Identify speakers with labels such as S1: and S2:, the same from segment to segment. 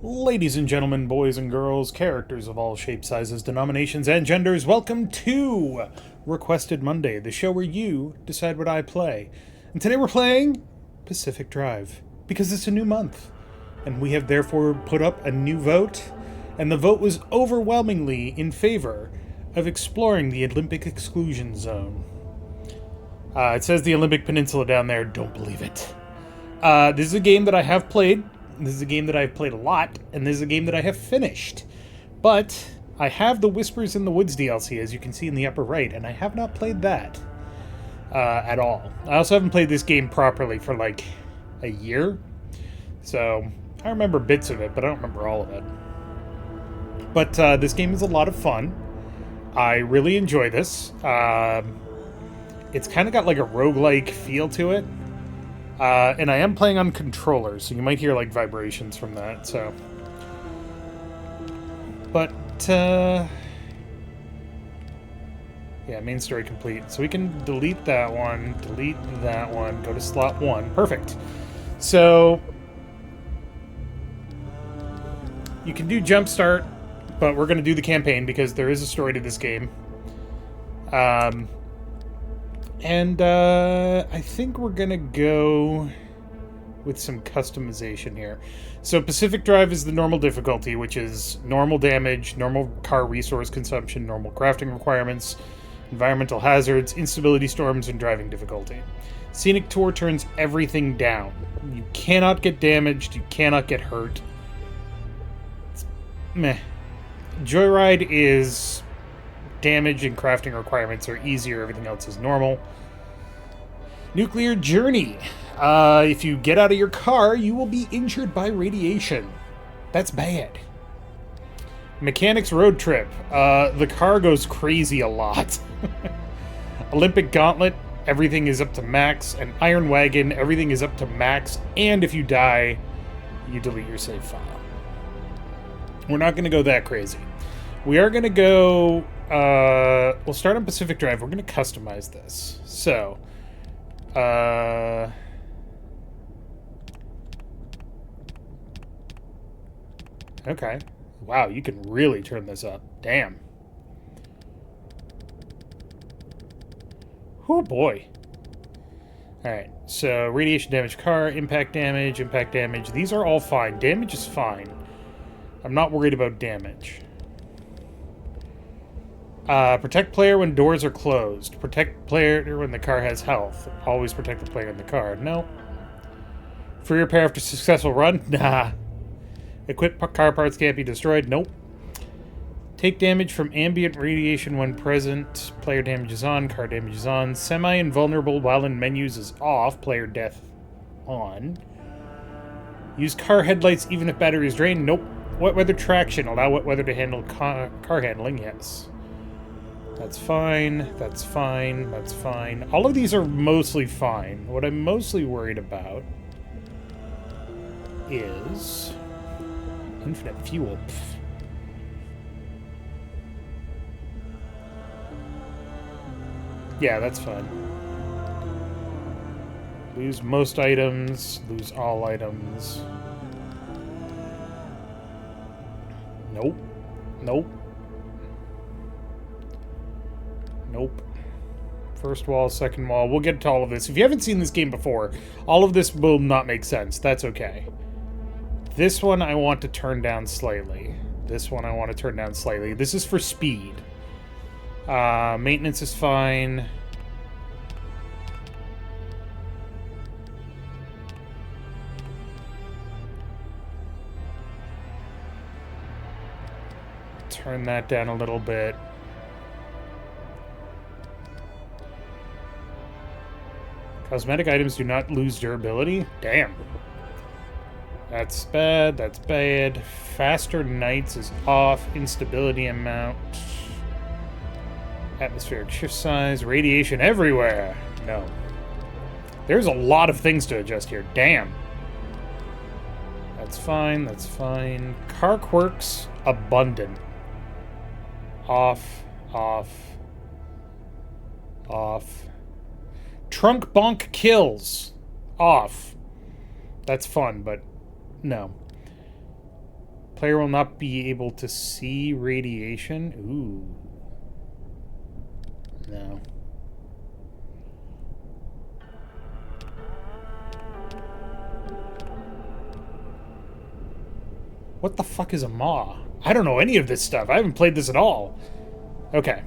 S1: Ladies and gentlemen, boys and girls, characters of all shapes, sizes, denominations, and genders, welcome to Requested Monday, the show where you decide what I play. And today we're playing Pacific Drive, because it's a new month. And we have therefore put up a new vote, and the vote was overwhelmingly in favor of exploring the Olympic Exclusion Zone. It says the Olympic Peninsula down there, don't believe it. This is a game that I have played. This is a game that I've played a lot, and this is a game that I have finished. But I have the Whispers in the Woods DLC, as you can see in the upper right, and I have not played that at all. I also haven't played this game properly for like a year, so I remember bits of it, but I don't remember all of it. But this game is a lot of fun. I really enjoy this. It's kind of got like a roguelike feel to it. And I am playing on controllers, so you might hear like vibrations from that, so. But, yeah, main story complete. So we can delete that one, go to slot 1. Perfect. So, you can do jump start, but we're going to do the campaign because there is a story to this game. And I think we're going to go with some customization here. So Pacific Drive is the normal difficulty, which is normal damage, normal car resource consumption, normal crafting requirements, environmental hazards, instability storms, and driving difficulty. Scenic Tour turns everything down. You cannot get damaged, you cannot get hurt. It's meh. Joyride is damage and crafting requirements are easier, everything else is normal. Nuclear Journey. If you get out of your car, you will be injured by radiation. That's bad. Mechanics Road Trip. The car goes crazy a lot. Olympic Gauntlet. Everything is up to max. And Iron Wagon. Everything is up to max. And if you die, you delete your save file. We're not going to go that crazy. We are going to go... we'll start on Pacific Drive. We're going to customize this. So... okay. Wow, you can really turn this up. Damn. Oh boy. Alright, so radiation damage car, impact damage. These are all fine. Damage is fine. I'm not worried about damage. Protect player when doors are closed. Protect player when the car has health. Always protect the player in the car. No. Free repair after successful run? Nah. Equip car parts can't be destroyed? Nope. Take damage from ambient radiation when present. Player damage is on. Car damage is on. Semi-invulnerable while in menus is off. Player death on. Use car headlights even if battery is drained? Nope. Wet weather traction. Allow wet weather to handle car handling? Yes. That's fine, that's fine, that's fine. All of these are mostly fine. What I'm mostly worried about is... infinite fuel. Pfft. Yeah, that's fine. Lose most items, lose all items. Nope. Nope. Nope. First wall, second wall. We'll get to all of this. If you haven't seen this game before, all of this will not make sense. That's okay. This one I want to turn down slightly. This one I want to turn down slightly. This is for speed. Maintenance is fine. Turn that down a little bit. Cosmetic items do not lose durability? Damn. That's bad, that's bad. Faster nights is off. Instability amount. Atmospheric shift size. Radiation everywhere. No. There's a lot of things to adjust here. Damn. That's fine, that's fine. Car quirks, abundant. Off, off, off. Trunk bonk kills. Off. That's fun, but no. Player will not be able to see radiation. Ooh. No. What the fuck is a maw? I don't know any of this stuff. I haven't played this at all. Okay.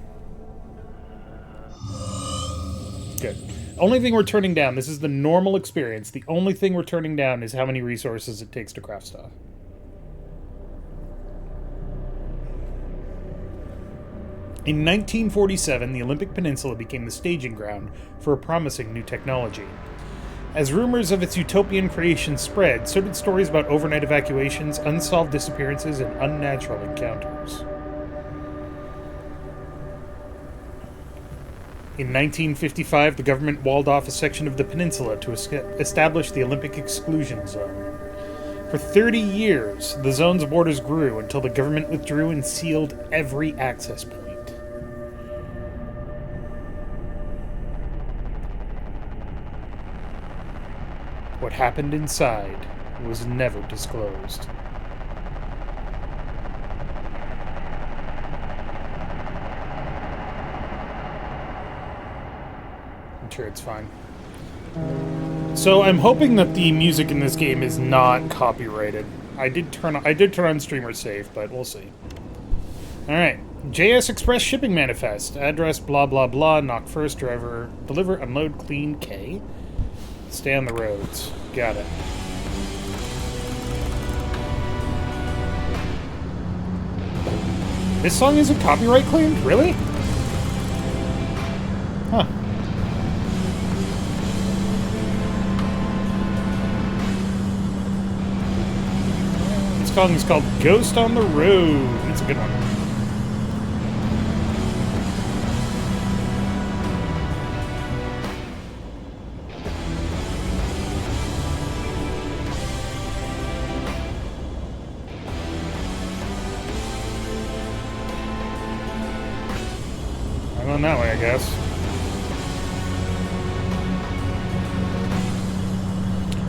S1: Good. Only thing we're turning down, this is the normal experience. The only thing we're turning down is how many resources it takes to craft stuff. In 1947, the Olympic Peninsula became the staging ground for a promising new technology. As rumors of its utopian creation spread, so did stories about overnight evacuations, unsolved disappearances, and unnatural encounters. In 1955, the government walled off a section of the peninsula to establish the Olympic Exclusion Zone. For 30 years, the zone's borders grew until the government withdrew and sealed every access point. What happened inside was never disclosed. I'm sure it's fine. So I'm hoping that the music in this game is not copyrighted. I did turn on streamer safe, but we'll see. All right. JS Express shipping manifest. Address blah blah blah. Knock first. Driver deliver unload clean K. Stay on the roads. Got it. This song isn't copyright claimed? Really? Huh. This song is called Ghost on the Road. It's a good one. That way, I guess.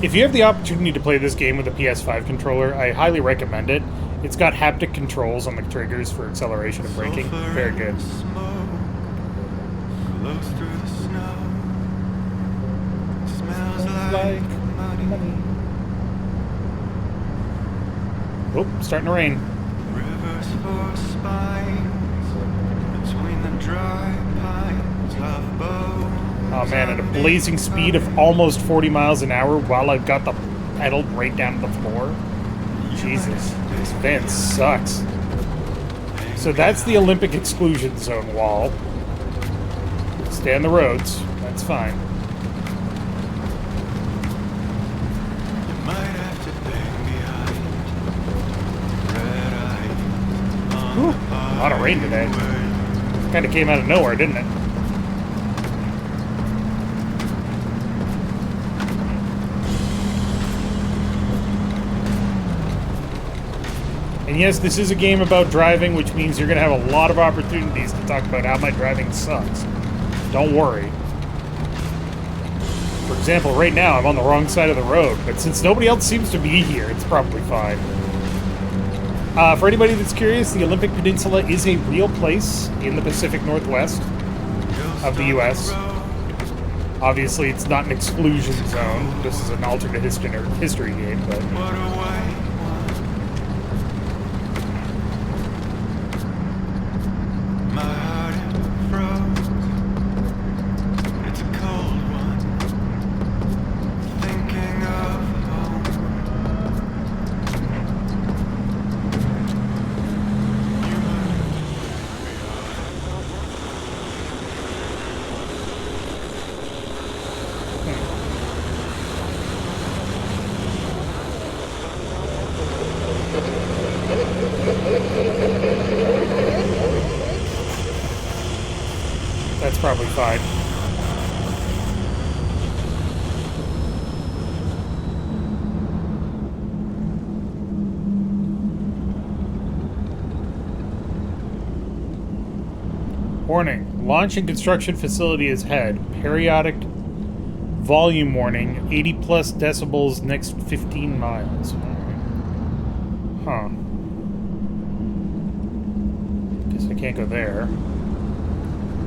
S1: If you have the opportunity to play this game with a PS5 controller, I highly recommend it. It's got haptic controls on the triggers for acceleration and braking. Very good. Smells like money. Oh, starting to rain. Rivers for spines between the dry pines of bones. Oh man, at a blazing speed of almost 40 miles an hour while I've got the pedal right down to the floor. Jesus, this van sucks. So that's the Olympic Exclusion Zone wall. Stay on the roads. That's fine. Whew, a lot of rain today. Kind of came out of nowhere, didn't it? And yes, this is a game about driving, which means you're going to have a lot of opportunities to talk about how my driving sucks. Don't worry. For example, right now I'm on the wrong side of the road, but since nobody else seems to be here, it's probably fine. For anybody that's curious, the Olympic Peninsula is a real place in the Pacific Northwest of the U.S. Obviously, it's not an exclusion zone. This is an alternate history game, but... That's probably fine. Warning. Launching construction facility is ahead. Periodic volume warning. 80 plus decibels next 15 miles. Huh. Can't go there.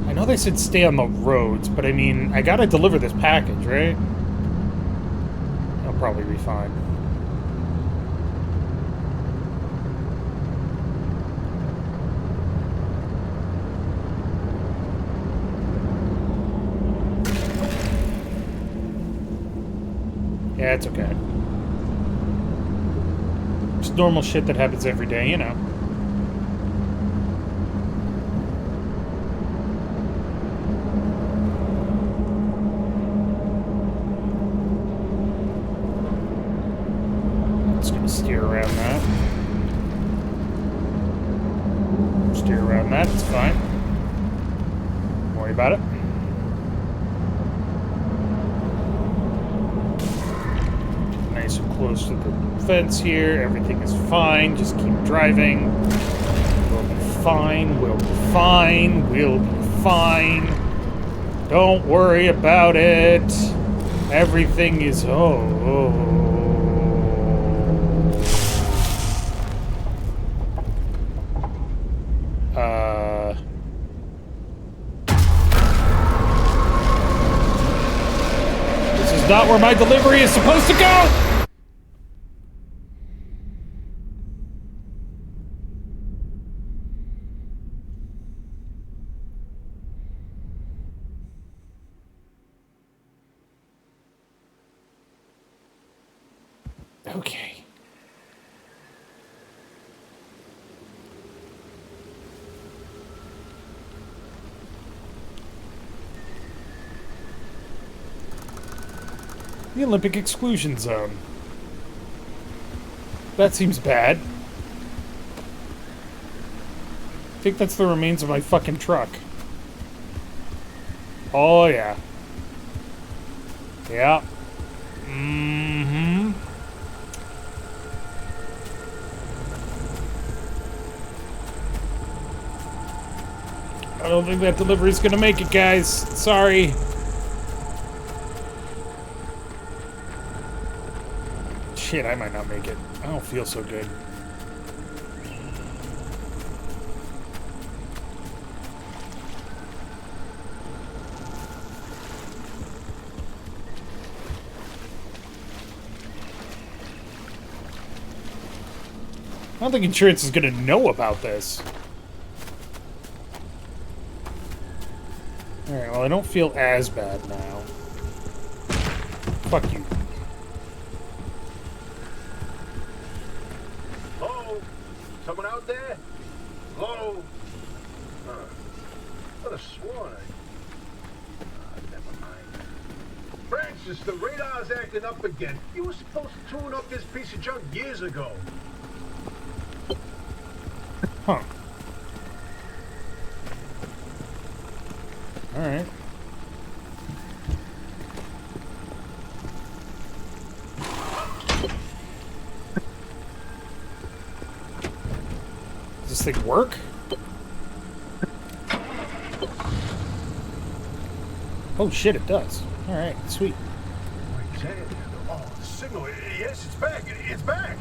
S1: I know they said stay on the roads, but I mean, I gotta deliver this package, right? I'll probably be fine. Yeah, it's okay. Just normal shit that happens every day, you know. Just gonna steer around that. Steer around that, it's fine. Don't worry about it. Nice and close to the fence here. Everything is fine. Just keep driving. We'll be fine. We'll be fine. We'll be fine. Don't worry about it. Everything is... This is not where my delivery is supposed to go! Okay. The Olympic Exclusion Zone. That seems bad. I think that's the remains of my fucking truck. Oh, yeah. Yeah. Mm-hmm. I don't think that delivery's gonna make it, guys. Sorry. Shit, I might not make it. I don't feel so good. I don't think insurance is gonna know about this. Alright, well, I don't feel as bad now. Fuck you.
S2: Hello? Someone out there? Hello? Could have sworn never mind. Francis, the radar's acting up again. You were supposed to tune up this piece of junk years ago.
S1: Huh. Alright. Does this thing work? Oh shit, it does. Alright, sweet.
S2: Oh, the signal. Yes, it's back. It's back.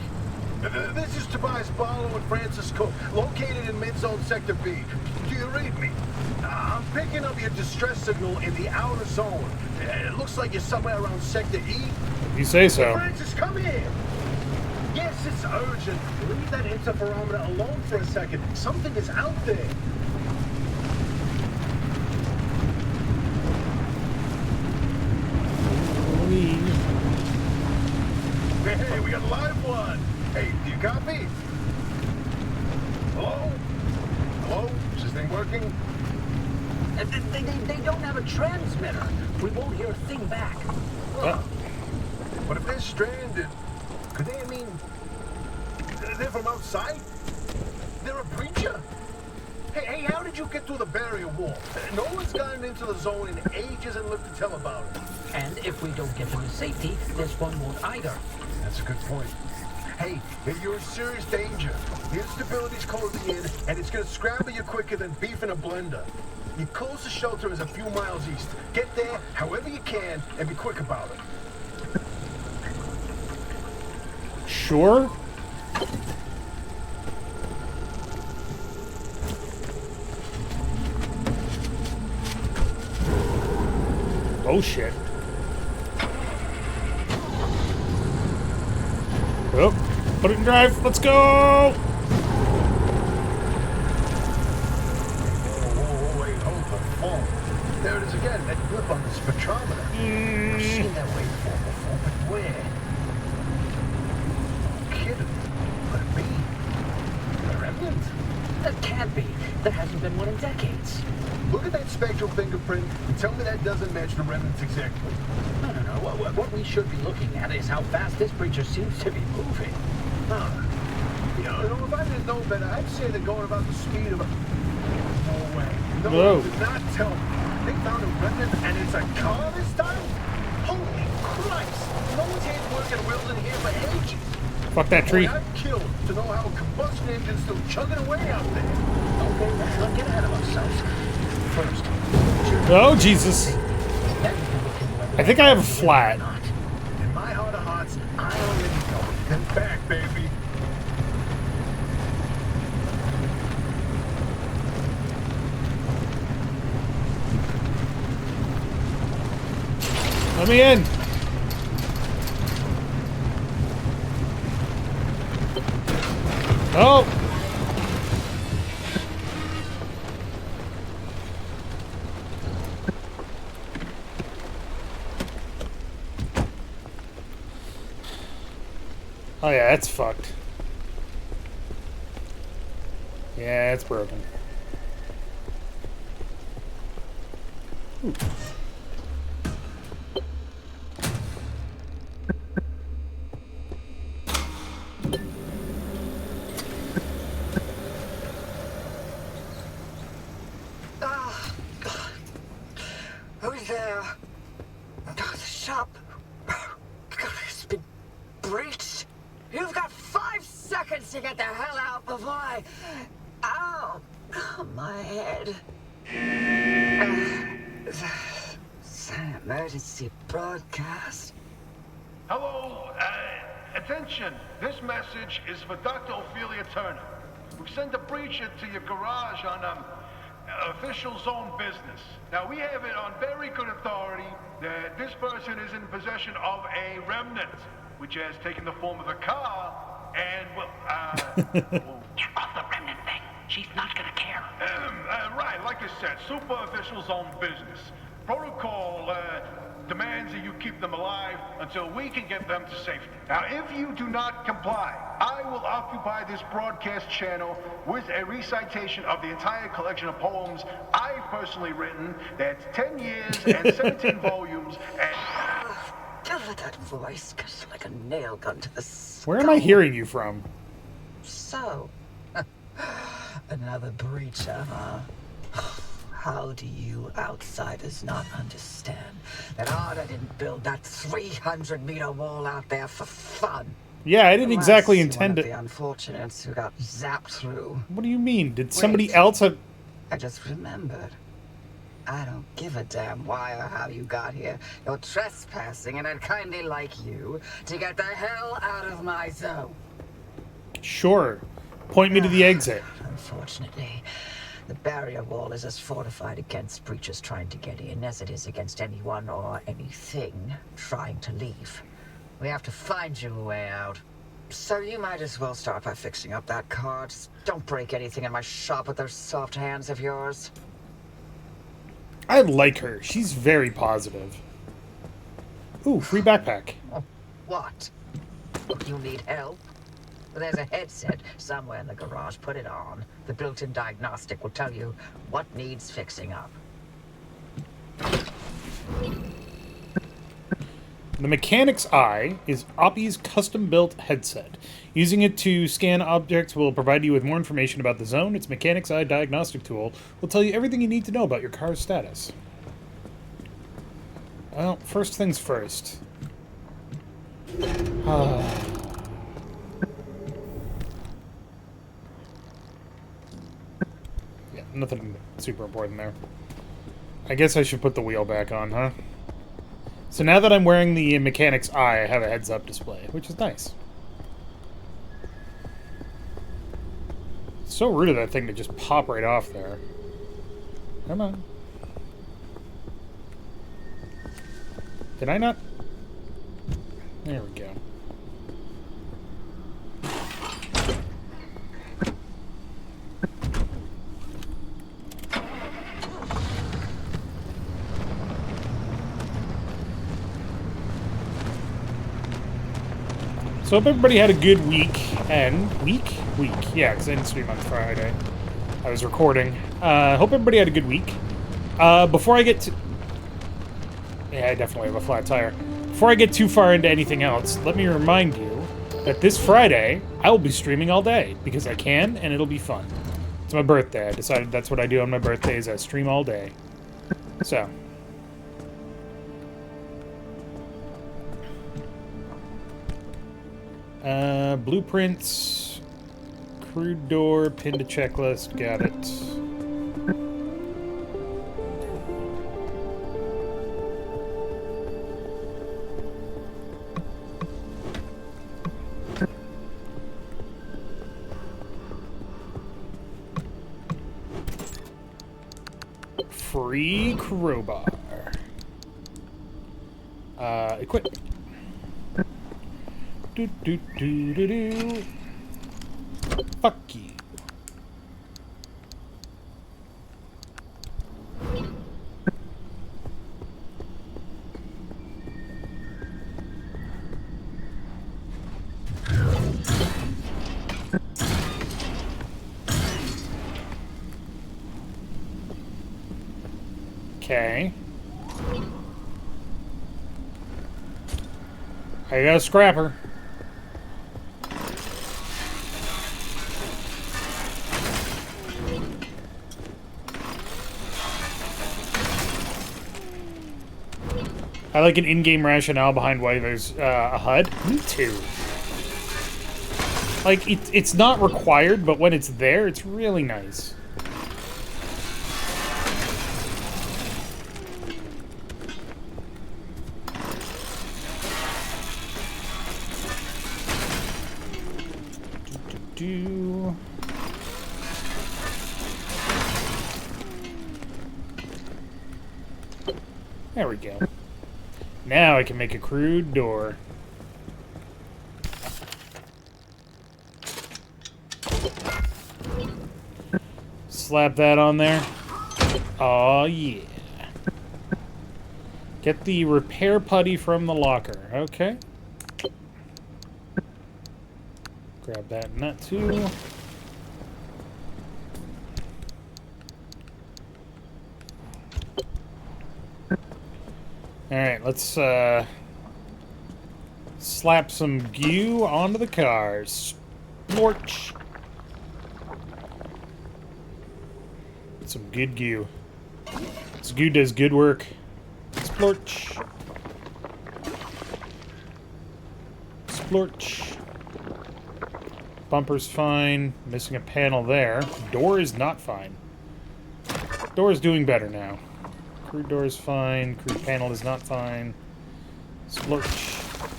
S2: This is Tobias Barlow and Francis Cook, located in mid-zone Sector B. Do you read me? I'm picking up your distress signal in the outer zone. It looks like you're somewhere around Sector E.
S1: You say so.
S2: Francis, come here! Yes, it's urgent. Leave that interferometer alone for a second. Something is out there. Hey, we got a live one. Hey, do you copy? Hello? Hello? Is this thing working?
S3: They don't have a transmitter. We won't hear a thing back.
S2: But if they're stranded, could they, they're from outside? They're a breacher? Hey, how did you get through the barrier wall? No one's gotten into the zone in ages and lived to tell about it.
S3: And if we don't get them to safety, this one won't either.
S2: That's a good point. Hey, you're in serious danger. The instability's closing in, and it's gonna scramble you quicker than beef in a blender. Your closest shelter is a few miles east. Get there however you can, and be quick about it.
S1: Sure. Oh, shit. Oh, put it in drive. Let's go!
S2: Oh, wait, hold the phone. There it is again, that blip on the spectrometer. I've seen that waveform before, but where? No kidding. Could it be? A remnant?
S3: That can't be. There hasn't been one in decades.
S2: Look at that spectral fingerprint and tell me that doesn't match the remnants exactly.
S3: No. What we should be looking at is how fast this creature seems to be moving.
S2: Huh. You know, if I didn't know better, I'd say they're going about the speed of a... No way. No,
S1: Whoa.
S2: did not tell me. They found a remnant and it's a car this time? Holy Christ! No one's hand-working wheels in here for ages.
S1: Fuck that tree.
S2: Boy, I'd kill to know how a combustion engine's still chugging away out there.
S3: Okay, let's not get ahead of ourselves. First,
S1: Oh, Jesus.
S3: then we can look into whether
S1: I think I have a flat.
S3: or not.
S2: In my heart of hearts, I already know. Then back, baby.
S1: Let me in. Oh. Oh yeah, that's fucked. Yeah, it's broken. Ooh.
S3: Who's there? Oh, the shop has been breached. You've got 5 seconds to get the hell out before I... Ow! My head. It's an emergency broadcast.
S2: Hello, attention. This message is for Dr. Ophelia Turner. We've sent a breacher to your garage on official zone business. Now, we have it on very good authority that this person is in possession of a remnant, which has taken the form of a car, and, well,
S3: Get off the remnant thing. She's not gonna care.
S2: right, like I said, super official zone business. Protocol, demands that you keep them alive until we can get them to safety. Now, if you do not comply, I will occupy this broadcast channel with a recitation of the entire collection of poems I've personally written. That's 10 years and 17 volumes and...
S3: Cover that voice cuts like a nail gun to the skull.
S1: Where am I hearing you from?
S3: So, another breacher, huh? How do you outsiders not understand that Arda didn't build that 300-meter wall out there for fun?
S1: Yeah, I didn't exactly
S3: Unless you're
S1: intend
S3: one of
S1: it.
S3: the unfortunates who got zapped through.
S1: What do you mean? Did somebody
S3: Wait.
S1: else have...
S3: I just remembered. I don't give a damn why or how you got here. You're trespassing, and I'd kindly like you to get the hell out of my zone.
S1: Sure. Point me to the exit.
S3: Unfortunately, the barrier wall is as fortified against breaches trying to get in as it is against anyone or anything trying to leave. We have to find you a way out. So you might as well start by fixing up that car. Just don't break anything in my shop with those soft hands of yours.
S1: I like her. She's very positive. Ooh, free backpack.
S3: What? You need help? Well, there's a headset somewhere in the garage. Put it on. The built-in diagnostic will tell you what needs fixing up.
S1: The Mechanic's Eye is Oppie's custom-built headset. Using it to scan objects will provide you with more information about the zone. Its Mechanic's Eye diagnostic tool will tell you everything you need to know about your car's status. Well, first things first. Yeah, nothing super important there. I guess I should put the wheel back on, huh? So now that I'm wearing the Mechanic's Eye, I have a heads-up display, which is nice. It's so rude of that thing to just pop right off there. Come on. Did I not? There we go. So hope everybody had a good week. Week? Yeah, because I didn't stream on Friday. I was recording. Hope everybody had a good week. Before I get to... Yeah, I definitely have a flat tire. Before I get too far into anything else, let me remind you that this Friday, I will be streaming all day. Because I can, and it'll be fun. It's my birthday. I decided that's what I do on my birthday, is I stream all day. So... blueprints, crude door, pin to checklist, got it. Free crowbar. Equip. Do do do do do. Fuck you. Okay. I got a scrapper. I like an in-game rationale behind why there's a HUD. Me too. Like, it's not required, but when it's there, it's really nice. Do. There we go. Now I can make a crude door. Slap that on there. Oh yeah. Get the repair putty from the locker. Okay. Grab that nut too. Alright, let's slap some goo onto the cars. Splorch. Some good goo. This goo does good work. Splorch. Splorch. Bumper's fine. Missing a panel there. Door is not fine. Door is doing better now. Crude door is fine. Crude panel is not fine. Splorch.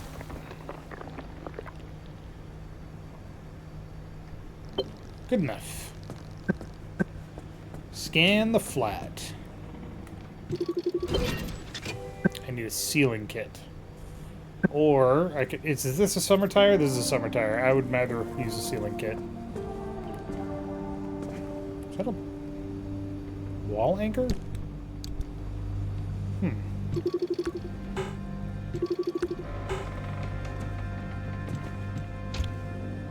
S1: Good enough. Scan the flat. I need a sealing kit. Or, I could... Is this a summer tire? This is a summer tire. I would rather use a sealing kit. Is that a wall anchor?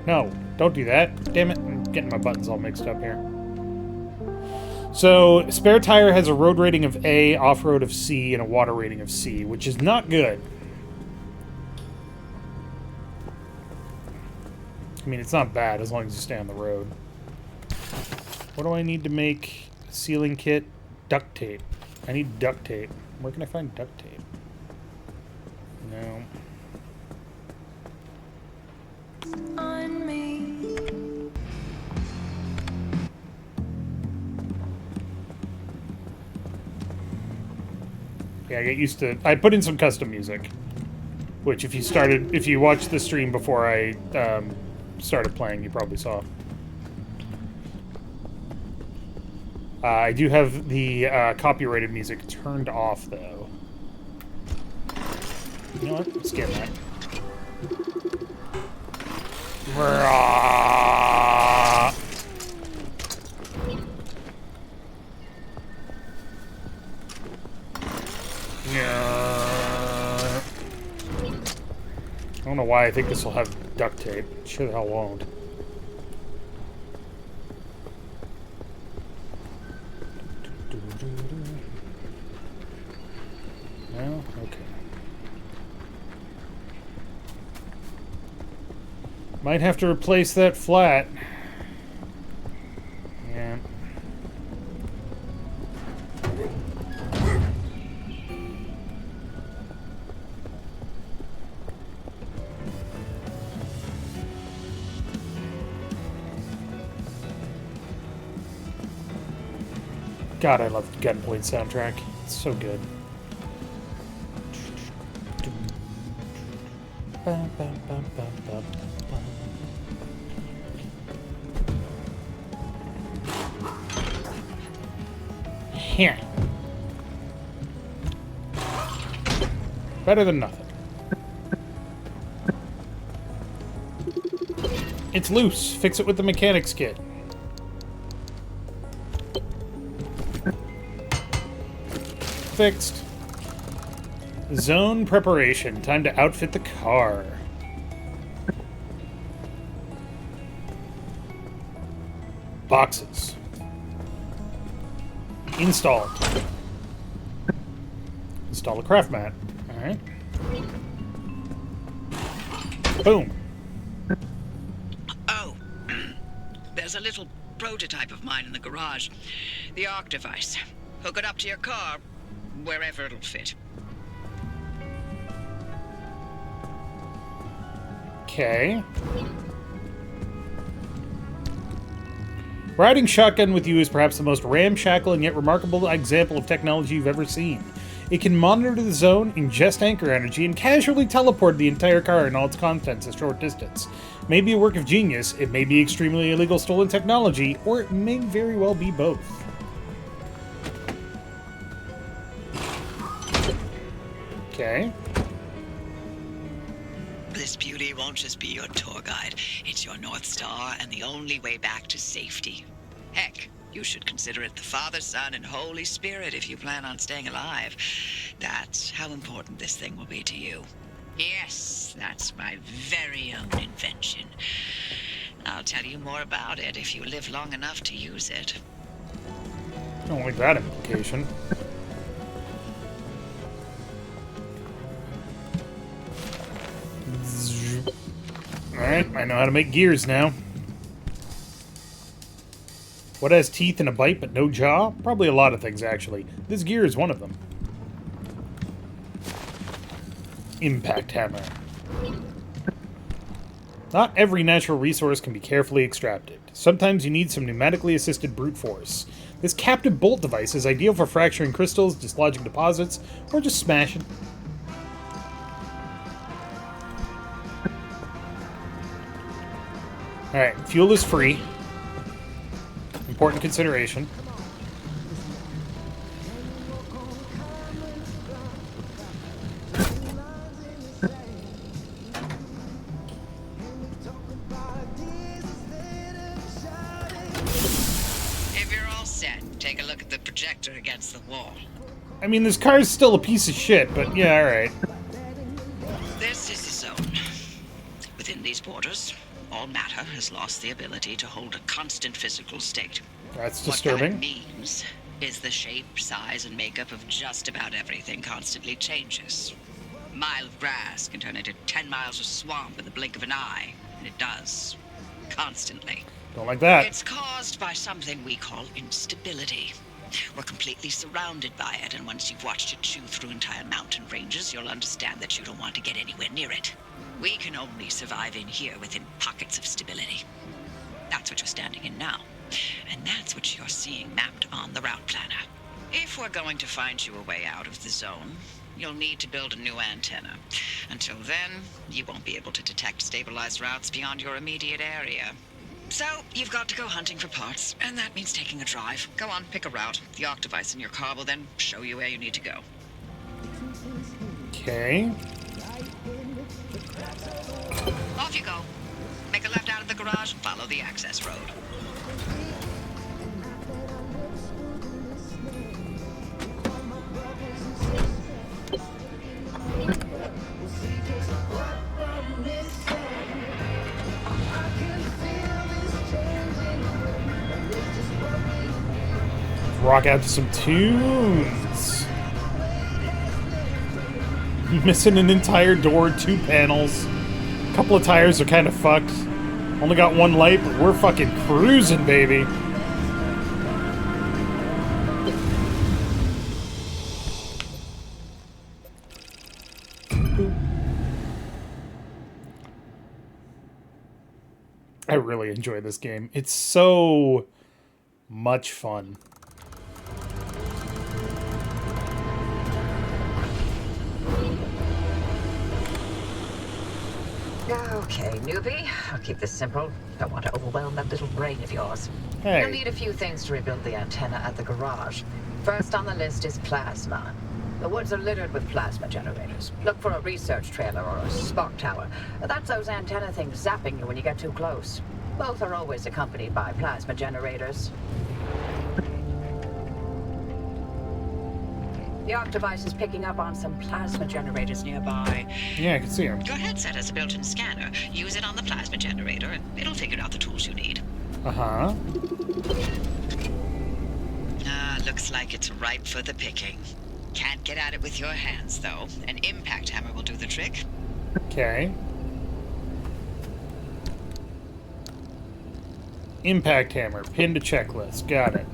S1: No, don't do that. Damn it, I'm getting my buttons all mixed up here. So, spare tire has a road rating of A, off-road of C, and a water rating of C, which is not good. I mean, it's not bad as long as you stay on the road. What do I need to make a sealing kit? Duct tape. I need duct tape. Where can I find duct tape? No.
S4: On me.
S1: Yeah, I get used to... I put in some custom music. Which, if you watched the stream before I started playing, you probably saw. I do have the copyrighted music turned off, though. You know what? Let's get that. Rah. Yeah. I don't know why I think this will have duct tape. It sure the hell won't. No? Okay. Might have to replace that flat. Yeah. God, I love the Gunpoint soundtrack. It's so good. Here. Better than nothing. It's loose. Fix it with the mechanics kit. Fixed. Zone preparation. Time to outfit the car. Boxes. Installed. Install a craft mat. Alright. Boom.
S3: Oh. There's a little prototype of mine in the garage. The Arc device. Hook it up to your car, wherever it'll fit.
S1: Okay. Riding shotgun with you is perhaps the most ramshackle and yet remarkable example of technology you've ever seen. It can monitor the zone, ingest anchor energy, and casually teleport the entire car and all its contents a short distance. It may be a work of genius, it may be extremely illegal stolen technology, or it may very well be both. Okay.
S3: This beauty won't just be your tour guide. It's your North Star and the only way back to safety. Heck, you should consider it the Father, Son, and Holy Spirit if you plan on staying alive. That's how important this thing will be to you. Yes, that's my very own invention. I'll tell you more about it if you live long enough to use it.
S1: I don't like that implication. Alright, I know how to make gears now. What has teeth and a bite but no jaw? Probably a lot of things, actually. This gear is one of them. Impact hammer. Not every natural resource can be carefully extracted. Sometimes you need some pneumatically assisted brute force. This captive bolt device is ideal for fracturing crystals, dislodging deposits, or just smashing. Alright, fuel is free. Important consideration.
S3: If you're all set, take a look at the projector against the wall.
S1: I mean, this car is still a piece of shit, but yeah, alright.
S3: This is the zone. Within these borders, all matter has lost the ability to hold a constant physical state.
S1: That's disturbing.
S3: What that means is the shape, size, and makeup of just about everything constantly changes. A mile of grass can turn into 10 miles of swamp in the blink of an eye, and it does. Constantly.
S1: Don't like that.
S3: It's caused by something we call instability. We're completely surrounded by it, and once you've watched it chew through entire mountain ranges, you'll understand that you don't want to get anywhere near it. We can only survive in here within pockets of stability. That's what you're standing in now. And that's what you're seeing mapped on the route planner. If we're going to find you a way out of the zone, you'll need to build a new antenna. Until then, you won't be able to detect stabilized routes beyond your immediate area. So, you've got to go hunting for parts, and that means taking a drive. Go on, pick a route. The Arc device in your car will then show you where you need to go.
S1: Okay.
S3: Off you go. Make a left out of the garage and follow the access road.
S1: Rock out to some tunes. Missing an entire door, 2 panels. A couple of tires are kind of fucked. Only got 1 light, but we're fucking cruising, baby. I really enjoy this game. It's so much fun.
S3: Okay, newbie. I'll keep this simple. Don't want to overwhelm that little brain of yours.
S1: Hey.
S3: You'll need a few things to rebuild the antenna at the garage. First on the list is plasma. The woods are littered with plasma generators. Look for a research trailer or a spark tower. That's those antenna things zapping you when you get too close. Both are always accompanied by plasma generators. The Arc device is picking up on some plasma generators nearby.
S1: Yeah, I can see him.
S3: Your headset has a built-in scanner. Use it on the plasma generator, and it'll figure out the tools you need.
S1: Uh-huh.
S3: Looks like it's ripe for the picking. Can't get at it with your hands, though. An impact hammer will do the trick.
S1: Okay. Impact hammer, pin to checklist. Got it.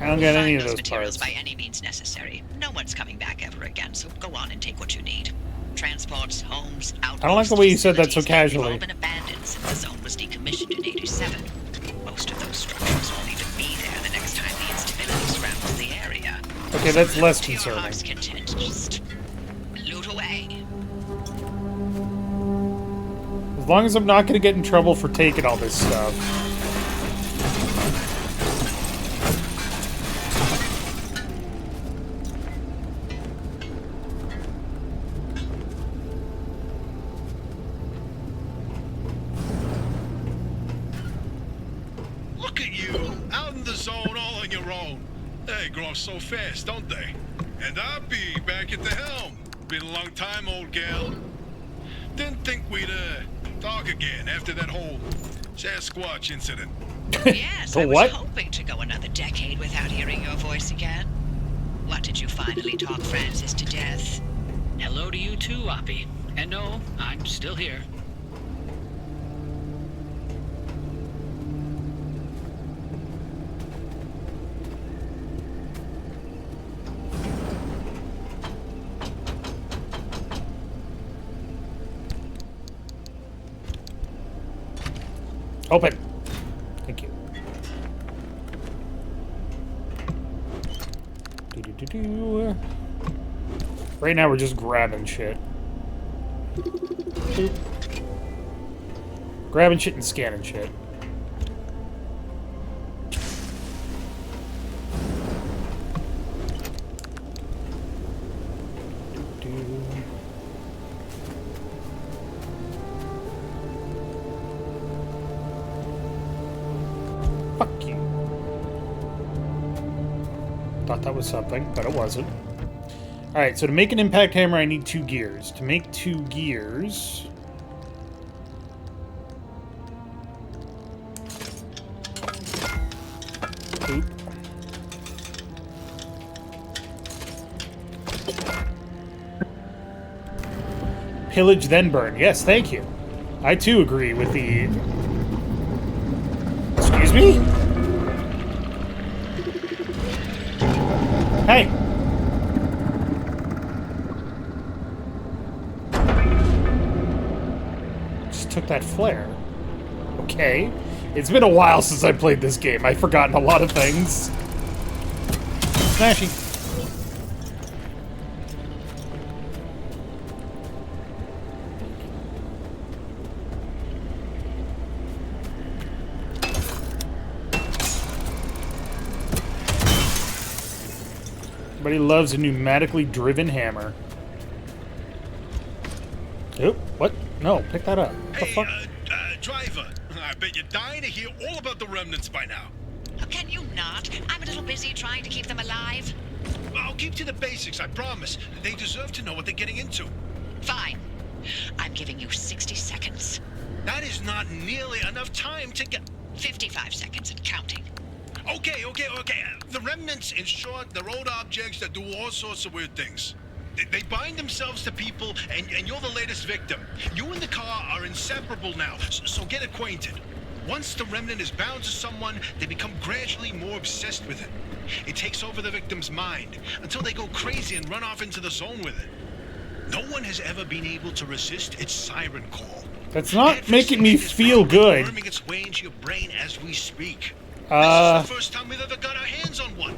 S1: I don't got any of those
S3: materials
S1: parts.
S3: by any means necessary. No one's coming back ever again, so go on and take what you need. Transports, homes, outposts.
S1: I don't like the way you said that so
S3: facilities,
S1: casually.
S3: they've all been abandoned since the zone was decommissioned in '87. Most of those structures won't even be there the next time the instability surrounds the area.
S1: Okay, that's less
S3: To your
S1: concerning.
S3: heart's content, just loot away.
S1: As long as I'm not going to get in trouble for taking all this stuff.
S2: Look at you, out in the zone all on your own. They grow up so fast, don't they? And I'll be back at the helm. Been a long time, old gal. Didn't think we'd, talk again after that whole Sasquatch incident.
S3: Yes,
S1: The
S3: I was
S1: what?
S3: hoping to go another decade without hearing your voice again. What, did you finally talk Francis to death?
S5: Hello to you too, Oppie. And no, I'm still here.
S1: Open. Thank you. Do-do-do-do. Right now we're just grabbing shit. Boop. Grabbing shit and scanning shit. Do-do. Fuck you. Thought that was something, but it wasn't. Alright, so to make an impact hammer, I need 2 gears. To make 2 gears... Oop. Pillage, then burn. Yes, thank you. I too agree with the... Excuse me? Hey! Just took that flare. Okay. It's been a while since I played this game. I've forgotten a lot of things. Smashy. Everybody loves a pneumatically driven hammer. Oh. No, pick that up. What the
S2: Hey,
S1: fuck?
S2: driver, I bet you're dying to hear all about the remnants by now.
S3: Oh, can you not? I'm a little busy trying to keep them alive.
S2: I'll keep to the basics, I promise. They deserve to know what they're getting into.
S3: Fine. I'm giving you 60 seconds.
S2: That is not nearly enough time to get...
S3: 55 seconds and counting.
S2: Okay. The remnants, in short, they're old objects that do all sorts of weird things. They bind themselves to people, and you're the latest victim. You and the car are inseparable now, so get acquainted. Once the remnant is bound to someone, they become gradually more obsessed with it. It takes over the victim's mind, until they go crazy and run off into the zone with it. No one has ever been able to resist its siren call.
S1: That's not making me feel good.
S2: Worming its way into your brain as we speak. This is the first time we've ever got our hands on one.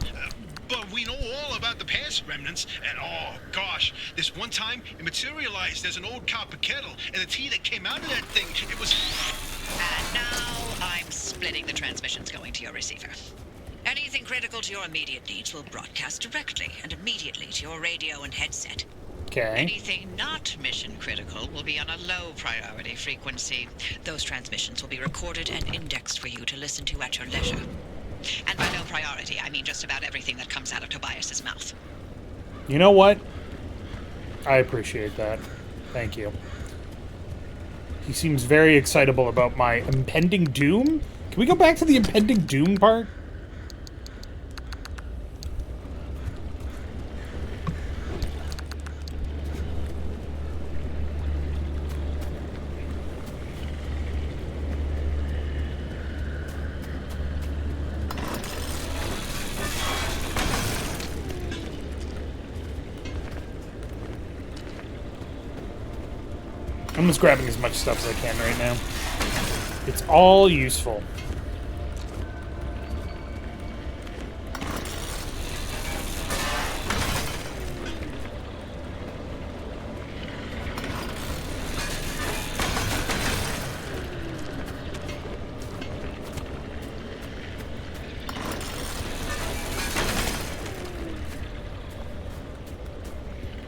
S2: But we know all about the past remnants, and oh gosh, this one time it materialized as an old copper kettle, and the tea that came out of that thing, it was...
S3: And now I'm splitting the transmissions going to your receiver. Anything critical to your immediate needs will broadcast directly and immediately to your radio and headset.
S1: Okay.
S3: Anything not mission critical will be on a low priority frequency. Those transmissions will be recorded and indexed for you to listen to at your leisure. And by low priority, I mean just about everything that comes out of Tobias's mouth.
S1: You know what? I appreciate that. Thank you. He seems very excitable about my impending doom. Can we go back to the impending doom part? I'm just grabbing as much stuff as I can right now. It's all useful.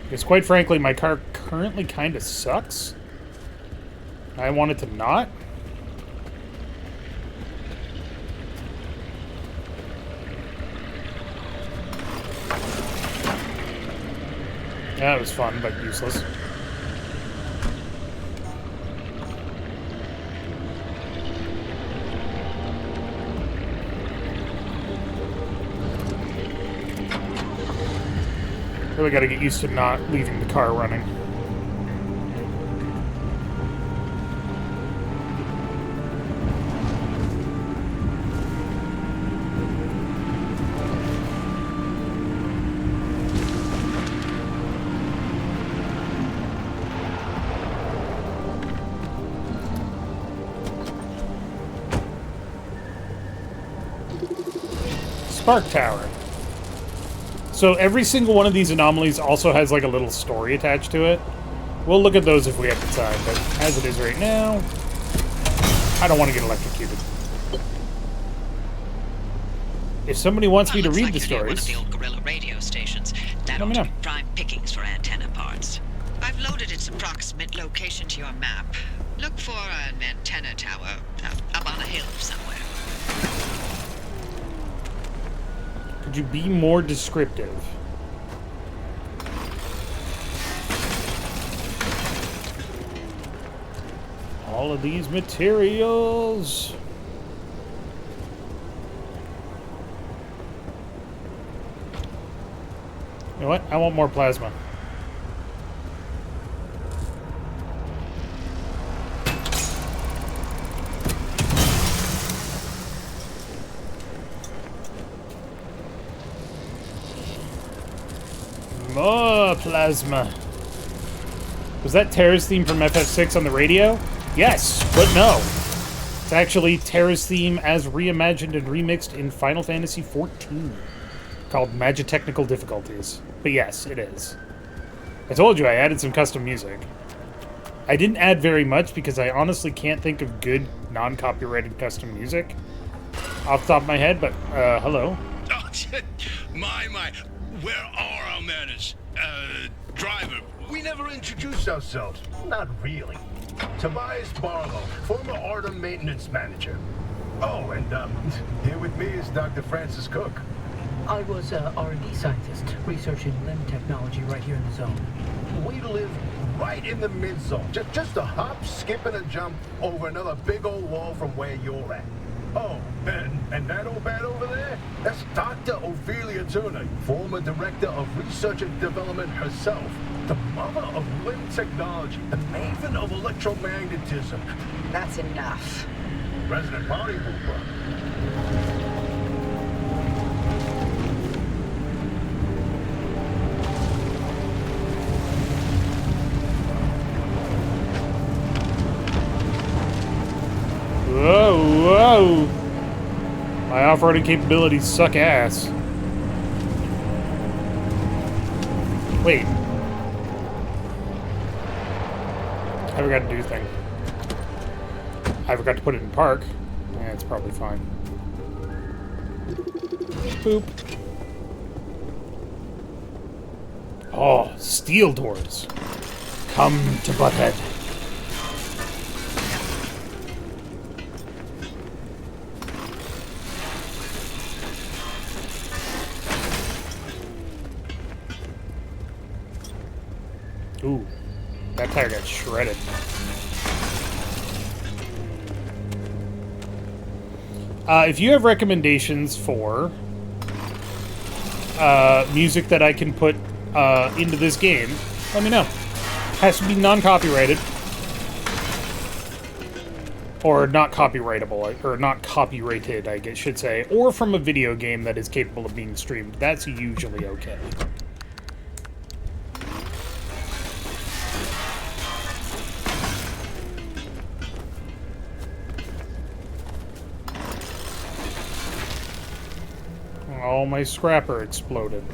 S1: Because quite frankly, my car currently kind of sucks. I want it to not. That was fun, but useless. Really gotta get used to not leaving the car running. Spark Tower. So every single one of these anomalies also has like a little story attached to it. We'll look at those if we have the time, but as it is right now, I don't want to get electrocuted. If somebody wants me to read the stories,
S3: One of the old guerrilla radio stations. That
S1: let me
S3: ought to
S1: know.
S3: be prime pickings for antenna parts. I've loaded its approximate location to your map. Look for an antenna tower up on a hill somewhere.
S1: could you be more descriptive? All of these materials. You know what? I want more plasma. More plasma. Was that Terra's theme from FF6 on the radio? Yes, but no. It's actually Terra's theme as reimagined and remixed in Final Fantasy XIV, called Magitechnical Difficulties. But yes, it is. I told you I added some custom music. I didn't add very much because I honestly can't think of good non-copyrighted custom music off the top of my head, but hello.
S2: Oh, my. Where are our manners? Driver, we never introduced ourselves.
S6: Not really.
S2: Tobias Barlow, former Artem maintenance manager. Oh, and here with me is Dr. Francis Cook.
S6: I was a R&D scientist researching limb technology right here in the zone.
S2: We live right in the mid-zone. Just a hop, skip, and a jump over another big old wall from where you're at. Oh, and that old man over there? That's Dr. Ophelia Turner, former director of research and development herself. The mother of limb technology, the maven of electromagnetism.
S3: That's enough.
S2: Resident party pooper.
S1: Whoa, whoa! My off-roading capabilities suck ass. Wait. I forgot to do a thing. I forgot to put it in park. Yeah, it's probably fine. Boop. Oh, steel doors. Come to Butthead. Ooh, that tire got shredded. If you have recommendations for music that I can put into this game, let me know. Has to be non-copyrighted. Or not copyrightable, or not copyrighted, I guess, should say. Or from a video game that is capable of being streamed. That's usually okay. Oh, my scrapper exploded.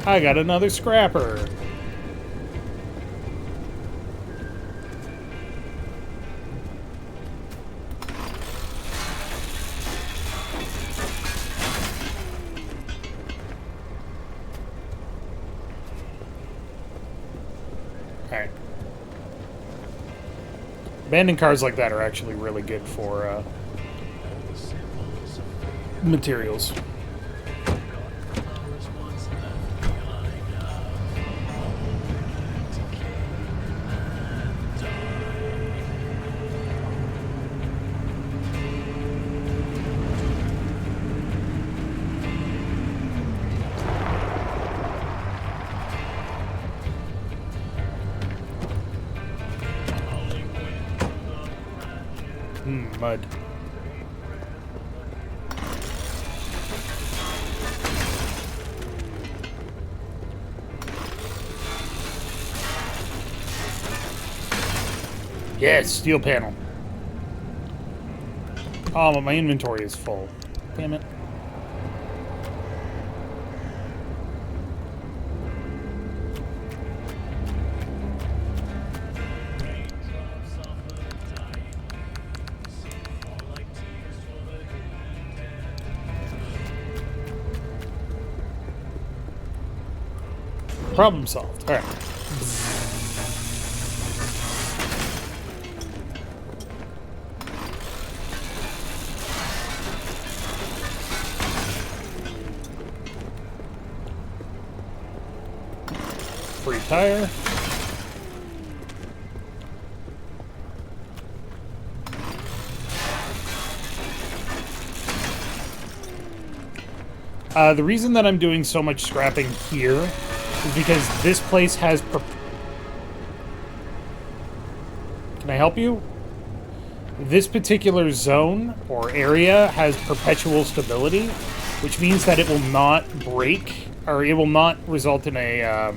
S1: I got another scrapper. Alright. Abandoned cars like that are actually really good for materials. Mud. Yes, steel panel. Oh, but my inventory is full. Damn it. Problem solved. All right. Free tire. The reason that I'm doing so much scrapping here is because this place has... Can I help you? This particular zone or area has perpetual stability, which means that it will not break, or it will not result in a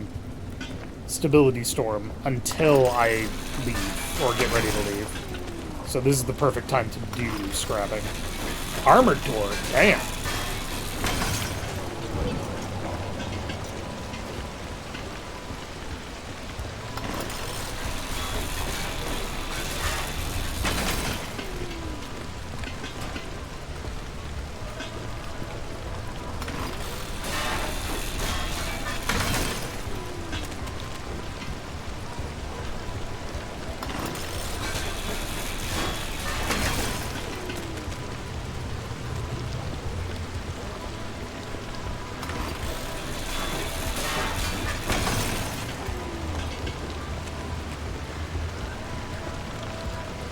S1: stability storm until I leave, or get ready to leave. So this is the perfect time to do scrapping. Armored door, damn.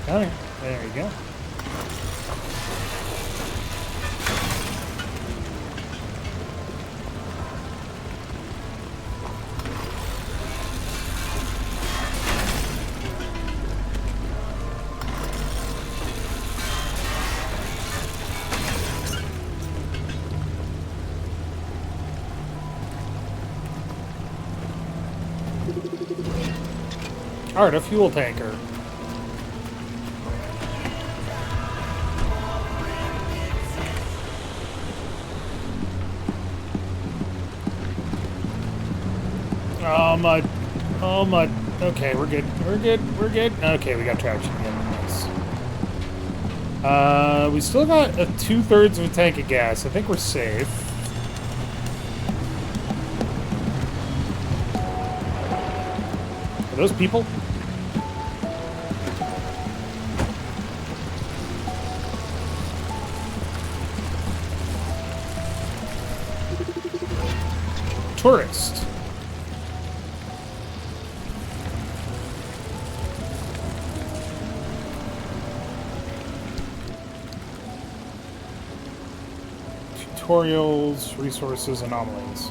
S1: Okay, there you go. Alright, a fuel tanker. Oh my. Oh my. Okay, we're good. We're good. We're good. Okay, we got traction again. Nice. We still got a 2/3 of a tank of gas. I think we're safe. Are those people? Tourist. Tutorials, resources, anomalies.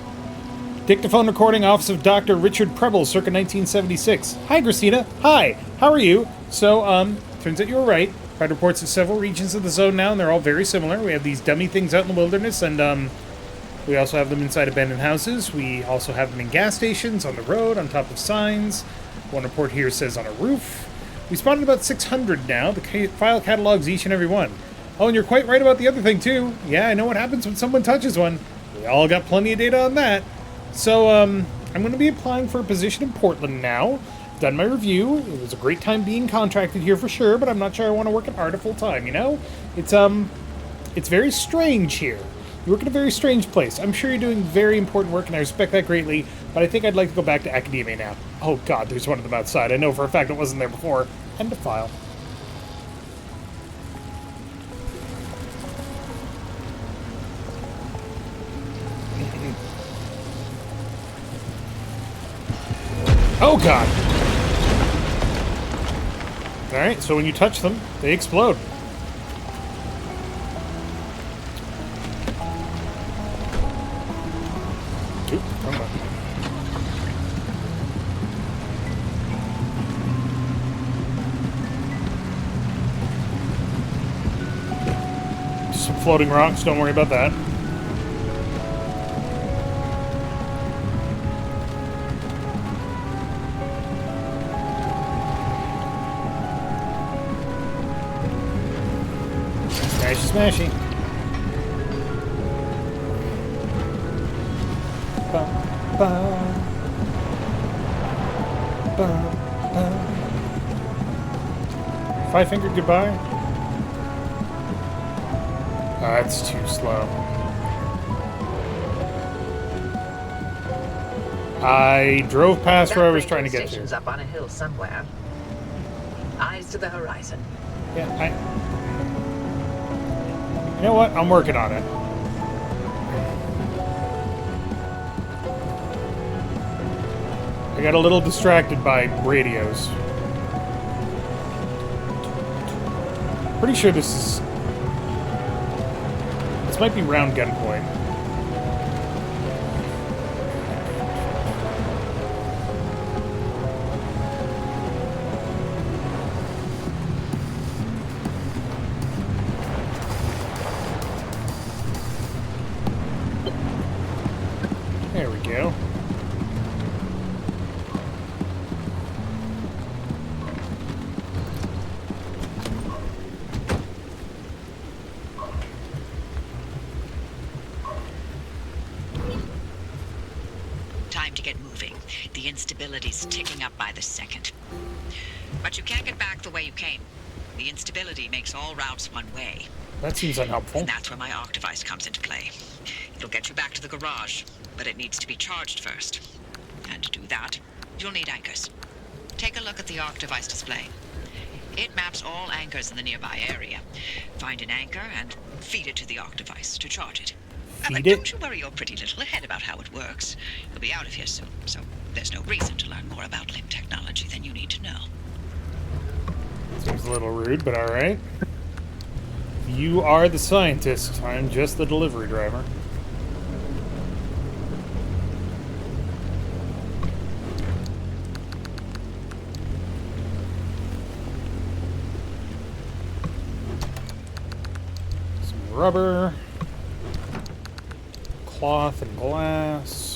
S1: Dictaphone recording, Office of Dr. Richard Preble, circa 1976. Hi, Christina. Hi. How are you? So, turns out you were right. I've reports of several regions of the zone now, and they're all very similar. We have these dummy things out in the wilderness, and, we also have them inside abandoned houses. We also have them in gas stations, on the road, on top of signs. One report here says on a roof. We spotted about 600 now. The file catalogs each and every one. Oh, and you're quite right about the other thing, too. Yeah, I know what happens when someone touches one. We all got plenty of data on that. So, I'm going to be applying for a position in Portland now. Done my review. It was a great time being contracted here for sure, but I'm not sure I want to work at Arda full time, you know? It's very strange here. You work at a very strange place. I'm sure you're doing very important work, and I respect that greatly, but I think I'd like to go back to academia now. Oh god, there's one of them outside. I know for a fact it wasn't there before. End of file. Oh god! Alright, so when you touch them, they explode. Oop, wrong button. Some floating rocks, don't worry about that. Smashy, smashy. Ba, ba, ba, ba. Five-finger goodbye? That's too slow. I drove past where I was trying to get to.
S3: Station's up on a hill somewhere. Eyes to the horizon.
S1: Yeah, you know what? I'm working on it. I got a little distracted by radios. Pretty sure this might be round gunpoint. There we go.
S7: Time to get moving. The instability's ticking up by the second. But you can't get back the way you came. The instability makes all routes one way.
S1: That seems unhelpful.
S7: And that's where my arc device comes into play. It'll get you back to the garage, but it needs to be charged first. And to do that, you'll need anchors. Take a look at the arc device display. It maps all anchors in the nearby area. Find an anchor and feed it to the arc device to charge it.
S1: Feed it?
S7: Don't you worry your pretty little head about how it works. You'll be out of here soon, so there's no reason to learn more about limb technology than you need to know.
S1: Seems a little rude, but alright. You are the scientist. I'm just the delivery driver. Some rubber. Cloth and glass.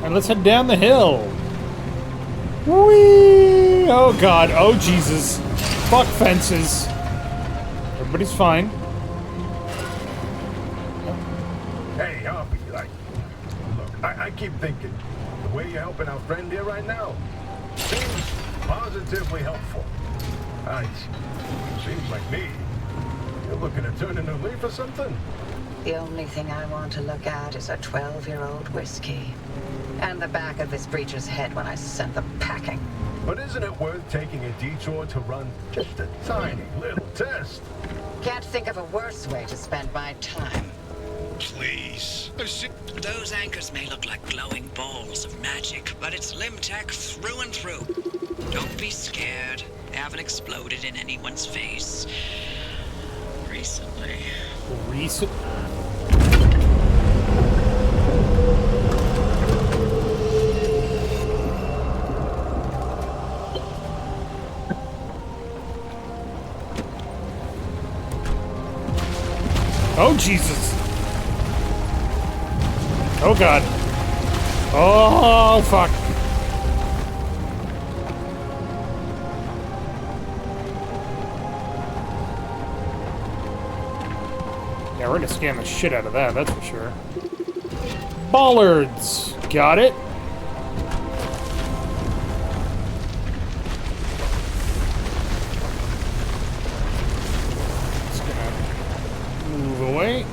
S1: And let's head down the hill. Whee! Oh god, oh Jesus. Fuck fences. Everybody's fine.
S2: Hey, Hoppy, look, I keep thinking, the way you're helping our friend here right now seems positively helpful. Seems like me. You're looking to turn a new leaf or something?
S3: The only thing I want to look at is a 12-year-old whiskey. And the back of this breacher's head when I sent them packing.
S2: But isn't it worth taking a detour to run just a tiny little test?
S3: Can't think of a worse way to spend my time.
S2: Please.
S7: Those anchors may look like glowing balls of magic, but it's Limtech through and through. Don't be scared. They haven't exploded in anyone's face. Recently.
S1: Oh, Jesus. Oh, God. Oh, fuck. Yeah, we're gonna scan the shit out of that, that's for sure. Bollards. Got it. Just gonna move away.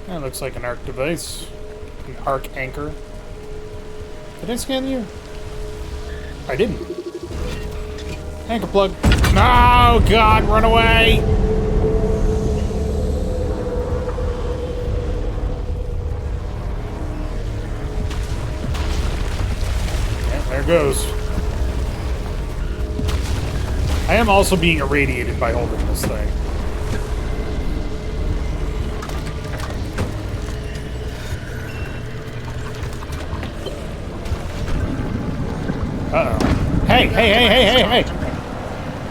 S1: That looks like an arc device. An arc anchor. Did I scan you? I didn't. Anchor plug. No, God, run away! Yeah, there goes. I am also being irradiated by holding this thing. Uh-oh. Hey, hey, hey, hey, hey, hey!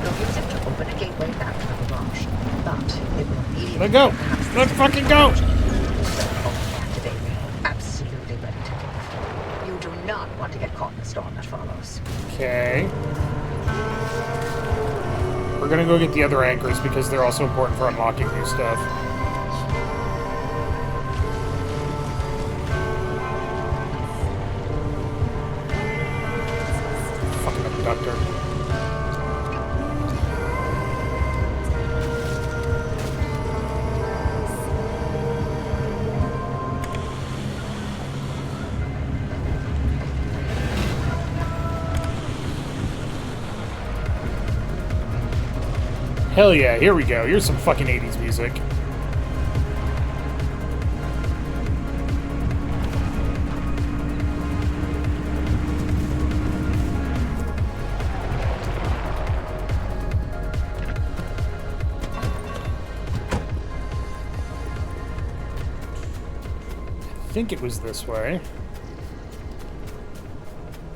S3: You'll use it to open a gateway back to the garage, but it will need...
S1: Let go! Let's fucking go!
S3: Absolutely ready to leave. You do not want to get caught in the storm that follows.
S1: Okay. We're gonna go get the other anchors because they're also important for unlocking new stuff. Fucking abductor. Hell yeah, here we go. Here's some fucking 80s music. I think it was this way.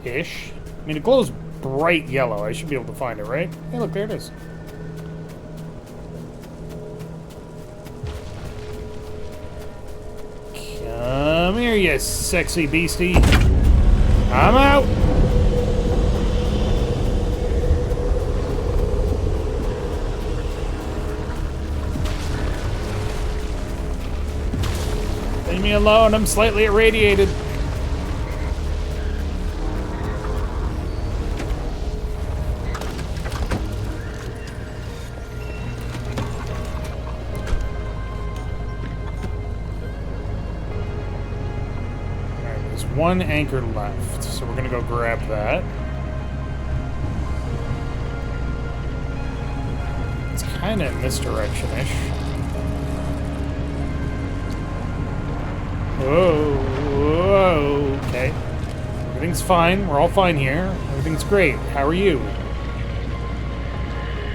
S1: Ish. I mean, it glows bright yellow. I should be able to find it, right? Hey, look, there it is. Come here, you sexy beastie. I'm out. Leave me alone, I'm slightly irradiated. Alright, there's one anchor left, so we're gonna go grab that. It's kinda in this direction-ish. Whoa, whoa, okay. Everything's fine. We're all fine here. Everything's great. How are you?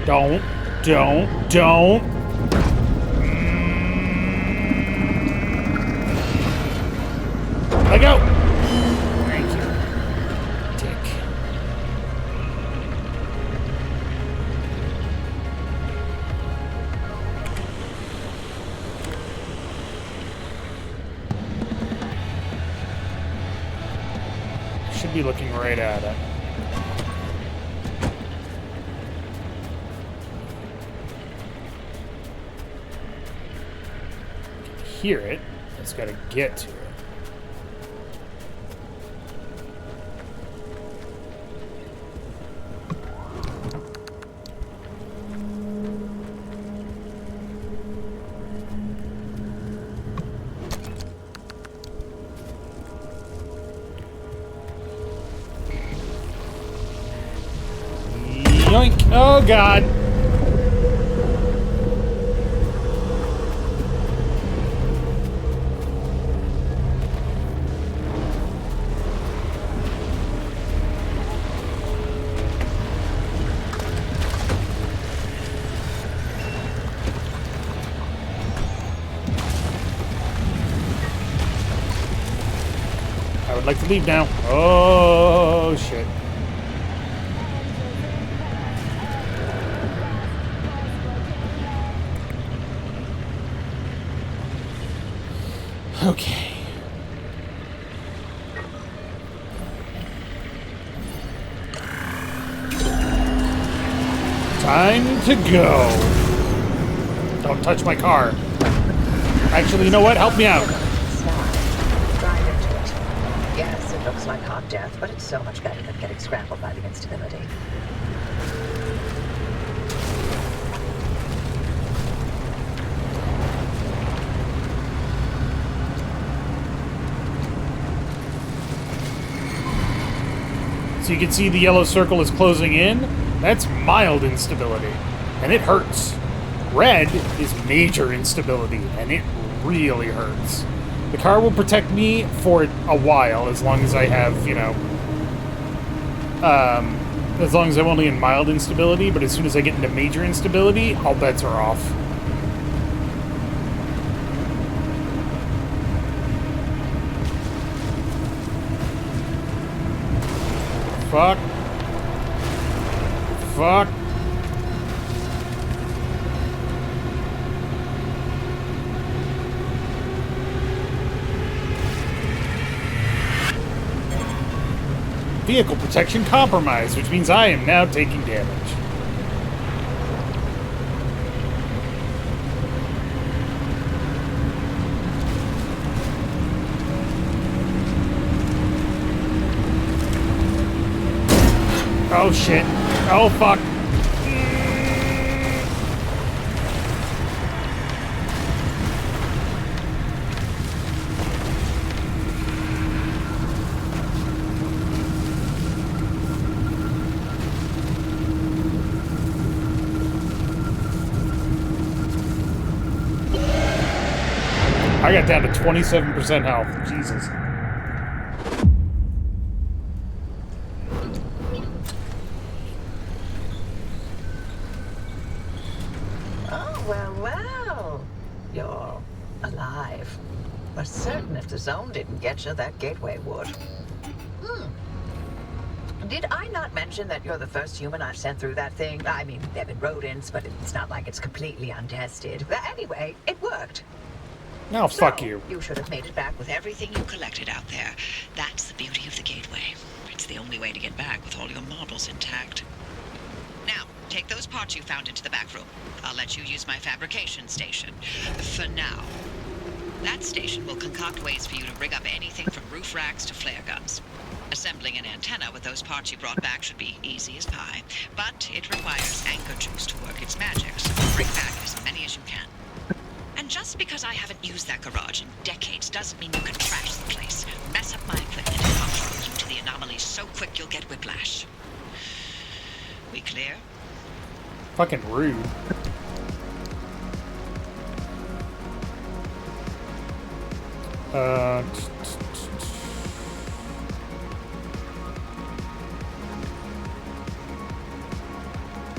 S1: Don't. Let go! Thank you. Dick. Should be looking right at it. Hear it. It's got to get to it. Yoink! Oh God! I would like to leave now. Oh shit. Okay. Time to go. Don't touch my car. Actually, you know what? Help me out.
S3: Drive into it. Yes, it looks like hot death, but it's so much better than getting scrambled by the instability.
S1: So you can see the yellow circle is closing in. That's mild instability, and it hurts. Red is major instability, and it really hurts. The car will protect me for a while, as long as I have, you know, as long as I'm only in mild instability, but as soon as I get into major instability, all bets are off. Fuck. Fuck. Vehicle protection compromised, which means I am now taking damage. Oh shit. Oh fuck. I got down to 27% health. Jesus.
S3: Well. You're alive. We're certain if the zone didn't get you, that gateway would. Did I not mention that you're the first human I've sent through that thing? I mean, they've been rodents, but it's not like it's completely untested. But anyway, it worked.
S1: No, fuck you.
S3: You should have made it back with
S7: Everything you collected out there. That's the beauty of the gateway. It's the only way to get back with all your marbles intact. Now, take those parts you found into the back room. I'll let you use my fabrication station. For now. That station will concoct ways for you to rig up anything from roof racks to flare guns. Assembling an antenna with those parts you brought back should be easy as pie, but it requires anchor juice to work its magic, so bring back as many as you can. And just because I haven't used that garage in decades doesn't mean you can trash the place, mess up my equipment, and control you to the anomalies so quick you'll get whiplash. We clear?
S1: Fucking rude.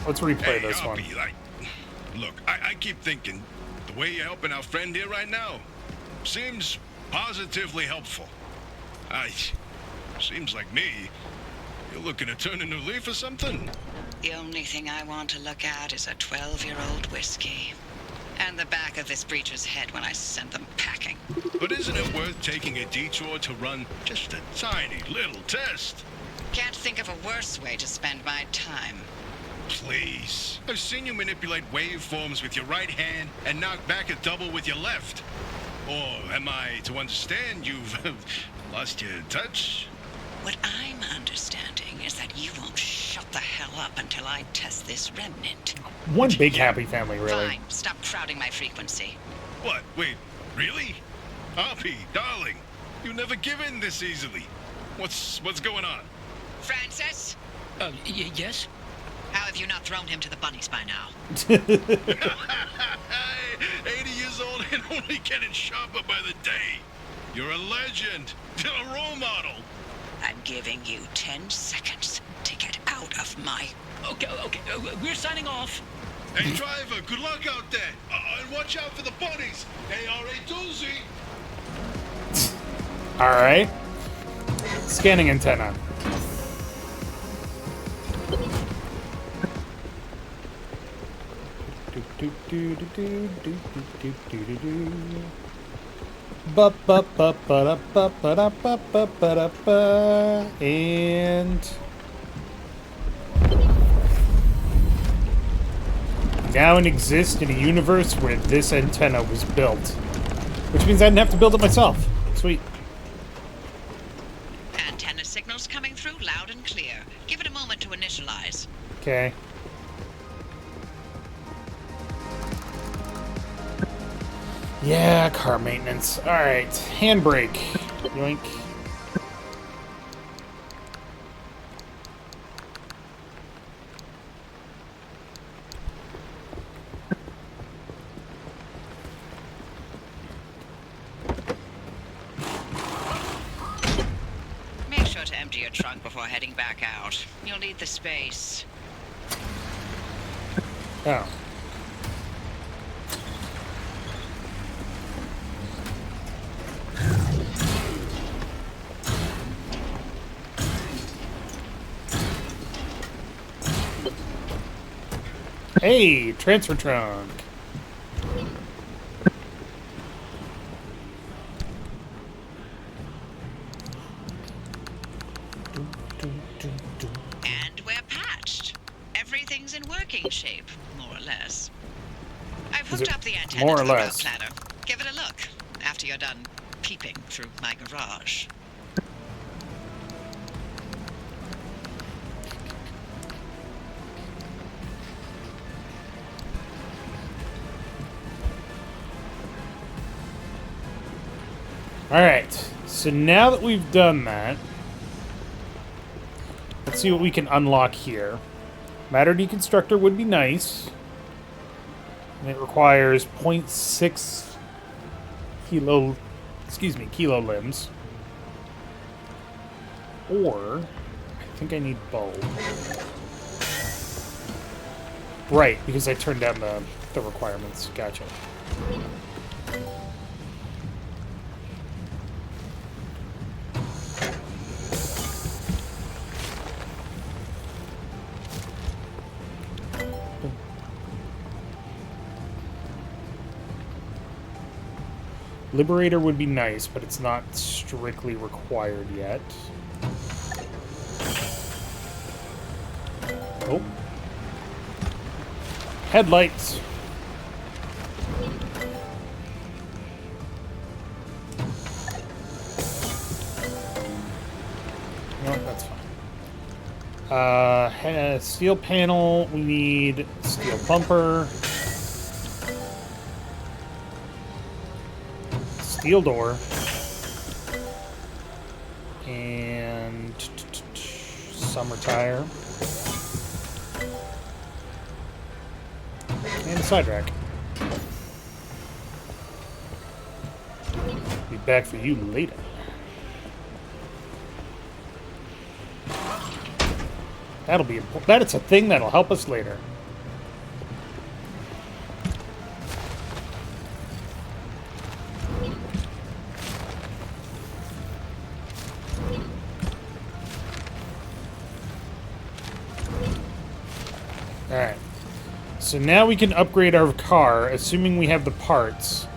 S1: Let's replay this one.
S8: Look, I keep thinking the way you're helping our friend here right now seems positively helpful. Seems like me. You're looking to turn a new leaf or something?
S7: The only thing I want to look at is a 12-year-old whiskey. And the back of this breacher's head when I send them packing.
S8: But isn't it worth taking a detour to run just a tiny little test?
S7: Can't think of a worse way to spend my time.
S8: Please. I've seen you manipulate waveforms with your right hand and knock back a double with your left. Or am I to understand you've lost your touch?
S7: What I'm understanding is that you won't shut the hell up until I test this remnant.
S1: One big happy family, really.
S7: Fine, stop crowding my frequency.
S8: What? Wait, really? Hoppy, darling, you never give in this easily. What's going on?
S7: Francis?
S5: Yes?
S7: How have you not thrown him to the bunnies by now?
S8: 80 years old and only getting sharper by the day. You're a legend, a role model.
S7: I'm giving you 10 seconds to get out of my...
S5: Okay, we're signing off.
S8: Hey, driver, good luck out there. And watch out for the bunnies. They are a doozy.
S1: Alright. Scanning antenna. And now exist in a universe where this antenna was built, which means I didn't have to build it myself. Sweet.
S7: Antenna signals coming through loud and clear. Give it a moment to initialize.
S1: Okay. Yeah, car maintenance. Alright, handbrake. Yoink.
S7: Make sure to empty your trunk before heading back out. You'll need the space.
S1: Oh. Hey, transfer trunk.
S7: And we're patched. Everything's in working shape, more or less. I've hooked
S1: it
S7: up the antenna
S1: more
S7: to
S1: or
S7: the route
S1: less?
S7: planner. Give it a look after you're done peeping through my garage.
S1: Alright, so now that we've done that, let's see what we can unlock here. Matter deconstructor would be nice. And it requires 0.6 kilo limbs. Or, I think I need bulb. Right, because I turned down the requirements. Gotcha. Liberator would be nice, but it's not strictly required yet. Oh. Headlights. Steel panel. We need steel bumper. Steel door. And summer tire. And a side rack. Be back for you later. That'll be important. That it's a thing that'll help us later. Alright. So now we can upgrade our car, assuming we have the parts,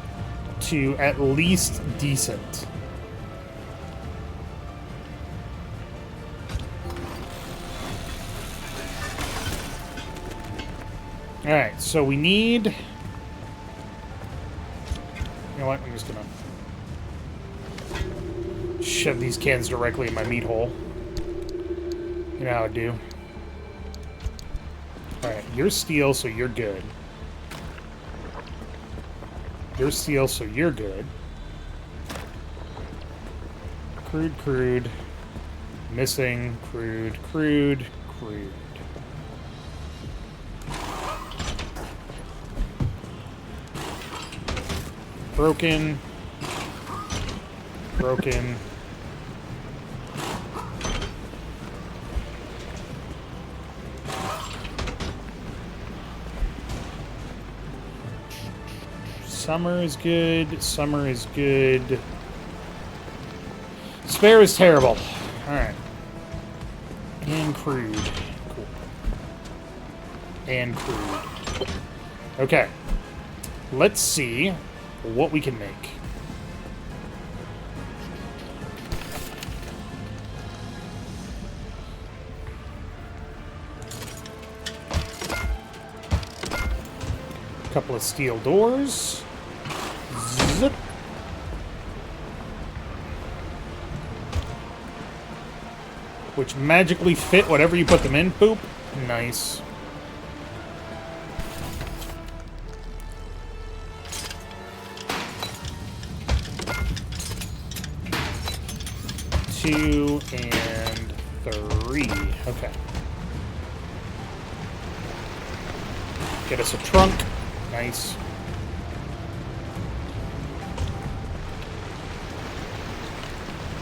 S1: to at least decent. Alright, so we need... You know what? I'm just gonna shove these cans directly in my meat hole. You know how I do. Alright, you're steel, so you're good. You're steel, so you're good. Crude, crude. Missing, crude, crude, crude. Broken. Broken. Summer is good. Summer is good. Spare is terrible. Alright. And crude. Cool. And crude. Okay. Let's see what we can make. Couple of steel doors. Zip. Which magically fit whatever you put them in. Boop. Nice. Two and three. Okay. Get us a trunk. Nice.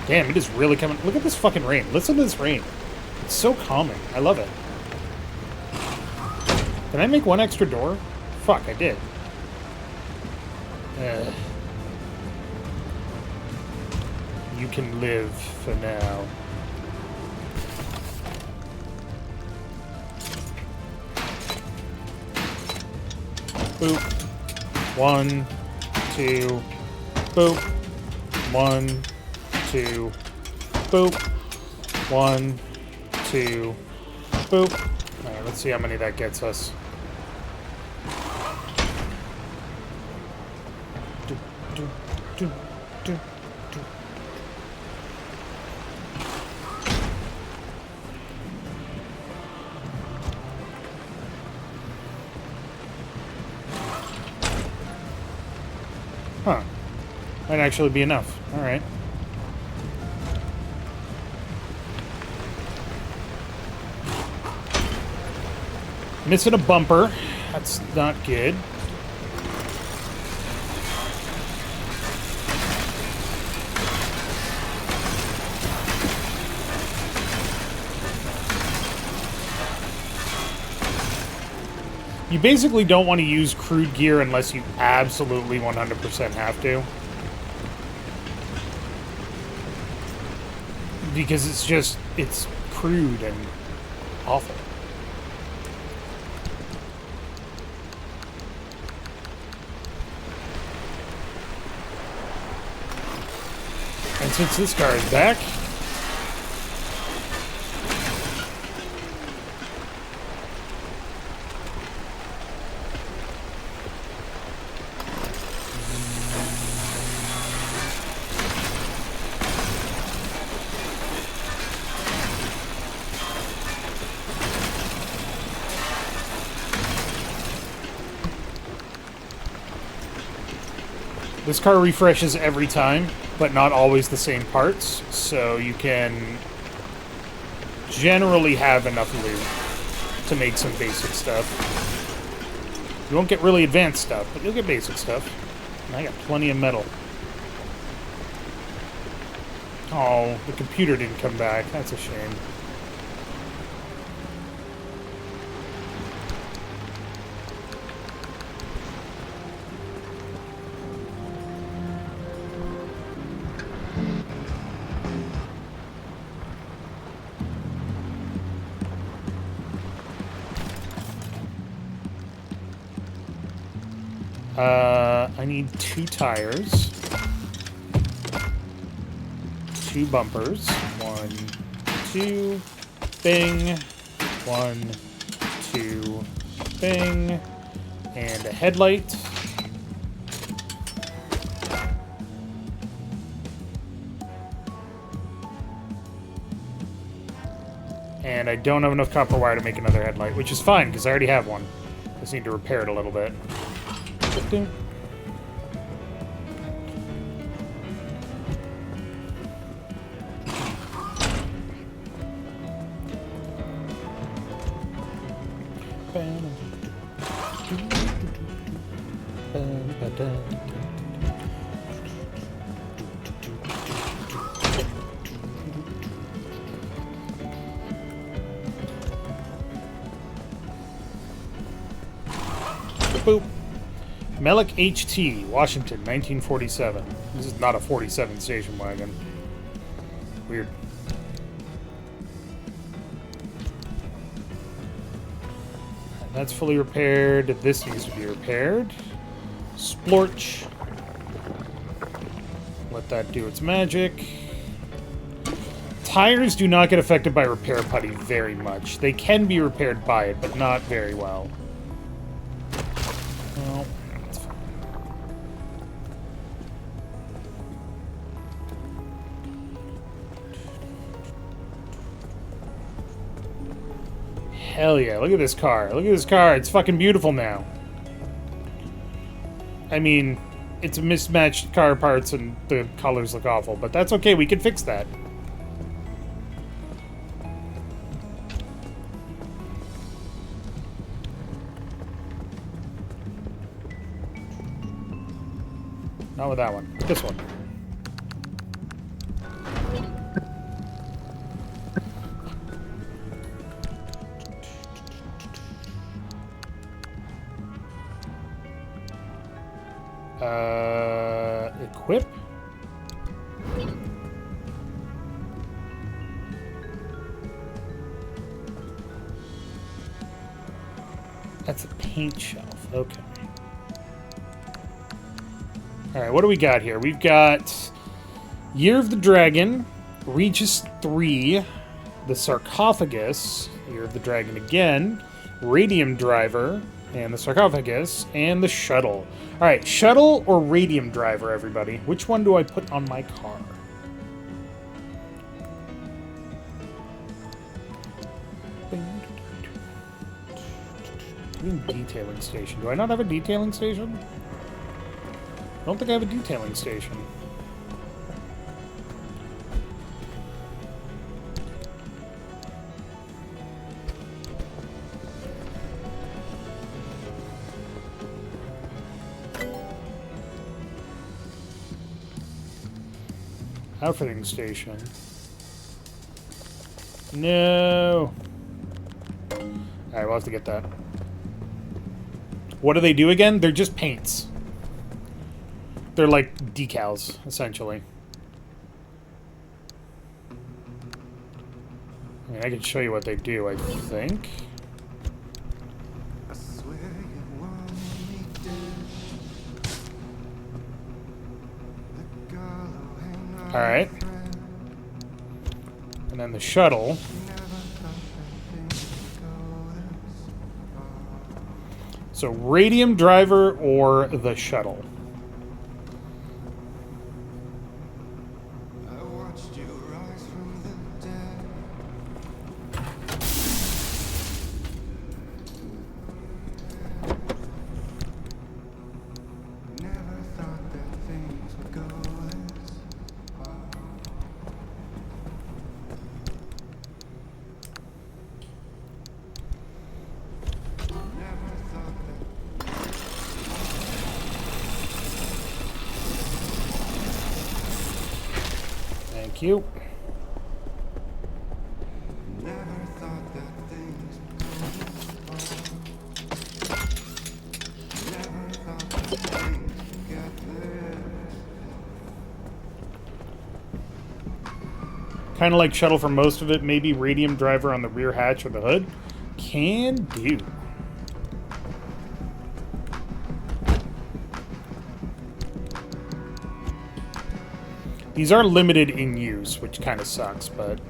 S1: Damn, it is really coming. Look at this fucking rain. Listen to this rain. It's so calming. I love it. Did I make one extra door? Fuck, I did. You can live for now. Boop. 1, 2. Boop. 1, 2. Boop. 1, 2. Boop. Alright, let's see how many that gets us. Do, do, do, do, do. Huh. Might actually be enough. Alright. Missing a bumper. That's not good. You basically don't want to use crude gear unless you absolutely 100% have to. Because it's crude and awful. And since this car is back... This car refreshes every time, but not always the same parts, so you can generally have enough loot to make some basic stuff. You won't get really advanced stuff, but you'll get basic stuff. And I got plenty of metal. Oh, the computer didn't come back. That's a shame. I need 2 tires, 2 bumpers, 1, 2, bing, 1, 2, bing, and a headlight. And I don't have enough copper wire to make another headlight, which is fine, because I already have one. Just need to repair it a little bit. Boop. Melick HT, Washington, 1947. This is not a 47 station wagon. Weird. That's fully repaired. This needs to be repaired. Splorch. Let that do its magic. Tires do not get affected by repair putty very much. They can be repaired by it, but not very well. Well, that's fine. Hell yeah, look at this car. Look at this car. It's fucking beautiful now. I mean, it's a mismatched car parts and the colors look awful, but that's okay. We can fix that. Not with that one. This one. Equip? That's a paint shelf. Okay. Alright, what do we got here? We've got Year of the Dragon, Regis 3, the Sarcophagus, Year of the Dragon again, Radium Driver, and the Sarcophagus, and the Shuttle. Alright, Shuttle or Radium Driver, everybody? Which one do I put on my car? Detailing station. Do I not have a detailing station? I don't think I have a detailing station. Outfitting station. No. Alright, we'll have to get that. What do they do again? They're just paints. They're like decals, essentially. I mean, I can show you what they do, I think. Alright. And then the shuttle. So, Radium Driver or the shuttle. Thank you. Kind of like shuttle for most of it. Maybe radium driver on the rear hatch or the hood. Can do. These are limited in use, which kind of sucks, but...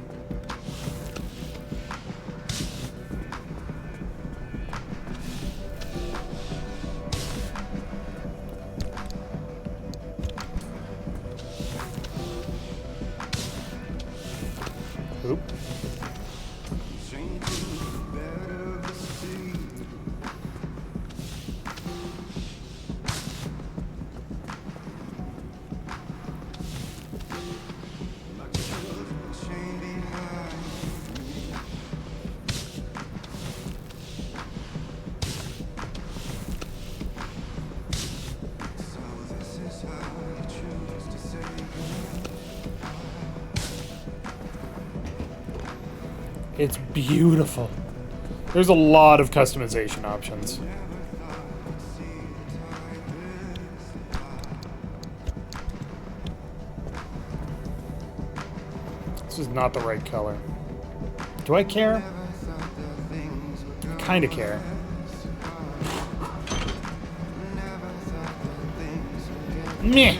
S1: Oop. It's beautiful. There's a lot of customization options. This is not the right color. Do I care? I kind of care. Meh.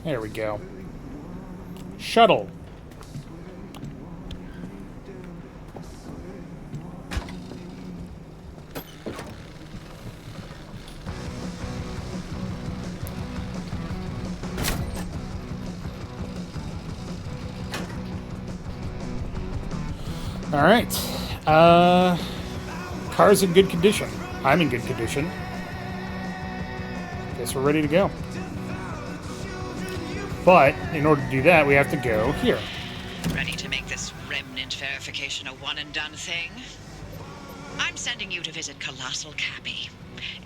S1: There we go. Shuttle. All right. Car's in good condition. I'm in good condition. Guess we're ready to go. But, in order to do that, we have to go here.
S7: Ready to make this remnant verification a one-and-done thing? I'm sending you to visit Colossal Cappy.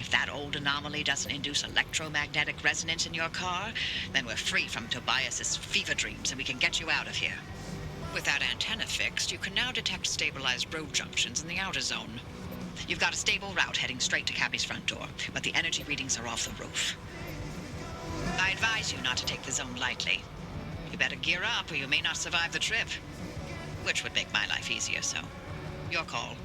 S7: If that old anomaly doesn't induce electromagnetic resonance in your car, then we're free from Tobias's fever dreams and we can get you out of here. With that antenna fixed, you can now detect stabilized road junctions in the outer zone. You've got a stable route heading straight to Cappy's front door, but the energy readings are off the roof. I advise you not to take the zone lightly. You better gear up or you may not survive the trip. Which would make my life easier, so your call.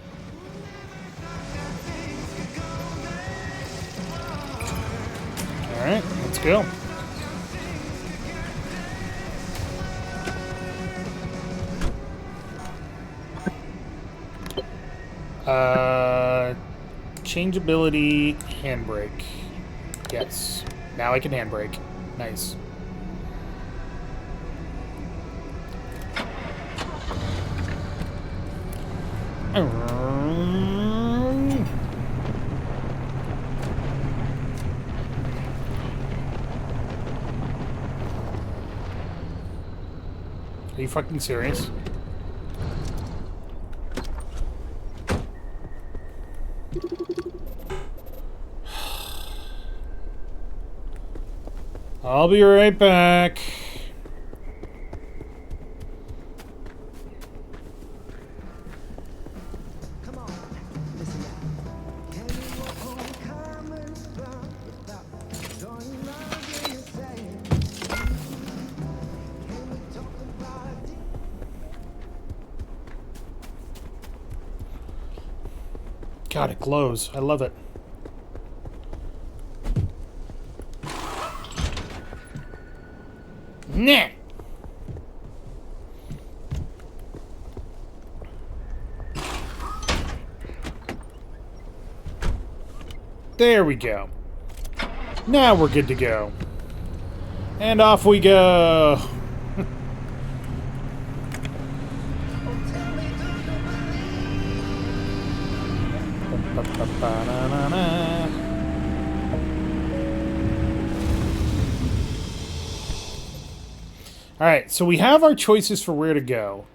S1: Alright, let's go. Changeability, handbrake. Yes. Now I can handbrake. Nice. Are you fucking serious? I'll be right back. God, it glows. I love it. Nah. There we go. Now we're good to go. And off we go. Alright, so we have our choices for where to go.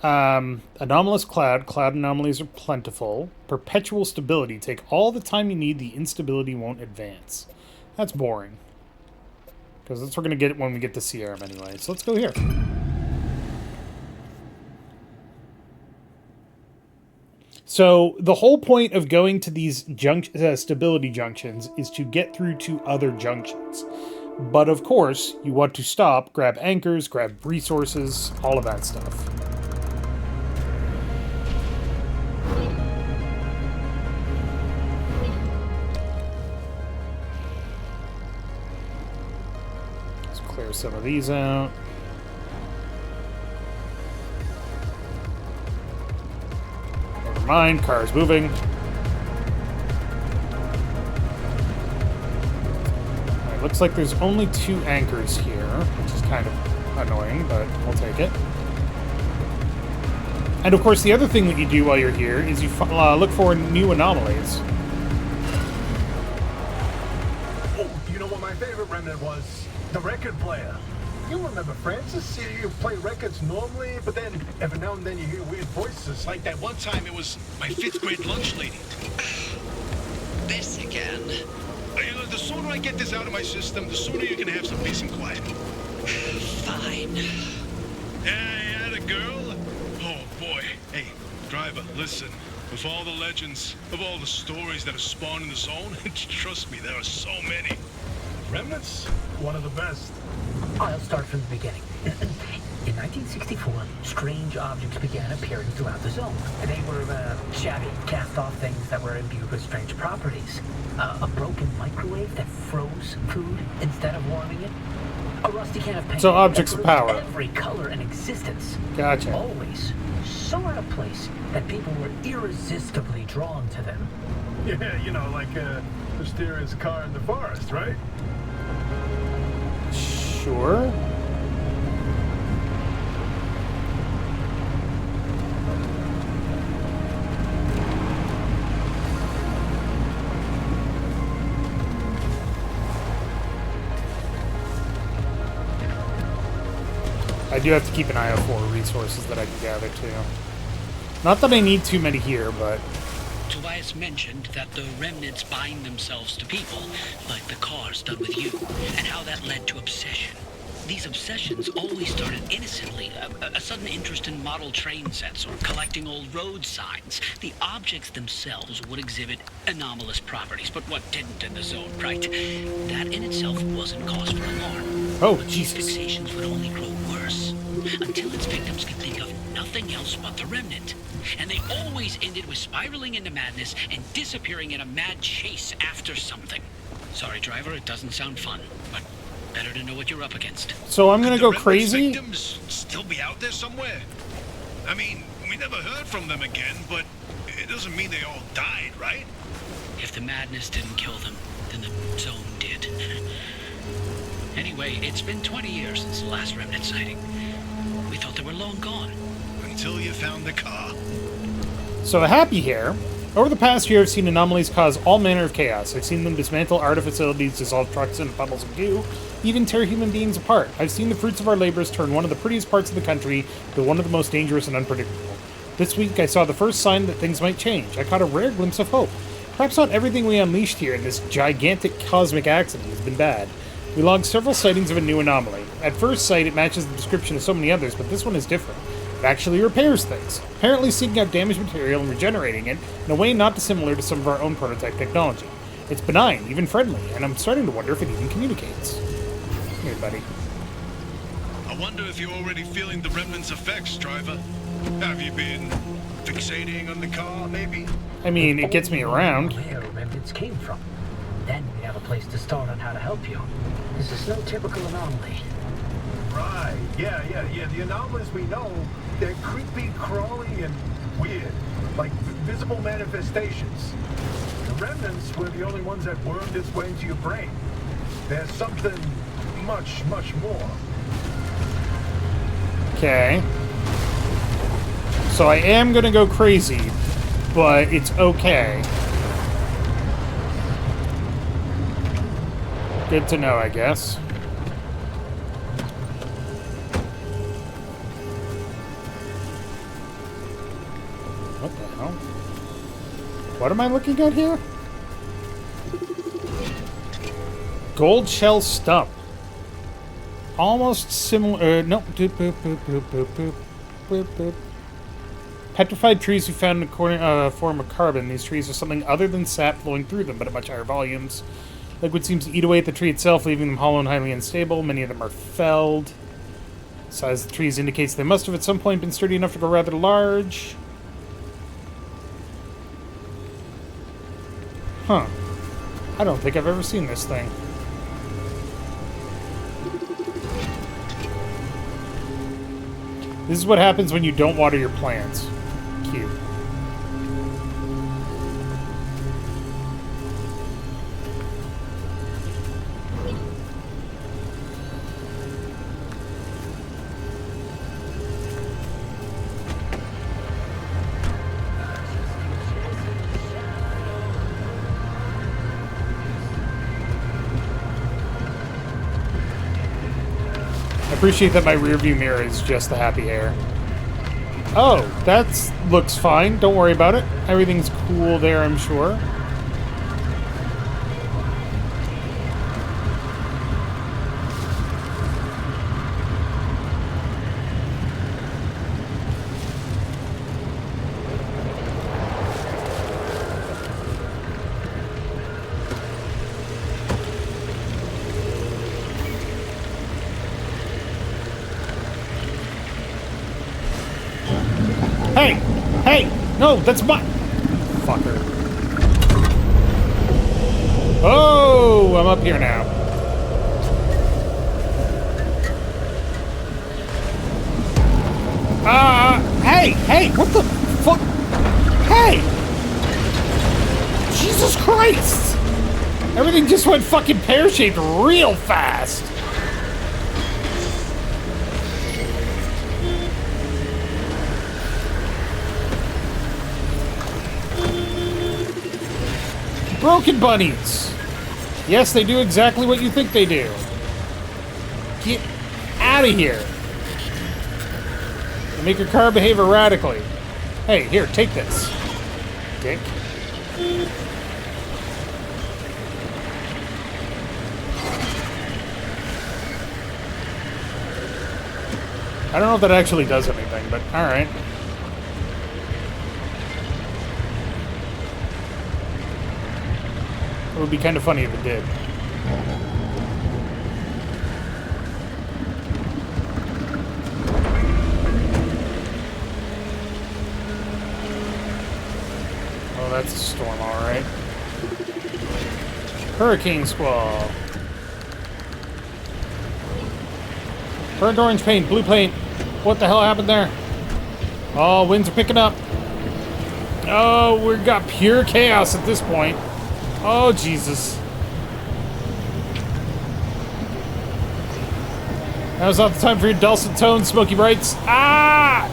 S1: Anomalous cloud. Cloud anomalies are plentiful. Perpetual stability. Take all the time you need. The instability won't advance. That's boring. Because that's what we're going to get when we get to Sierra anyway. So let's go here. So the whole point of going to these stability junctions is to get through to other junctions. But of course, you want to stop, grab anchors, grab resources, all of that stuff. Let's clear some of these out. Never mind, car's moving. Looks like there's only 2 anchors here, which is kind of annoying, but we'll take it. And of course, the other thing that you do while you're here is you look for new anomalies.
S2: Oh, you know what my favorite remnant was? The record player. You remember Francis? You play records normally, but then every now and then you hear weird voices.
S8: Like that one time it was my 5th grade lunch lady.
S7: This again.
S8: The sooner I get this out of my system, the sooner you can have some peace and quiet.
S7: Fine.
S8: Yeah, the girl. Oh, boy. Hey, driver, listen. With all the legends, of all the stories that have spawned in the zone, trust me, there are so many.
S2: Remnants? One of the best.
S6: I'll start from the beginning. In 1964, strange objects began appearing throughout the zone. They were shabby, cast-off things that were imbued with strange properties. A broken microwave that froze food instead of warming it. A rusty can of paint.
S1: So objects of power.
S6: Every color in existence.
S1: Gotcha.
S6: Always so out of place that people were irresistibly drawn to them.
S2: Yeah, you know, like a mysterious car in the forest, right?
S1: Sure. I do have to keep an eye out for resources that I can gather too. Not that I need too many here, but...
S5: Tobias mentioned that the remnants bind themselves to people, like the cars done with you, and how that led to obsession. These obsessions always started innocently, a sudden interest in model train sets or collecting old road signs. The objects themselves would exhibit anomalous properties, but what didn't in the zone, right? That in itself wasn't cause for alarm.
S1: Oh,
S5: but
S1: Jesus.
S5: these fixations would only grow worse, until its victims could think of nothing else but the remnant. And they always ended with spiraling into madness and disappearing in a mad chase after something. Sorry, driver, it doesn't sound fun, but better to know what you're up against.
S1: So I'm gonna
S8: Could
S1: go
S8: the remnant
S1: crazy?
S8: victims still be out there somewhere? I mean, we never heard from them again, but it doesn't mean they all died, right?
S5: If the madness didn't kill them, then the zone did. Anyway, it's been 20 years since the last remnant sighting. We thought they were long gone.
S8: Until you found the car.
S1: So happy here. Over the past year, I've seen anomalies cause all manner of chaos. I've seen them dismantle art facilities, dissolve trucks into puddles of goo, even tear human beings apart. I've seen the fruits of our labors turn one of the prettiest parts of the country to one of the most dangerous and unpredictable. This week, I saw the first sign that things might change. I caught a rare glimpse of hope. Perhaps not everything we unleashed here in this gigantic cosmic accident has been bad. We logged several sightings of a new anomaly. At first sight, it matches the description of so many others, but this one is different. It actually repairs things, apparently seeking out damaged material and regenerating it in a way not dissimilar to some of our own prototype technology. It's benign, even friendly, and I'm starting to wonder if it even communicates. Here, buddy.
S8: I wonder if you're already feeling the remnant's effects, driver. Have you been fixating on the car, maybe?
S1: I mean, it gets me around.
S6: Where remnants came from. Then we have a place to start on how to help you. This is no typical anomaly.
S2: Right, yeah. The anomalies we know, they're creepy, crawly, and weird. Like visible manifestations. The remnants were the only ones that wormed its way into your brain. There's something much, much more.
S1: Okay. So I am gonna go crazy, but it's okay. Good to know, I guess. Oh. What am I looking at here? Gold shell stump. Almost similar. No. Doop, boop, boop, boop, boop, boop, boop, boop. Petrified trees we found in a form of carbon. These trees are something other than sap flowing through them, but at much higher volumes. Liquid seems to eat away at the tree itself, leaving them hollow and highly unstable. Many of them are felled. Size of the trees indicates they must have at some point been sturdy enough to grow rather large. Huh. I don't think I've ever seen this thing. This is what happens when you don't water your plants. Cute. I appreciate that my rearview mirror is just the happy hair. Oh, that looks fine. Don't worry about it. Everything's cool there, I'm sure. Hey! Hey! No, that's my... Fucker. Oh, I'm up here now. Hey! Hey! What the fuck? Hey! Jesus Christ! Everything just went fucking pear-shaped real fast. Broken bunnies! Yes, they do exactly what you think they do. Get out of here! They make your car behave erratically. Hey, here, take this. Dick. I don't know if that actually does anything, but alright. It would be kind of funny if it did. Oh, that's a storm, alright. Hurricane squall. Burnt orange paint, blue paint. What the hell happened there? Oh, winds are picking up. Oh, we've got pure chaos at this point. Oh, Jesus. Now's not the time for your dulcet tones, Smokey Brights. Ah!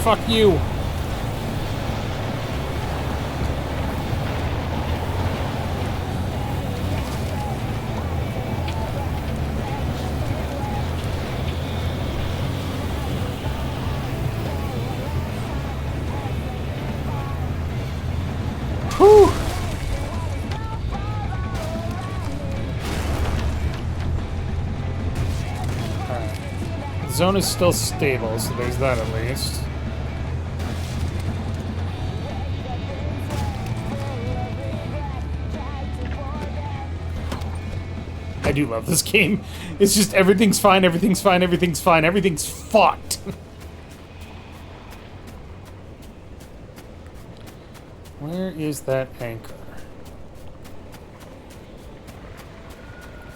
S1: Fuck you. Whew. Alright. The zone is still stable, so there's that at least. I do love this game. It's just everything's fine, everything's fine, everything's fine, everything's fucked. Where is that anchor?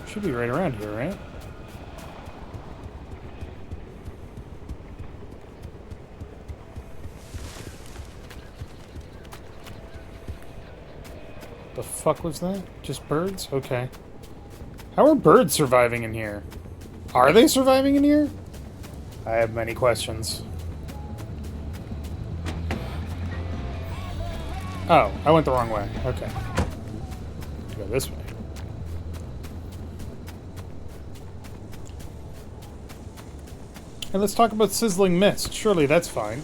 S1: Should be right around here, right? The fuck was that? Just birds? Okay. How are birds surviving in here? Are they surviving in here? I have many questions. Oh, I went the wrong way. Okay. Go this way. And let's talk about sizzling mist. Surely that's fine.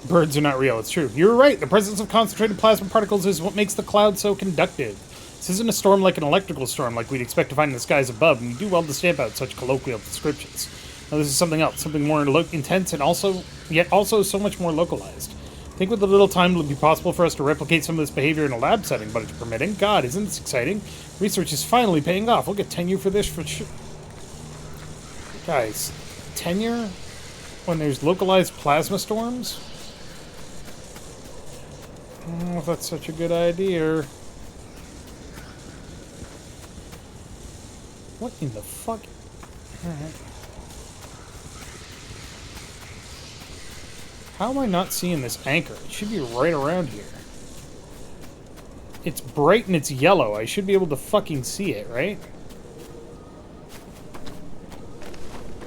S1: Birds are not real, it's true. You're right, the presence of concentrated plasma particles is what makes the cloud so conductive. This isn't a storm like an electrical storm like we'd expect to find in the skies above, and you do well to stamp out such colloquial descriptions. Now this is something else, something more intense and yet also so much more localized. I think with a little time it would be possible for us to replicate some of this behavior in a lab setting, but it's permitting. God, isn't this exciting? Research is finally paying off. We'll get tenure for this for sure. Guys, tenure when there's localized plasma storms? I don't know if that's such a good idea. What in the fuck? Alright. How am I not seeing this anchor? It should be right around here. It's bright and it's yellow. I should be able to fucking see it, right?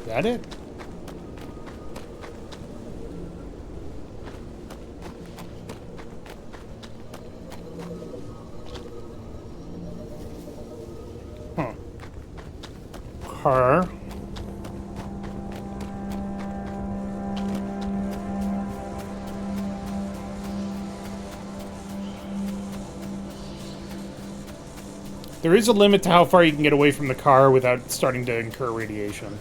S1: Is that it? Huh. Her. There is a limit to how far you can get away from the car without starting to incur radiation.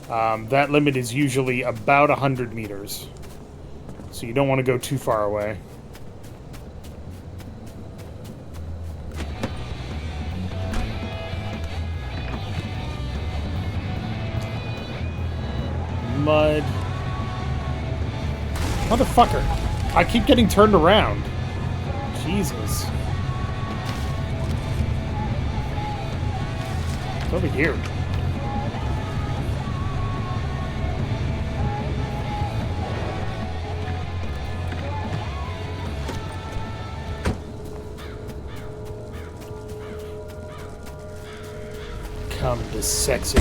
S1: That limit is usually about 100 meters. So you don't want to go too far away. Mud. Motherfucker. I keep getting turned around. Jesus. It's over here. Come to sexy.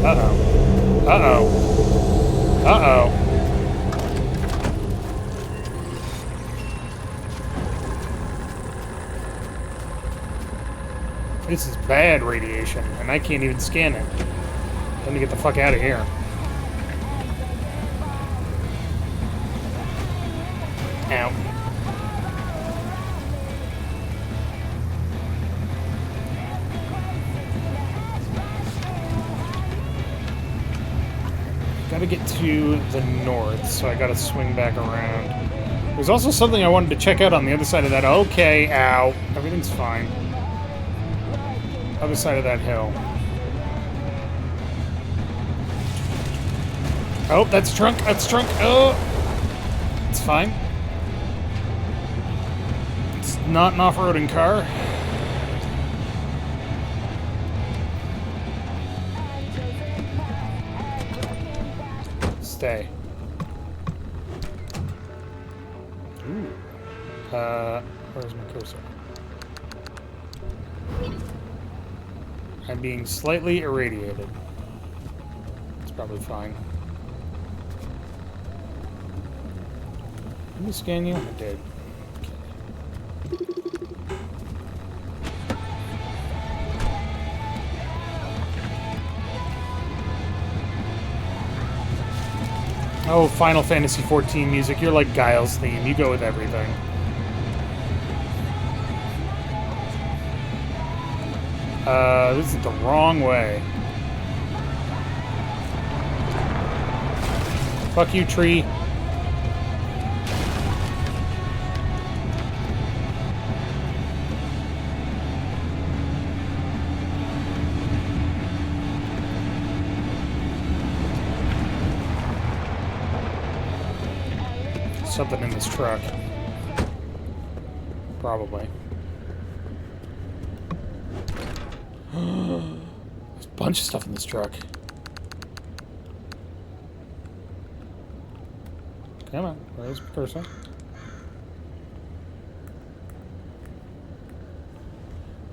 S1: Uh-oh. Uh-oh. Uh-oh. This is bad radiation, and I can't even scan it. Let me get the fuck out of here. Ow. Gotta get to the north, so I gotta swing back around. There's also something I wanted to check out on the other side of that. Okay, ow. Everything's fine. Other side of that hill. Oh, that's trunk. That's trunk. Oh! It's fine. It's not an off-roading car. Stay. Ooh. Where's my cursor? I'm being slightly irradiated. It's probably fine. Let me scan you. I did. Okay. Oh, Final Fantasy XIV music. You're like Guile's theme. You go with everything. This is the wrong way. Fuck you, tree. Something in this truck. Probably. There's a bunch of stuff in this truck. Come on, where's the cursor?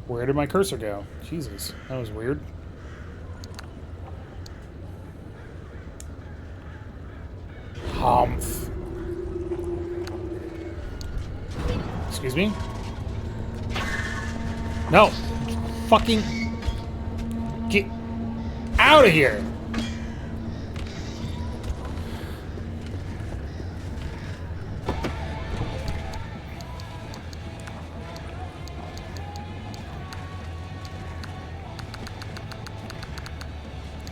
S1: Where did my cursor go? Jesus, that was weird. Humph. Excuse me? No! Fucking... Get out of here!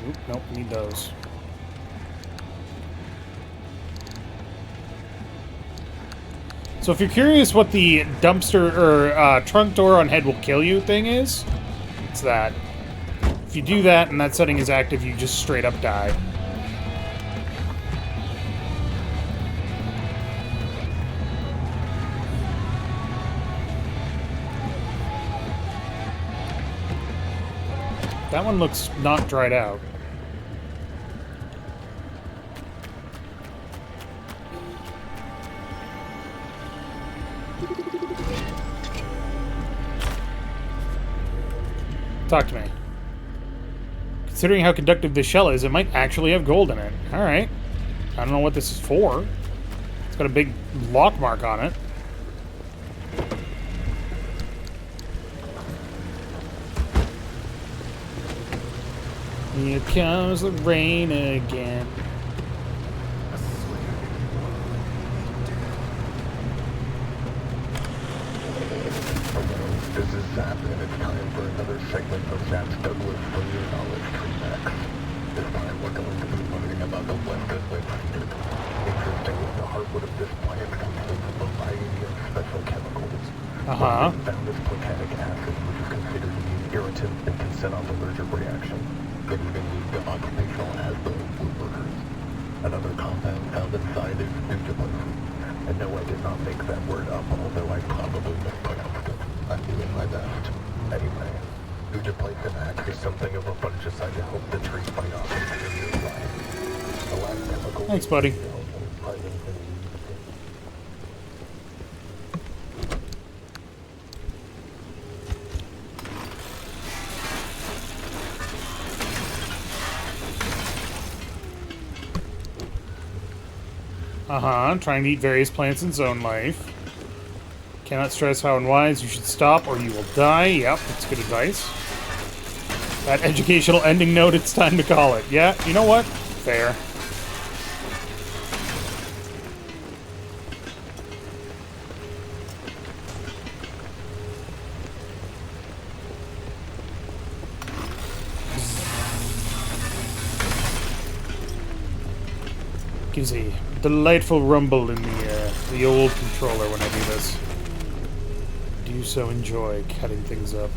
S1: Oop, nope, need those. So if you're curious what the dumpster or trunk door on head will kill you thing is, it's that. If you do that and that setting is active, you just straight up die. That one looks not dried out. Talk to me. Considering how conductive this shell is, it might actually have gold in it. Alright. I don't know what this is for. It's got a big lock mark on it. Here comes the rain again.
S2: This is Zap, and it's time for another segment of Zap's Douglas for Your Knowledge Tree Max. This time we're going to be learning about the Western Web Planet. Interestingly, the hardwood of this plant contains a variety of special chemicals. Found this platanic acid, which is considered to be an irritant and can set off allergic reaction. Could even lead to occupational asthma in wood workers. Another compound found inside is nugatogen. And no, I did not make that word up, although I probably mispronounced it. I'm doing my best. Anyway, nugatogen acts as something of a fungicide to help the tree fight off inferior flies. The last chemical...
S1: Thanks, buddy. Trying to eat various plants in zone life. Cannot stress how unwise you should stop or you will die. Yep, that's good advice. That educational ending note, it's time to call it. Yeah, you know what? Fair. Gives a delightful rumble in the old controller when I do this. I do so enjoy cutting things up.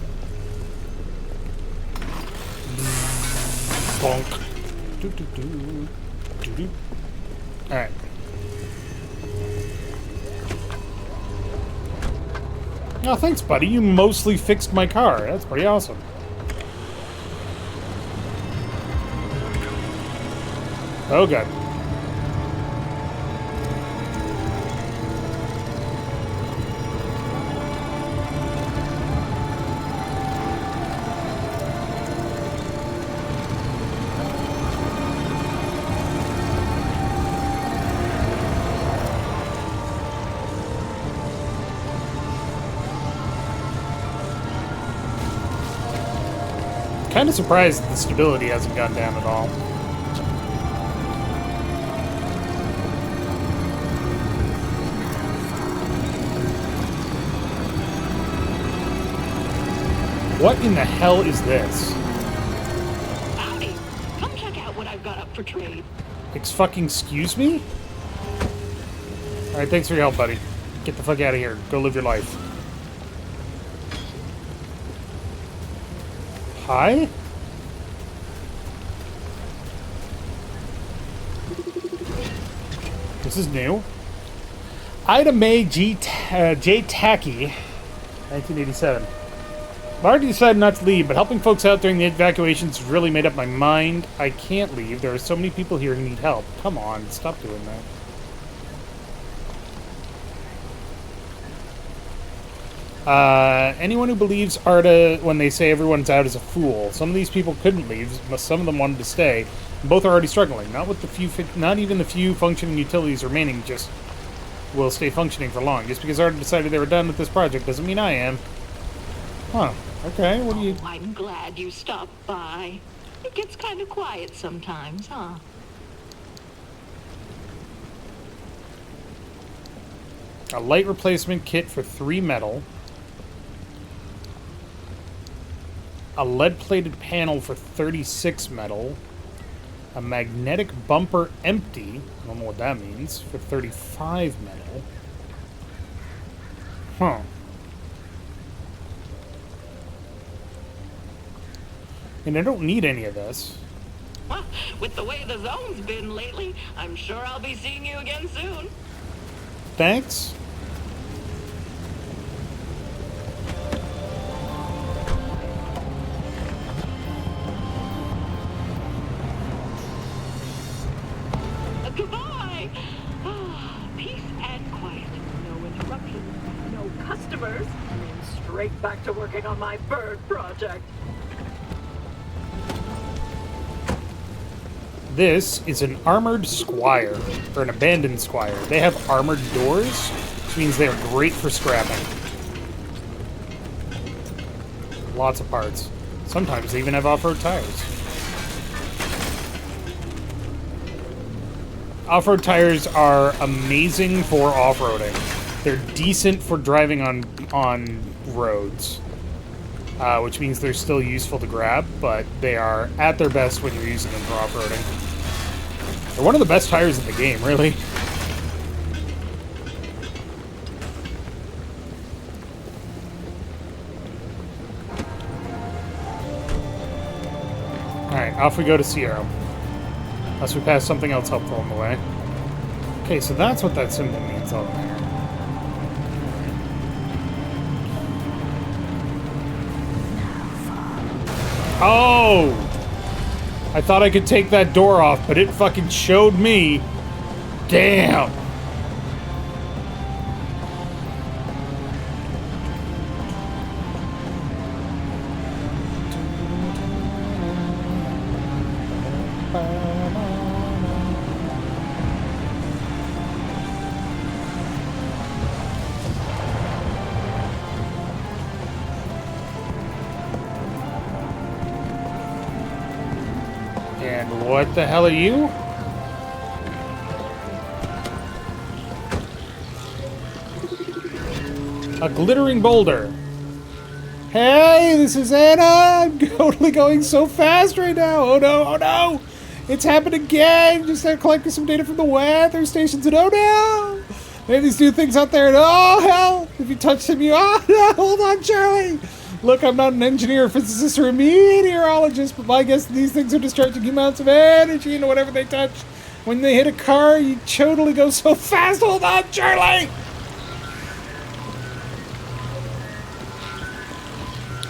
S1: Bonk. Doo doo doo. Doo doo. Alright. Oh, thanks, buddy. You mostly fixed my car. That's pretty awesome. Oh, God. Kind of surprised that the stability hasn't gone down at all. What in the hell is this?
S9: Howdy. Come check out what I've got up for trade.
S1: Excuse me? Alright, thanks for your help, buddy. Get the fuck out of here. Go live your life. Hi? This is new. Ida Mae J. Tacky, 1987. I've already decided not to leave, but helping folks out during the evacuations really made up my mind. I can't leave. There are so many people here who need help. Come on, stop doing that. Anyone who believes Arda when they say everyone's out is a fool. Some of these people couldn't leave, but some of them wanted to stay. Both are already struggling. Not even the few functioning utilities remaining. Just will stay functioning for long. Just because I already decided they were done with this project doesn't mean I am. Huh. Okay, what do you...
S9: Oh, I'm glad you stopped by. It gets kind of quiet sometimes, huh?
S1: A light replacement kit for 3 metal. A lead-plated panel for 36 metal. A magnetic bumper empty, I don't know what that means, for 35 metal. Huh. And I don't need any of this.
S9: Well, with the way the zone's been lately, I'm sure I'll be seeing you again soon.
S1: Thanks.
S9: Goodbye. Peace and quiet. No interruptions. No customers. And straight back to working on my bird project.
S1: This is an armored squire, or an abandoned squire. They have armored doors, which means they're great for scrapping. Lots of parts. Sometimes they even have off-road tires. Off-road tires are amazing for off-roading. They're decent for driving on roads, which means they're still useful to grab, but they are at their best when you're using them for off-roading. They're one of the best tires in the game, really. Alright, off we go to Sierra. Unless we pass something else helpful on the way. Okay, so that's what that symbol means on there. Oh! I thought I could take that door off, but it fucking showed me. Damn! And what the hell are you? A glittering boulder. Hey, this is Anna! I'm totally going so fast right now! Oh no, oh no! It's happened again! Just started collecting some data from the weather stations and oh no! They have these new things out there and oh hell! If you touch them, you... Oh no! Hold on, Charlie! Look, I'm not an engineer, a physicist, or a meteorologist, but my guess is these things are discharging amounts of energy into whatever they touch. When they hit a car, you totally go so fast. Hold on, Charlie!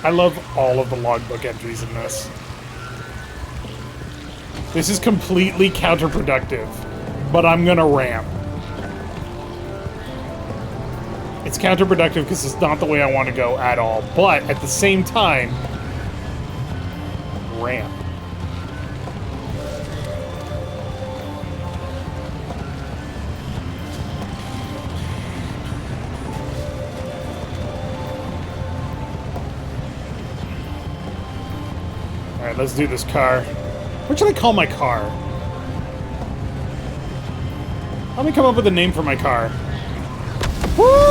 S1: I love all of the logbook entries in this. This is completely counterproductive, but I'm gonna ramp. It's counterproductive because it's not the way I want to go at all, but at the same time, ramp. Alright, let's do this car. What should I call my car? Let me come up with a name for my car. Woo!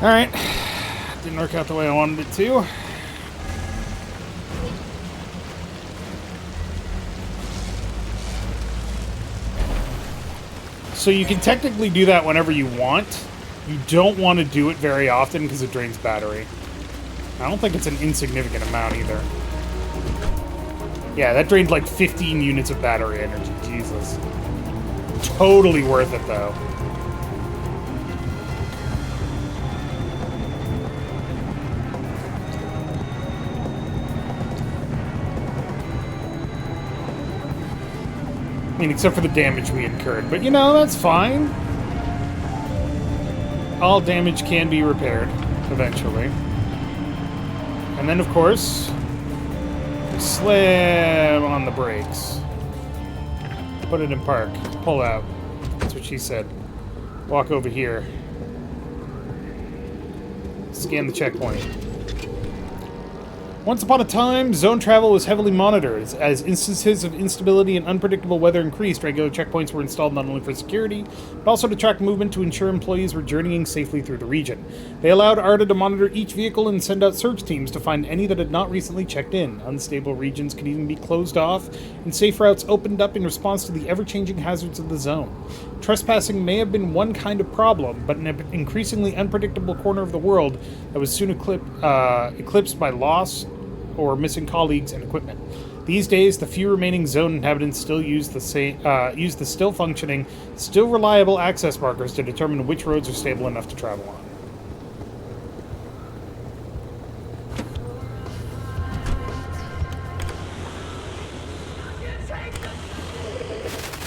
S1: Alright. Didn't work out the way I wanted it to. So you can technically do that whenever you want. You don't want to do it very often because it drains battery. I don't think it's an insignificant amount either. Yeah, that drained like 15 units of battery energy. Jesus. Totally worth it, though. I mean, except for the damage we incurred. But, you know, that's fine. All damage can be repaired. eventually. And then, of course, slam on the brakes. Put it in park. Pull out. That's what she said. Walk over here. Scan the checkpoint. Once upon a time, zone travel was heavily monitored. As instances of instability and unpredictable weather increased, regular checkpoints were installed not only for security, but also to track movement to ensure employees were journeying safely through the region. They allowed ARDA to monitor each vehicle and send out search teams to find any that had not recently checked in. Unstable regions could even be closed off, and safe routes opened up in response to the ever-changing hazards of the zone. Trespassing may have been one kind of problem, but in an increasingly unpredictable corner of the world that was soon eclipsed by loss or missing colleagues and equipment. These days, the few remaining zone inhabitants still use the still functioning, still reliable access markers to determine which roads are stable enough to travel on.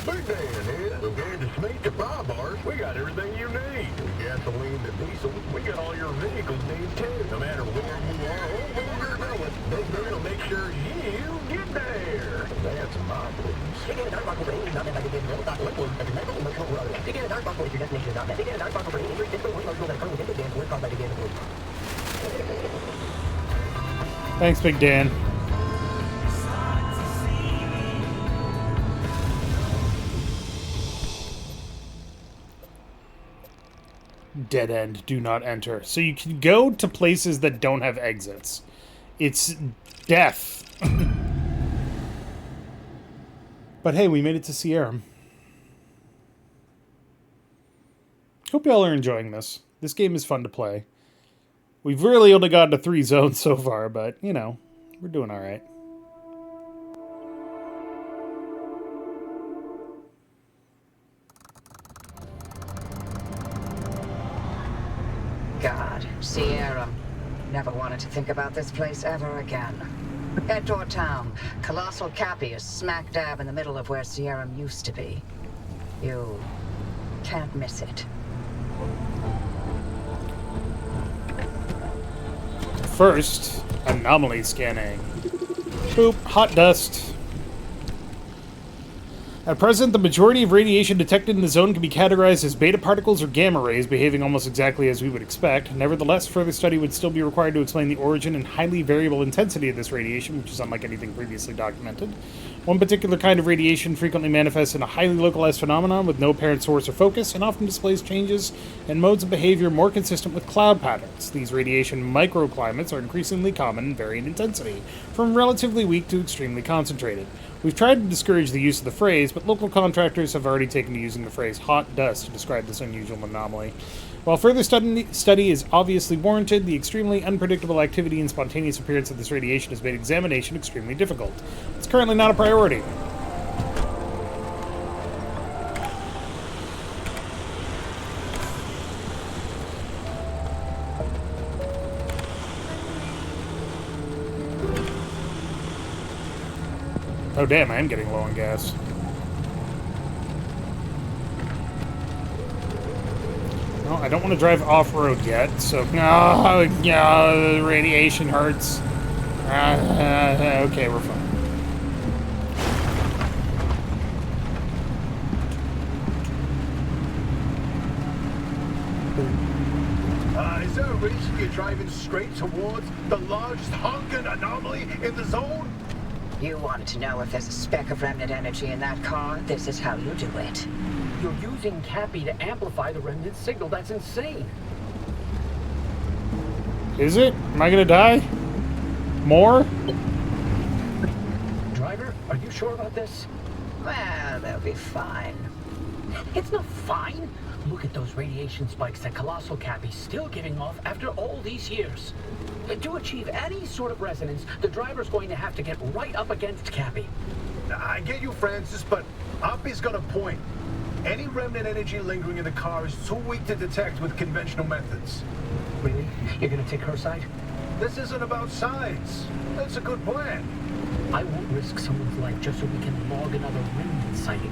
S2: Big Dan here. From Kansas Meat to Pie Bars, we got everything you need. From gasoline to diesel, we got all your vehicles need too. No matter where you are or where you're going, Big Dan will make sure you get there. That's my blues. Dig in a dark box for any not that I can get real Dr. Liquid at the medical emotional road. Dig in a dark box for your destination is not that. Dig in a dark box for any injury, physical, or emotional that occur within Big Dan will cause by Big Dan Liquid.
S1: Thanks, Big Dan. Dead end, do not enter. So you can go to places that don't have exits. It's death. But hey, we made it to Sierra. Hope y'all are enjoying this. This game is fun to play. We've really only gotten to 3 zones so far, but, you know, we're doing alright.
S3: God, Sierra. Never wanted to think about this place ever again. Head toward town. Colossal Cappy is smack dab in the middle of where Sierra used to be. You can't miss it.
S1: First, anomaly scanning. Boop, hot dust. At present, the majority of radiation detected in the zone can be categorized as beta particles or gamma rays, behaving almost exactly as we would expect. Nevertheless, further study would still be required to explain the origin and highly variable intensity of this radiation, which is unlike anything previously documented. One particular kind of radiation frequently manifests in a highly localized phenomenon with no apparent source or focus, and often displays changes and modes of behavior more consistent with cloud patterns. These radiation microclimates are increasingly common and vary in intensity, from relatively weak to extremely concentrated. We've tried to discourage the use of the phrase, but local contractors have already taken to using the phrase hot dust to describe this unusual anomaly. While further study is obviously warranted, the extremely unpredictable activity and spontaneous appearance of this radiation has made examination extremely difficult. It's currently not a priority. Oh damn, I am getting low on gas. No, I don't want to drive off-road yet, so... Oh, yeah, the radiation hurts. Okay, we're fine.
S2: Is there a reason you're driving straight towards the largest honking anomaly in the zone?
S3: You wanted to know if there's a speck of remnant energy in that car? This is how you do it.
S6: You're using Cappy to amplify the remnant signal. That's insane.
S1: Is it? Am I gonna die? More?
S6: Driver, are you sure about this?
S3: Well, they'll be fine.
S6: It's not fine. Look at those radiation spikes that Colossal Cappy's still giving off after all these years. To achieve any sort of resonance, the driver's going to have to get right up against Cappy.
S2: I get you, Francis, but Oppie's got a point. Any remnant energy lingering in the car is too weak to detect with conventional methods.
S6: Really? You're gonna take her side?
S2: This isn't about sides. That's a good plan.
S6: I won't risk someone's life just so we can log another remnant sighting.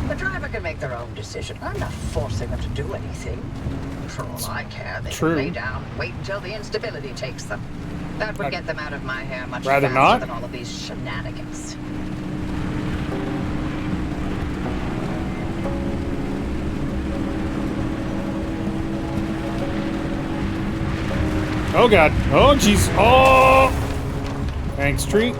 S3: The driver can make their own decision. I'm not forcing them to do anything. For all I care, they
S1: True.
S3: can lay down and wait until the instability takes them. That would get them out of my hair much
S1: Rather
S3: faster
S1: not?
S3: than all of these shenanigans.
S1: Oh god. Oh jeez. Oh! Thanks, tree.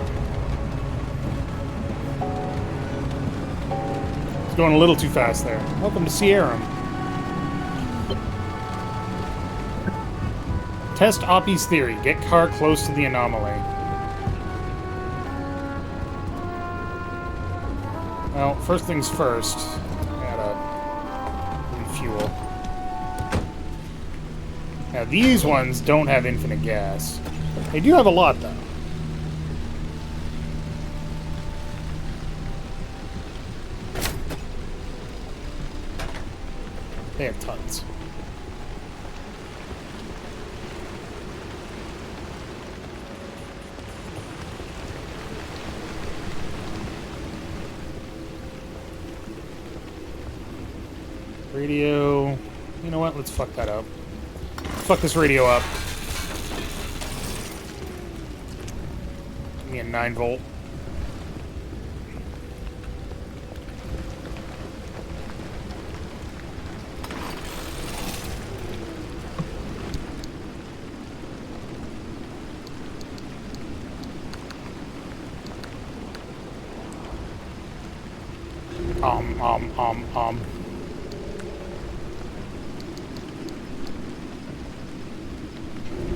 S1: It's going a little too fast there. Welcome to Sierra. Test Oppie's theory. Get car close to the anomaly. Well, first things first. Gotta refuel. Now, these ones don't have infinite gas. They do have a lot, though. They have tons. Radio. You know what? Let's fuck that up. Fuck this radio up. Give me a 9-volt.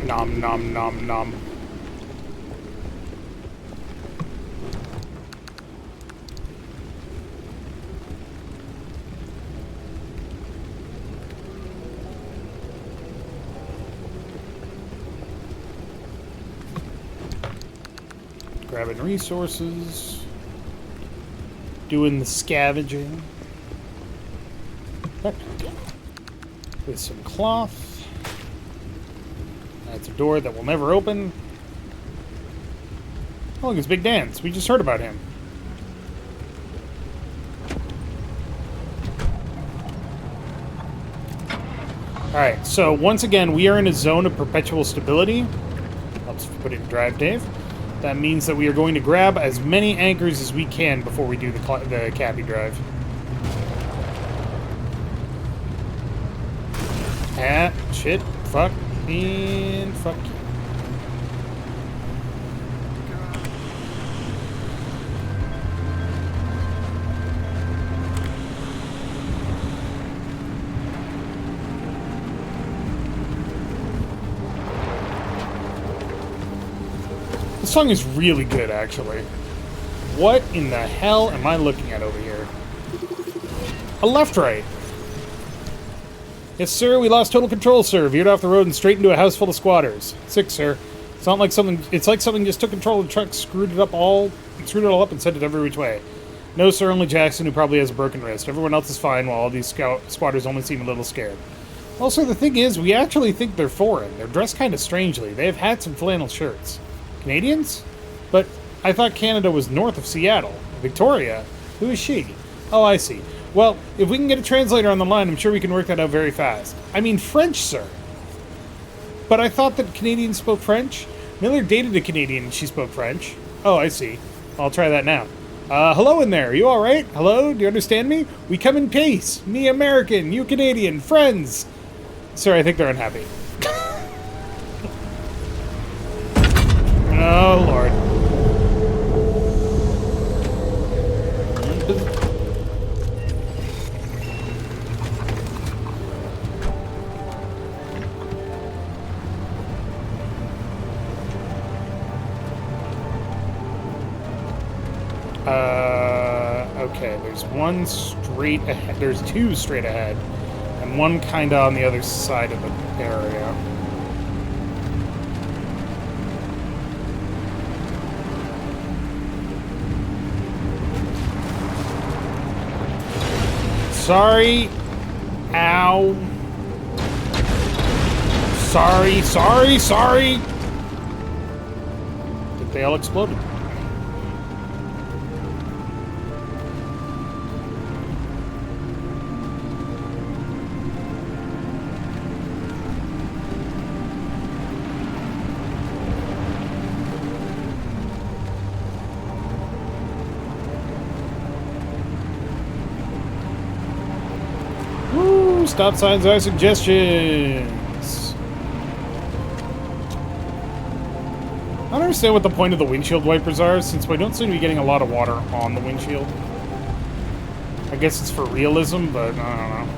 S1: Nom nom nom nom. Grabbing resources. Doing the scavenging. With some cloth. That's a door that will never open. Oh, look, it's Big Dan's. We just heard about him. Alright, so once again, we are in a zone of perpetual stability. Helps if you put it in drive, Dave. That means that we are going to grab as many anchors as we can before we do the Cappy drive. Ah, shit, fuck. And fuck you. This song is really good, actually. What in the hell am I looking at over here? A left-right. Yes, sir, we lost total control, sir. Veered off the road and straight into a house full of squatters. Sick, sir. It's like something just took control of the truck, screwed it all up and sent it every which way. No, sir, only Jackson, who probably has a broken wrist. Everyone else is fine, while all these squatters only seem a little scared. Also, the thing is, we actually think they're foreign. They're dressed kind of strangely. They have hats and flannel shirts. Canadians? But I thought Canada was north of Seattle. Victoria? Who is she? Oh, I see. Well, if we can get a translator on the line, I'm sure we can work that out very fast. I mean French, sir. But I thought that Canadians spoke French? Miller dated a Canadian and she spoke French. Oh, I see. I'll try that now. Hello in there. You alright? Hello? Do you understand me? We come in peace. Me American, you Canadian. Friends. Sir, I think they're unhappy. Oh, Lord. Okay, there's one straight ahead. There's two straight ahead, and one kind of on the other side of the area. Sorry. Ow. Sorry. I think they all exploded. 'Cause stop signs are suggestions. I don't understand what the point of the windshield wipers are, since we don't seem to be getting a lot of water on the windshield. I guess it's for realism, but I don't know.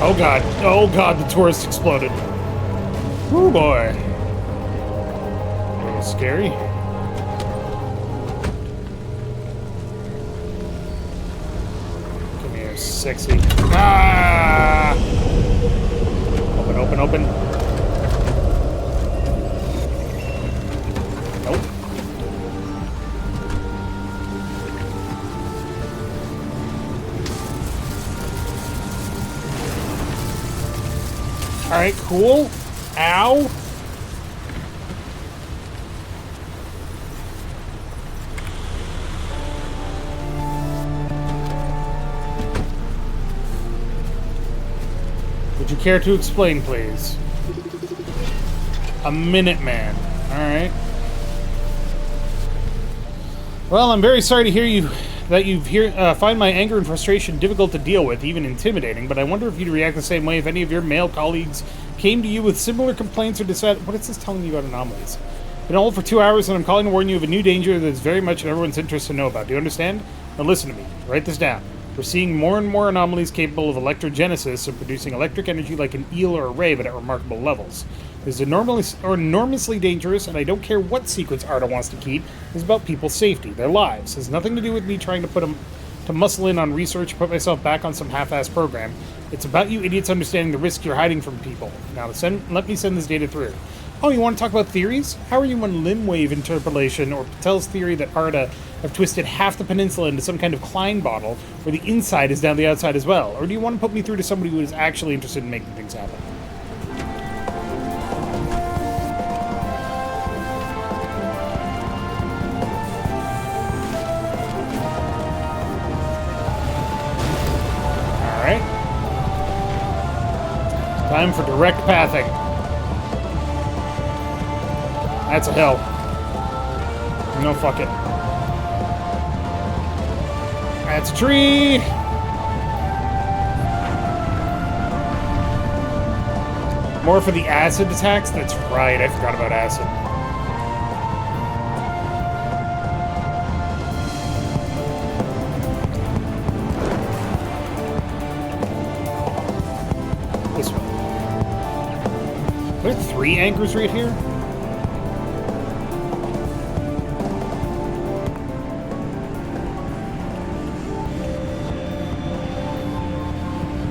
S1: Oh god. Oh god, the tourist exploded. Oh boy. A little scary. Come here, sexy. Ah! Open, open, open. Nope. Alright, cool. Ow. Would you care to explain, please? A Minuteman. Alright. Well, I'm very sorry to hear that you find my anger and frustration difficult to deal with, even intimidating, but I wonder if you'd react the same way if any of your male colleagues came to you with similar complaints or decided... What is this telling you about anomalies? Been all for 2 hours and I'm calling to warn you of a new danger that is very much in everyone's interest to know about. Do you understand? Now listen to me. Write this down. We're seeing more and more anomalies capable of electrogenesis and producing electric energy like an eel or a ray, but at remarkable levels. This is enormously dangerous, and I don't care what sequence Arda wants to keep. It's about people's safety, their lives. It has nothing to do with me trying to muscle in on research, put myself back on some half-assed program. It's about you idiots understanding the risk you're hiding from people. Now, let me send this data through. Oh, you want to talk about theories? How are you on limb wave interpolation or Patel's theory that Arda have twisted half the peninsula into some kind of Klein bottle where the inside is down the outside as well? Or do you want to put me through to somebody who is actually interested in making things happen? Alright. Time for direct pathing. That's a hill. No, fuck it. That's a tree! More for the acid attacks? That's right, I forgot about acid. This one. Are there 3 anchors right here?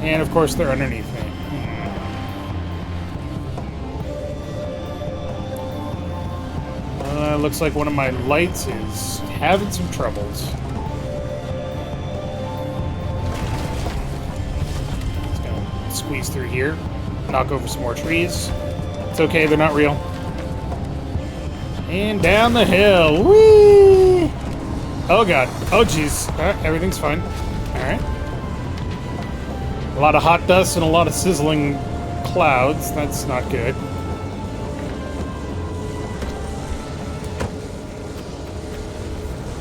S1: And of course they're underneath me. Looks like one of my lights is having some troubles. Just gonna squeeze through here, knock over some more trees. It's okay, they're not real. And down the hill. Whee! Oh god. Oh jeez. Everything's fine. Alright. A lot of hot dust and a lot of sizzling clouds. That's not good.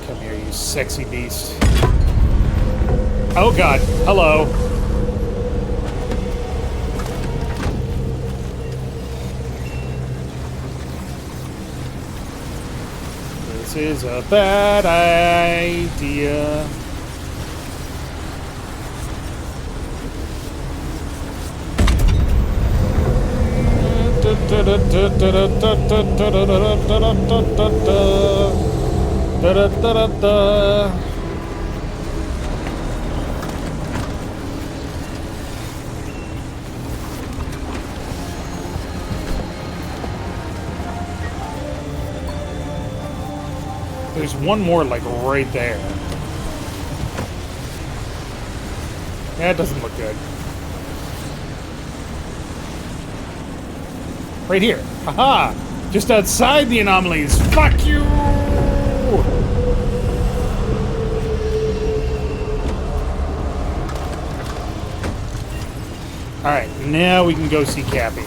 S1: Come here, you sexy beast. Oh god. Hello. This is a bad idea. There's one more, like, right there. Yeah, it doesn't look good. Right here. Haha! Just outside the anomalies. Fuck you! Alright, now we can go see Cappy.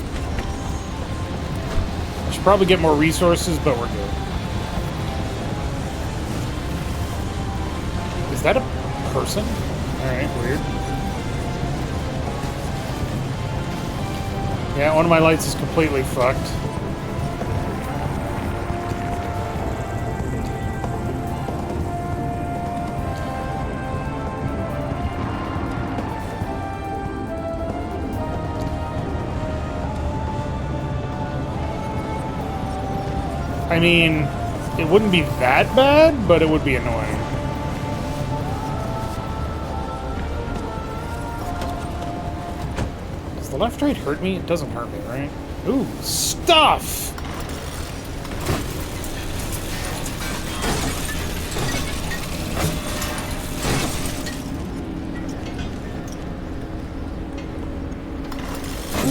S1: I should probably get more resources, but we're good. Is that a person? Alright, weird. Yeah, one of my lights is completely fucked. I mean, it wouldn't be that bad, but it would be annoying. Does the left right hurt me? It doesn't hurt me, right? Ooh, stuff!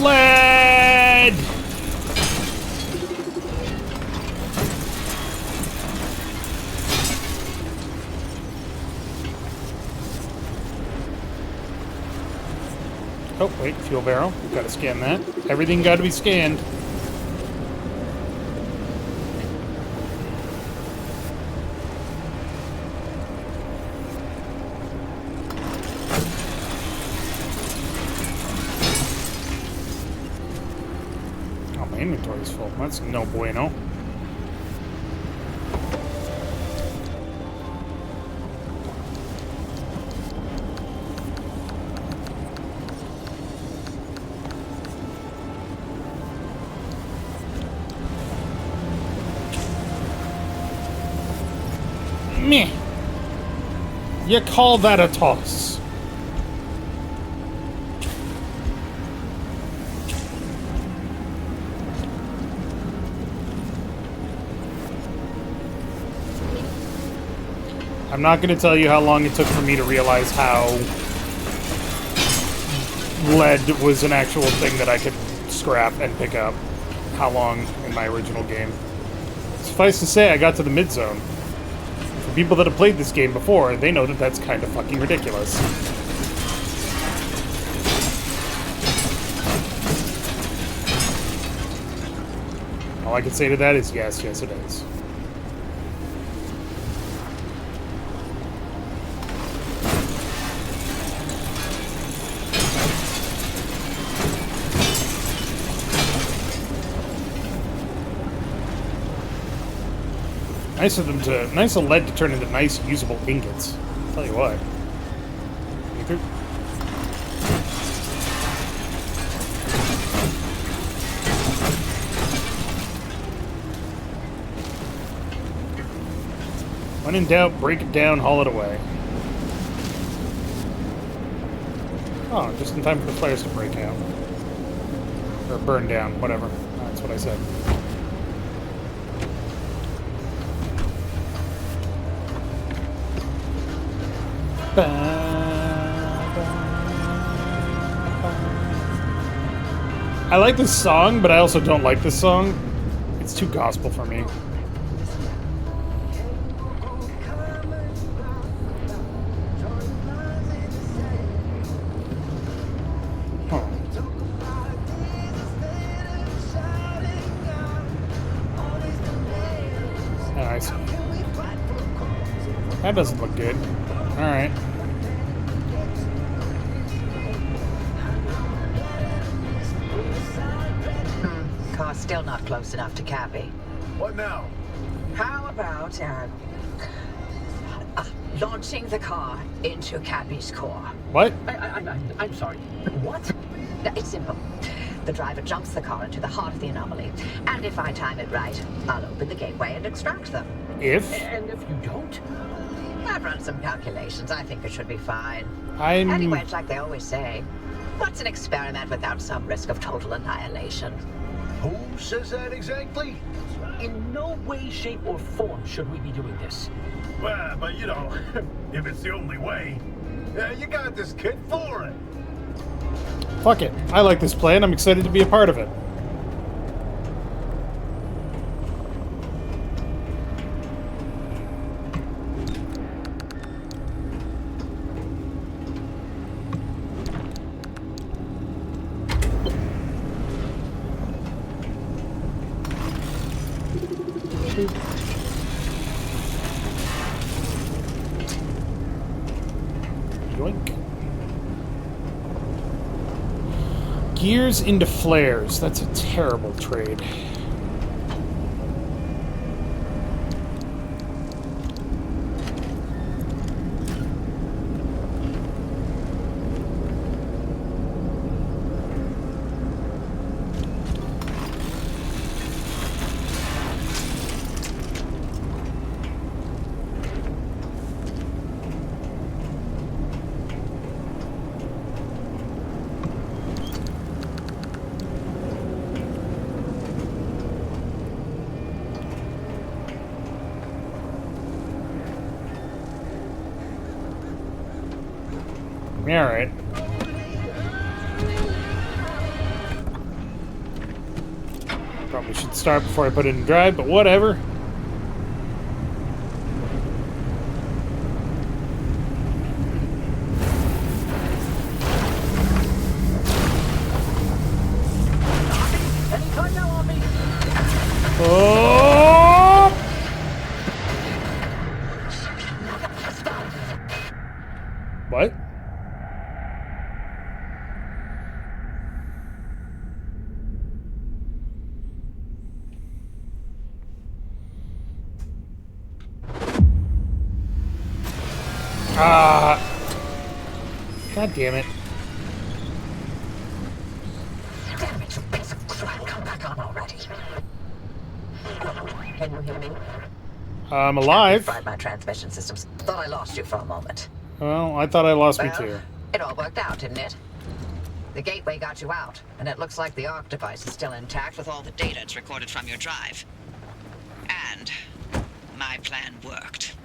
S1: Lead! Oh, wait, fuel barrel. Gotta scan that. Everything gotta be scanned. Oh, my inventory's full. That's no bueno. Meh. You call that a toss? I'm not going to tell you how long it took for me to realize how lead was an actual thing that I could scrap and pick up. How long in my original game. Suffice to say, I got to the mid-zone. For people that have played this game before, they know that that's kind of fucking ridiculous. All I can say to that is yes, yes it is. Nice of lead to turn into nice, usable ingots. I'll tell you what. When in doubt, break it down, haul it away. Oh, just in time for the flares to break out. Or burn down, whatever. That's what I said. I like this song, but I also don't like this song. It's too gospel for me. Huh. Oh, I see. That doesn't look good. Alright.
S3: Car's still not close enough to Cappy.
S2: What now?
S3: How about launching the car into Cappy's core?
S1: What?
S6: I'm sorry. What?
S3: It's simple. The driver jumps the car into the heart of the anomaly, and if I time it right, I'll open the gateway and extract them.
S1: If?
S6: And if you don't?
S3: I've run some calculations. I think it should be fine.
S1: I'm...
S3: Anyway, it's like they always say, what's an experiment without some risk of total annihilation?
S2: Who says that exactly?
S6: In no way, shape, or form should we be doing this.
S2: Well, but you know, if it's the only way, you got this kid for it.
S1: Fuck it. I like this plan. I'm excited to be a part of it. Yoink. Gears into flares. That's a terrible trade. Alright. Probably should start before I put it in drive, but whatever.
S6: Anytime now, on me.
S1: Oh! What? God damn it.
S3: Damn it, you piece of crap. Come back on already. Can you hear me?
S1: I'm alive.
S3: Fried my transmission systems. Thought I lost you for a moment.
S1: Well, I thought I lost me
S3: Well,
S1: too.
S3: it all worked out, didn't it? The gateway got you out, and it looks like the ARC device is still intact with all the data it's recorded from your drive. And my plan worked.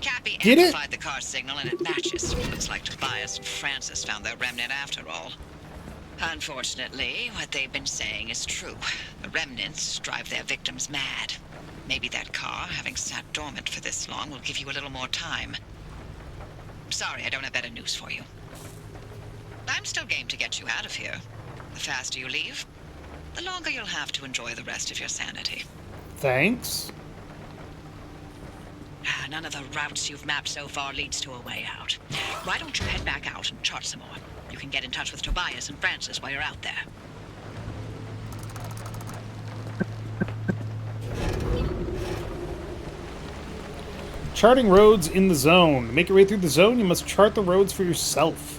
S3: Cappy
S1: Did it?
S3: amplified the car signal, and it matches. Looks like Tobias and Francis found their remnant after all. Unfortunately, what they've been saying is true. The remnants drive their victims mad. Maybe that car, having sat dormant for this long, will give you a little more time. Sorry, I don't have better news for you. I'm still game to get you out of here. The faster you leave, the longer you'll have to enjoy the rest of your sanity.
S1: Thanks.
S3: None of the routes you've mapped so far leads to a way out. Why don't you head back out and chart some more? You can get in touch with Tobias and Francis while you're out there.
S1: Charting roads in the zone. To make your way through the zone, you must chart the roads for yourself.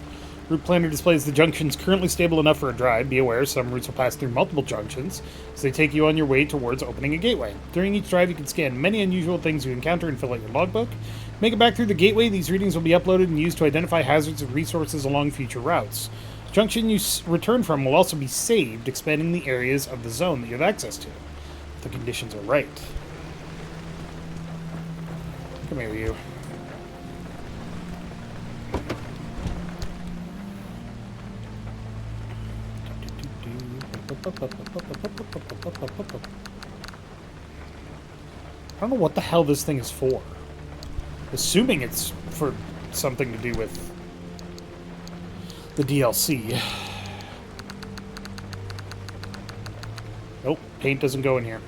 S1: Route Planner displays the junctions currently stable enough for a drive. Be aware, some routes will pass through multiple junctions, as they take you on your way towards opening a gateway. During each drive, you can scan many unusual things you encounter and fill out your logbook. Make it back through the gateway. These readings will be uploaded and used to identify hazards and resources along future routes. Junction you return from will also be saved, expanding the areas of the zone that you have access to, if the conditions are right. Come here, you. I don't know what the hell this thing is for. Assuming it's for something to do with the DLC. Nope, paint doesn't go in here.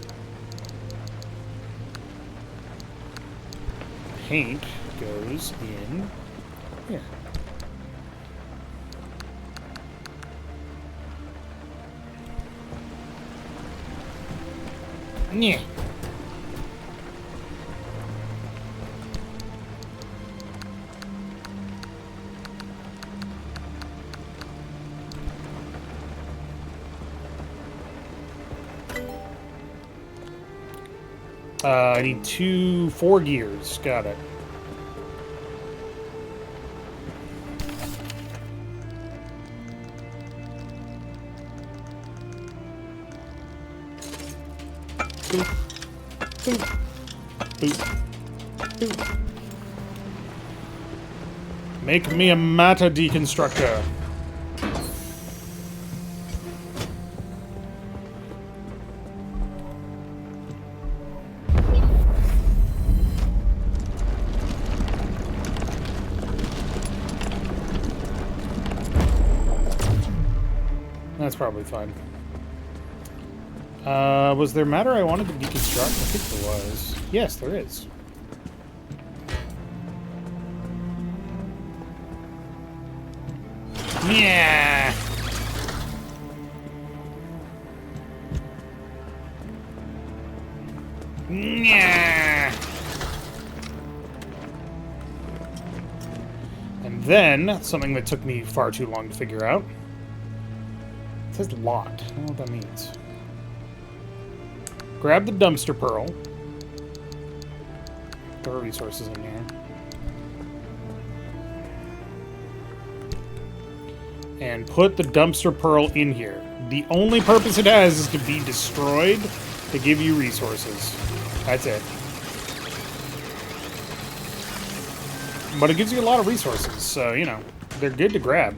S1: Paint goes in here. Yeah. I need 4 gears. Got it. Boop. Boop. Boop. Boop. Make me a matter deconstructor. That's probably fine. Was there matter I wanted to deconstruct? I think there was. Yes, there is. Yeah. Yeah. And then, something that took me far too long to figure out. It says locked. I don't know what that means. Grab the dumpster pearl. There are resources in here. And put the dumpster pearl in here. The only purpose it has is to be destroyed to give you resources. That's it. But it gives you a lot of resources, so, you know, they're good to grab.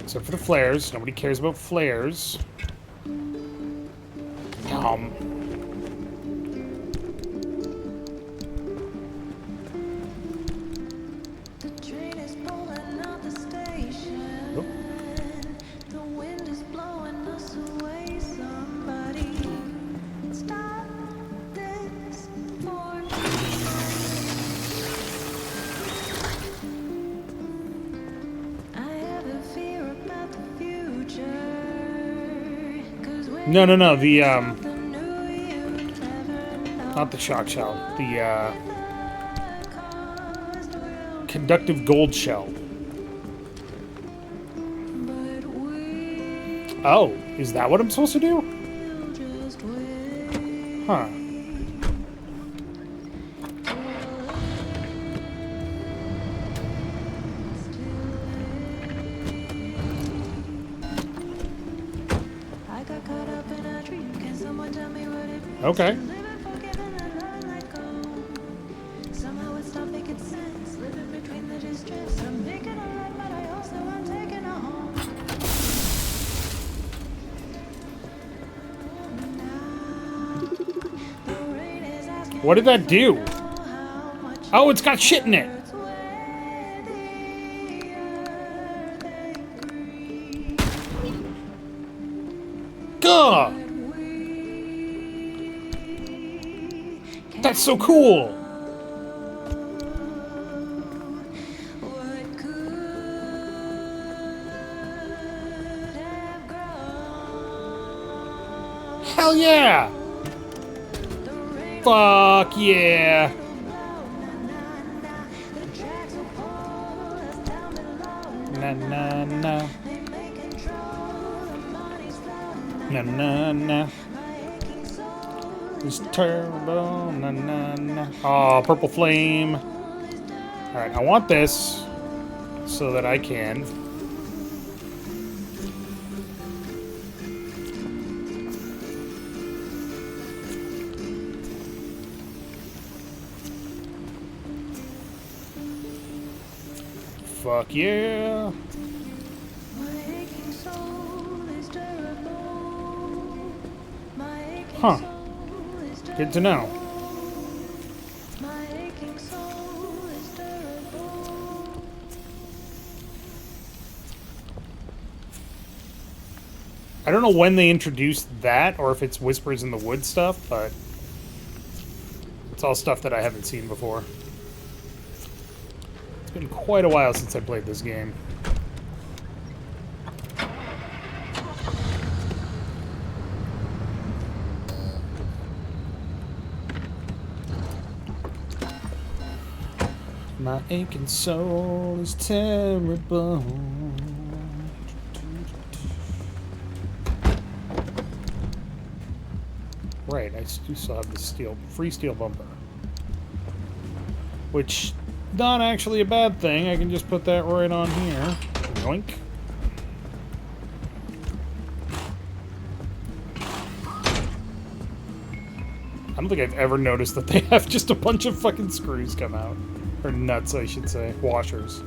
S1: Except for the flares. Nobody cares about flares. No, the, not the shock shell. The, conductive gold shell. Oh, is that what I'm supposed to do? Huh. Okay. What did that do? Oh, it's got shit in it. Gah! That's so cool! Hell yeah! Fuck yeah! Na na na. Na na na. It's turbo, na na na. Oh, purple flame. Alright, I want this so that I can. Fuck yeah. Huh. Good to know. I don't know when they introduced that, or if it's Whispers in the Wood stuff, but it's all stuff that I haven't seen before. It's been quite a while since I played this game. My aching soul is terrible. Right, I do still have the free steel bumper. Which, not actually a bad thing. I can just put that right on here. Yoink. I don't think I've ever noticed that they have just a bunch of fucking screws come out. Or nuts, I should say. Washers.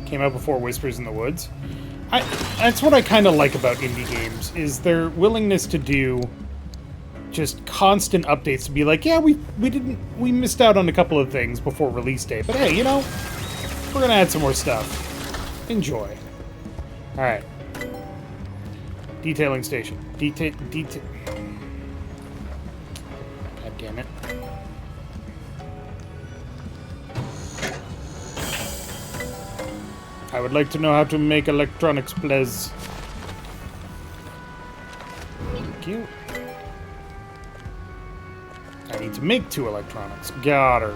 S1: Came out before Whispers in the Woods. That's what I kind of like about indie games, is their willingness to do just constant updates, to be like, yeah, we missed out on a couple of things before release date, but hey, you know, we're gonna add some more stuff. Enjoy. Alright. Detailing station. God damn it. I would like to know how to make electronics, please. Thank you. I need to make 2 electronics. Got her.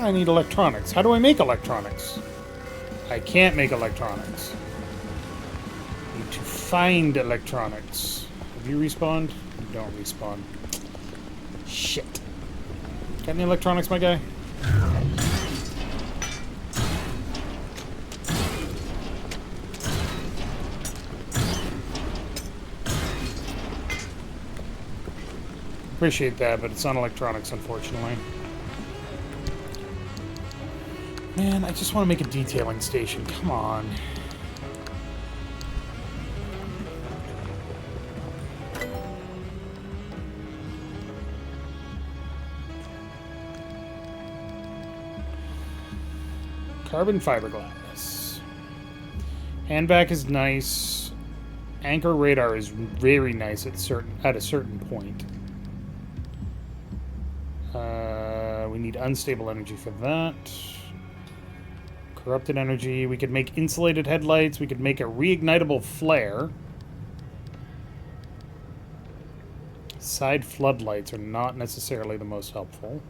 S1: I need electronics. How do I make electronics? I can't make electronics. Need to find electronics. Have you respawned? You don't respawn. Shit. Got any electronics, my guy? Appreciate that, but it's not electronics, unfortunately. Man, I just want to make a detailing station. Come on. Carbon fiberglass. Handback is nice. Anchor radar is very nice at a certain point. We need unstable energy for that. Corrupted energy. We could make insulated headlights. We could make a reignitable flare. Side floodlights are not necessarily the most helpful.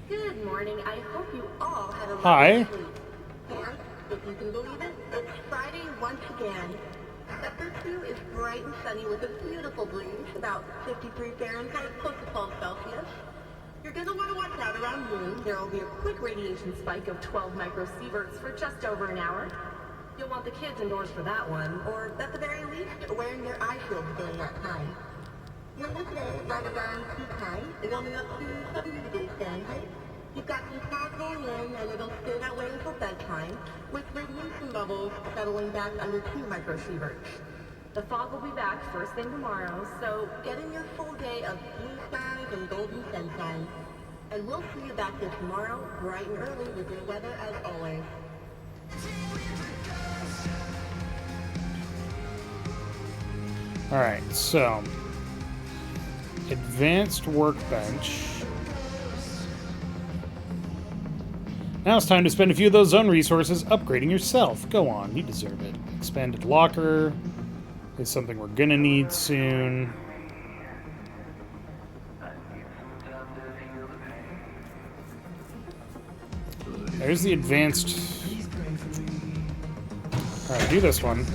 S10: Good morning. I hope you all had a
S1: Hi.
S10: lovely sleep. And, if you can believe it, it's Friday once again. Sector 2 is bright and sunny with a beautiful breeze, about 53 Fahrenheit, close to 12 Celsius. You're going to want to watch out around noon. There will be a quick radiation spike of 12 microsieverts for just over an hour. You'll want the kids indoors for that one, or at the very least, wearing their eye shields during that time. Winter today is right around tea time, warming up to 70 degrees Fahrenheit. You've got some clouds rolling in, and it'll stay that way until bedtime, with radiation levels settling back under 2 microsieverts. The fog will be back first thing tomorrow, so get in your full day of blue skies and golden sunshine. And we'll see you back here tomorrow, bright and early, with your weather as always.
S1: Alright, so advanced workbench. Now it's time to spend a few of those zone resources upgrading yourself. Go on, you deserve it. Expanded locker is something we're gonna need soon. There's the advanced. Alright, do this one.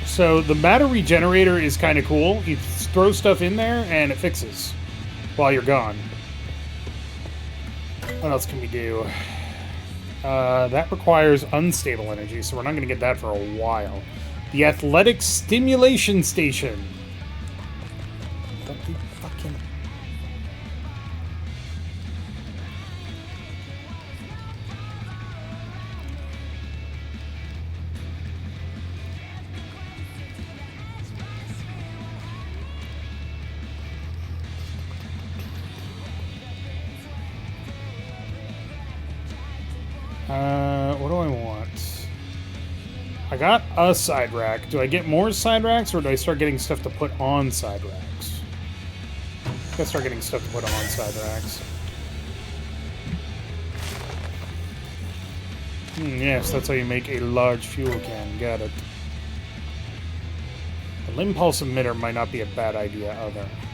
S1: So the matter regenerator is kind of cool. You throw stuff in there and it fixes while you're gone. What else can we do? That requires unstable energy, so we're not going to get that for a while. The athletic stimulation station. What the fucking... What do I want? I got a side rack. Do I get more side racks, or do I start getting stuff to put on side racks? I think I start getting stuff to put on side racks. Yes, that's how you make a large fuel can. Got it. The limb pulse emitter might not be a bad idea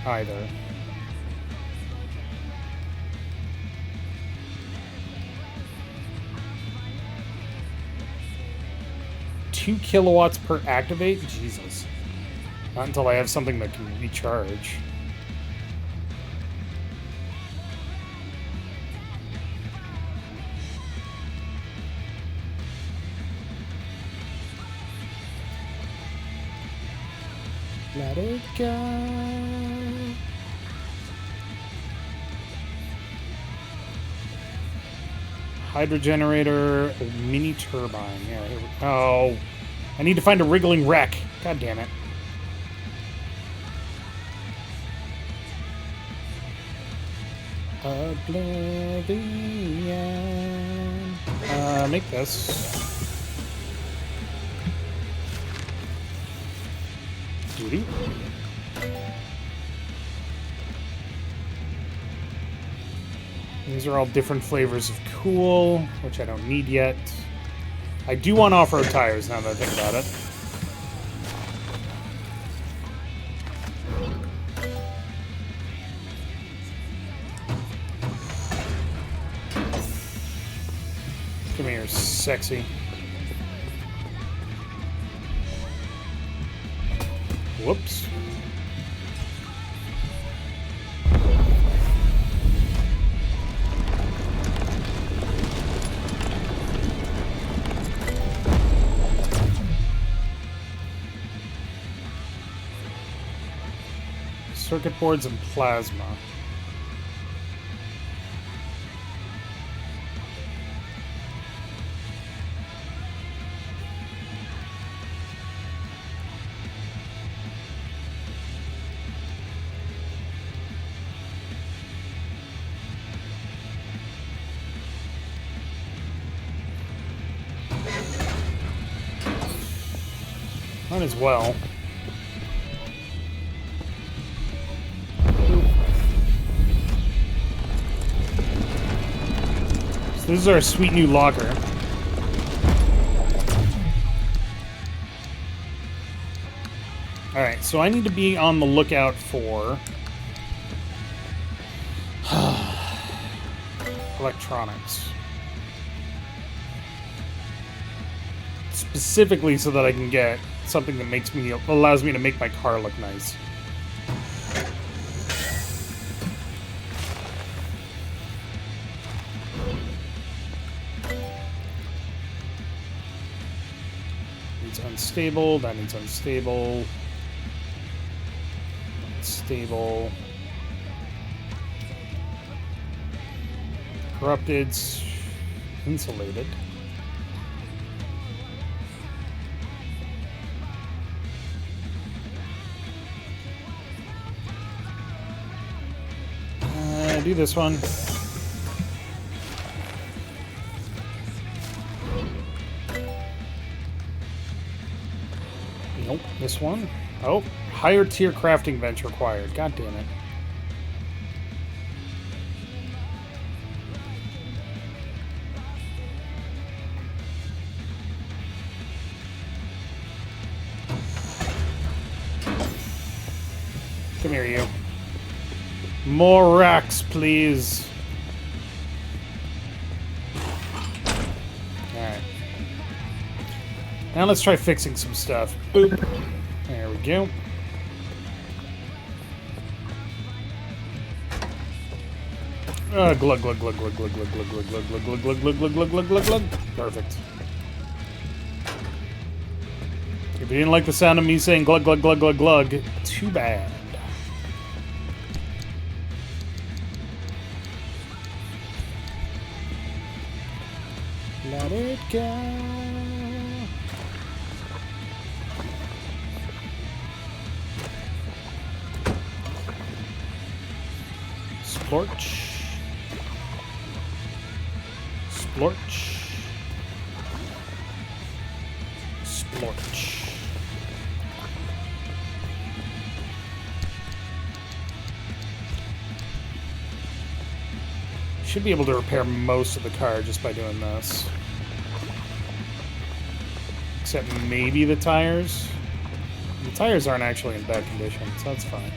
S1: either. Two kilowatts per activate? Jesus. Not until I have something that can recharge. Let it go. Hydro generator, mini turbine. Yeah, here we go. Oh, I need to find a wriggling wreck. God damn it. Oblivion. Make this. Doo-doo. These are all different flavors of cool, which I don't need yet. I do want off-road tires now that I think about it. Come here, sexy. Whoops. Circuit boards and plasma. Might as well. So this is our sweet new locker. Alright, so I need to be on the lookout for electronics. Specifically so that I can get something that allows me to make my car look nice. Needs unstable, that needs unstable. Unstable. Corrupted, insulated. Do this one. Nope, this one. Oh, higher tier crafting bench required. God damn it. Come here, you. More racks, please. Alright. Now let's try fixing some stuff. Boop. There we go. Glug glug glug glug glug glug glug glug glug glug glug glug glug glug glug glug glug glug. Perfect. If you didn't like the sound of me saying glug glug glug glug glug, too bad. Let it go. Splorch. Splorch. Splorch. Should be able to repair most of the car just by doing this. Except maybe the tires. The tires aren't actually in bad condition, so that's fine.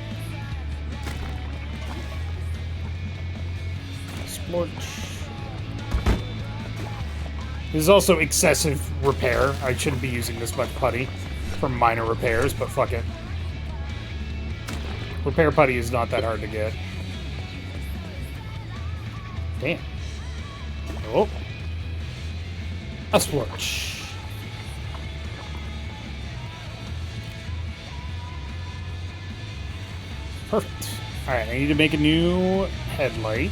S1: Splorch. This is also excessive repair. I shouldn't be using this much putty for minor repairs, but fuck it. Repair putty is not that hard to get. Damn. Oh. A splorch. Perfect. Alright, I need to make a new headlight.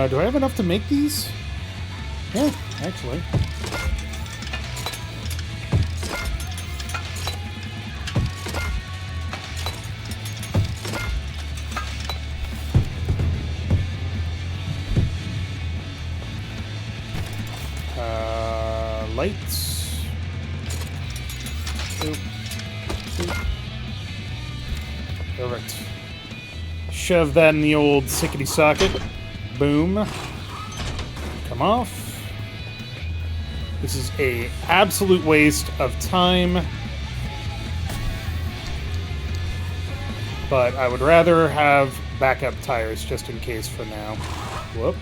S1: Do I have enough to make these? Yeah, actually. Lights. Oop. Oop. Perfect. Shove that in the old sickety socket. Boom. Come off. This is a absolute waste of time. But I would rather have backup tires just in case for now. Whoop.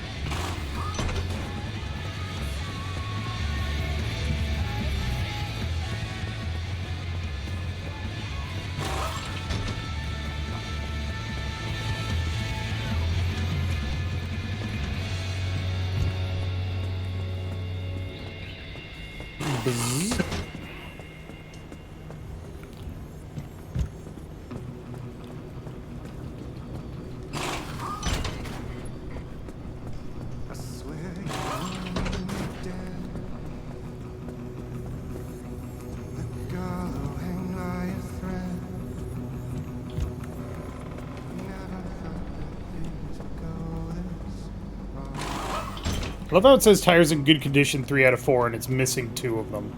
S1: I love how it says tires in good condition 3 out of 4 and it's missing 2 of them.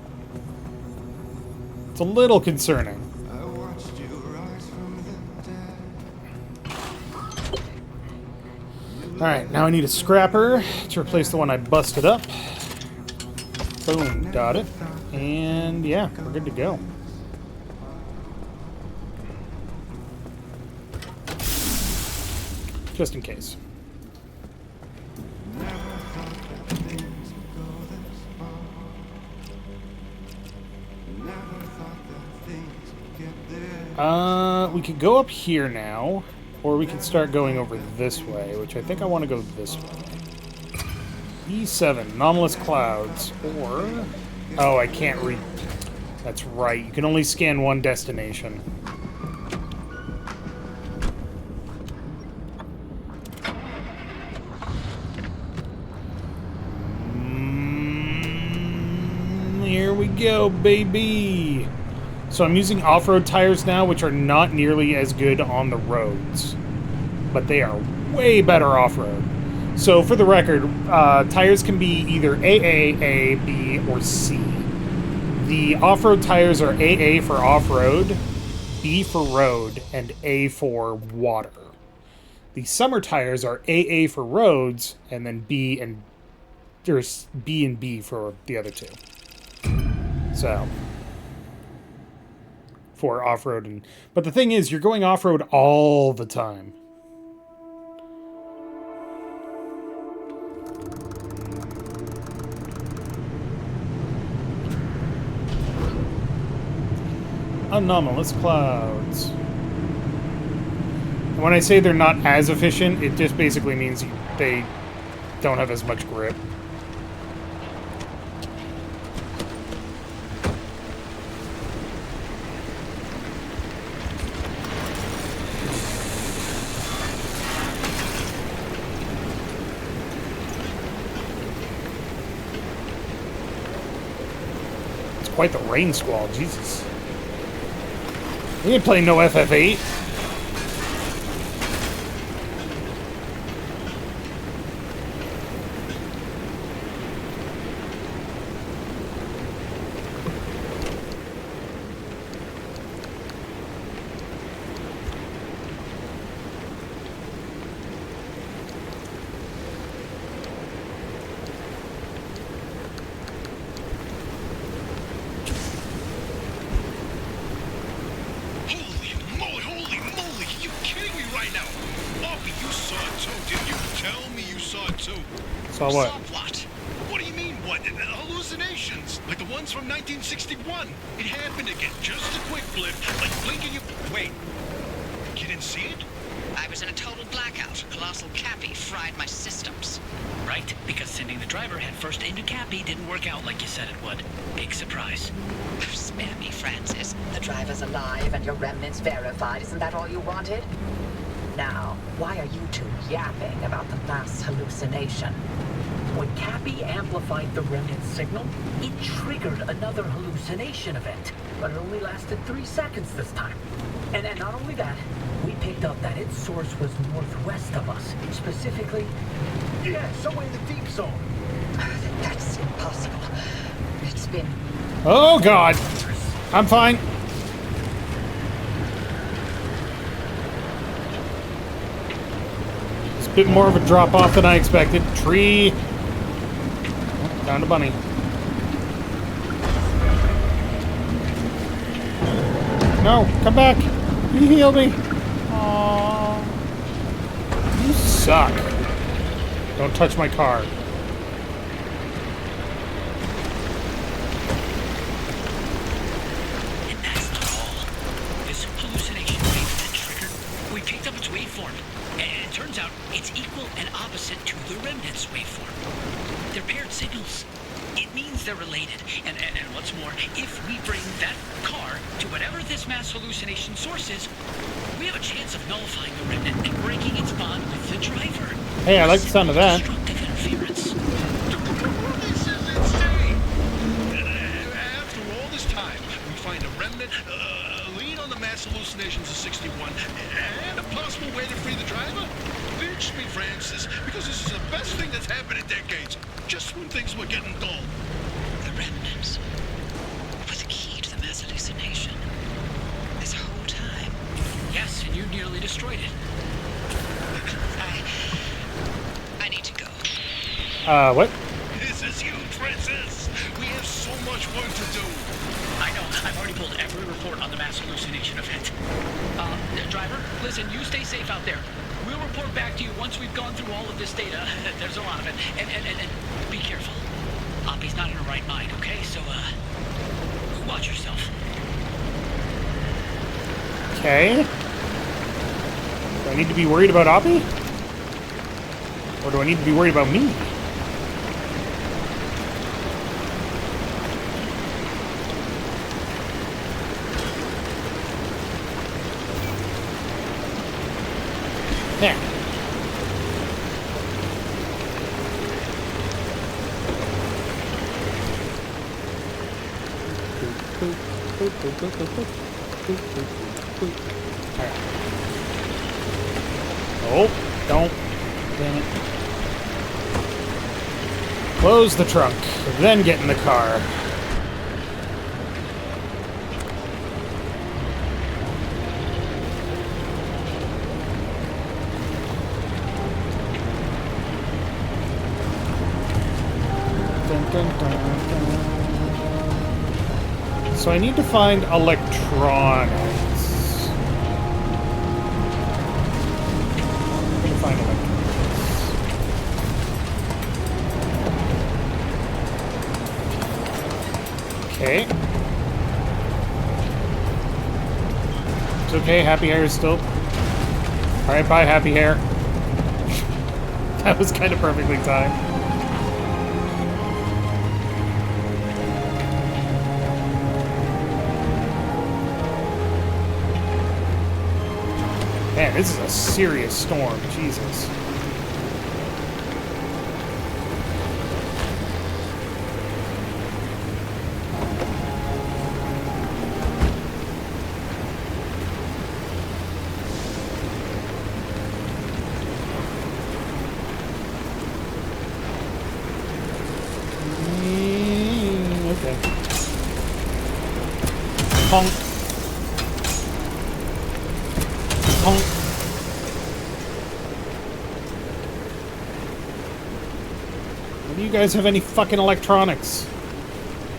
S1: It's a little concerning. Alright, now I need a scrapper to replace the one I busted up. Boom, got it. And yeah, we're good to go. Just in case. We could go up here now, or we could start going over this way, which I think I want to go this way. E7, anomalous clouds, or... Oh, I can't read... That's right, you can only scan one destination. Here we go, baby! So I'm using off-road tires now, which are not nearly as good on the roads. But they are way better off-road. So for the record, tires can be either AA, A, B, or C. The off-road tires are AA for off-road, B for road, and A for water. The summer tires are AA for roads, and then B and B for the other two. So... for off-road. But the thing is, you're going off-road all the time. Anomalous clouds. And when I say they're not as efficient, it just basically means they don't have as much grip. Quite the rain squall, Jesus. We ain't playing no FF8. Saw what?
S8: Saw what? What do you mean, what? Hallucinations, like the ones from 1961. It happened again, just a quick blip, like blinking your... Wait, you didn't see it?
S7: I was in a total blackout. Colossal Cappy fried my systems.
S5: Right, because sending the driver headfirst into Cappy didn't work out like you said it would. Big surprise.
S7: Spare me, Francis.
S3: The driver's alive and your remnants verified. Isn't that all you wanted? Now, why are you two yapping about the mass hallucination?
S6: When Cappy amplified the remnant signal, it triggered another hallucination event, but it only lasted 3 seconds this time. And not only that, we picked up that its source was northwest of us, specifically...
S2: Yeah, somewhere in the deep zone.
S3: That's impossible. It's been...
S1: Oh, God. I'm fine. It's a bit more of a drop-off than I expected. Tree. Oh, found a bunny. No, come back. You healed me. Aww. You suck. Don't touch my car.
S5: And that's not all. This hallucination wave that triggered, we picked up its waveform. And it turns out it's equal and opposite to the remnant's waveform. They're paired signals. It means they're related. And what's more, if we bring that car to whatever this mass hallucination source is, we have a chance of nullifying the remnant and breaking its bond with the driver.
S1: Hey, I like the sound of that.
S5: Destructive interference.
S8: This is insane! After all this time, we find a remnant, a lead on the mass hallucinations of 61, and a possible way to free the driver? Ditch me, Francis, because this is the best thing that's happened in decades. Just when things were getting dull.
S7: The remnants were the key to the mass hallucination. This whole time.
S5: Yes, and you nearly destroyed it.
S7: I need to go.
S1: What?
S8: This is huge, Francis. We have so much work to do.
S5: I know. I've already pulled every report on the mass hallucination event. Driver, listen, you stay safe out there. We'll report back to you once we've gone through all of this data. There's a lot of it. And be careful. Oppie's not in her right mind, okay? So, watch yourself.
S1: Okay. Do I need to be worried about Oppie? Or do I need to be worried about me? Yeah. Oh, don't. Damn it. Close the trunk, then get in the car. Dun, dun, dun, dun. So I need to find electronics. I'm gonna find electronics. Okay. It's okay, Happy Hair is still... Alright, bye, Happy Hair. That was kind of perfectly timed. Man, this is a serious storm. Jesus. Okay. Honk. Honk. Do you guys have any fucking electronics?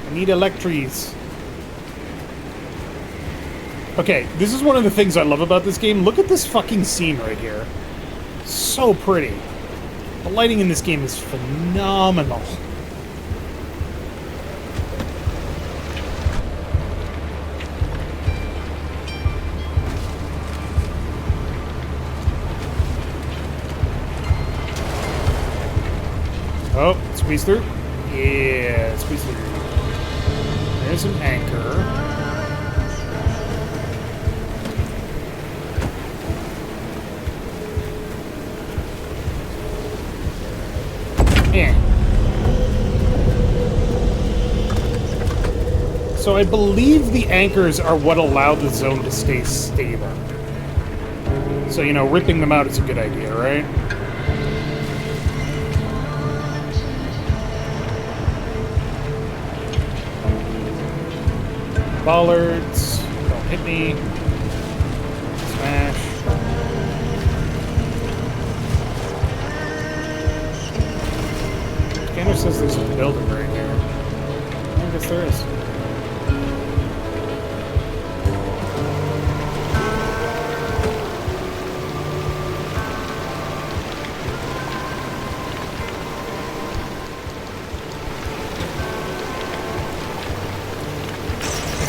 S1: I need electries. Okay, this is one of the things I love about this game. Look at this fucking scene right here. So pretty. The lighting in this game is phenomenal. Oh, squeeze through? Yeah, squeeze through. There's an anchor. Yeah. So I believe the anchors are what allow the zone to stay stable. So, you know, ripping them out is a good idea, right? Bollards, don't hit me. Smash. Scanner says there's a building right here. I guess there is.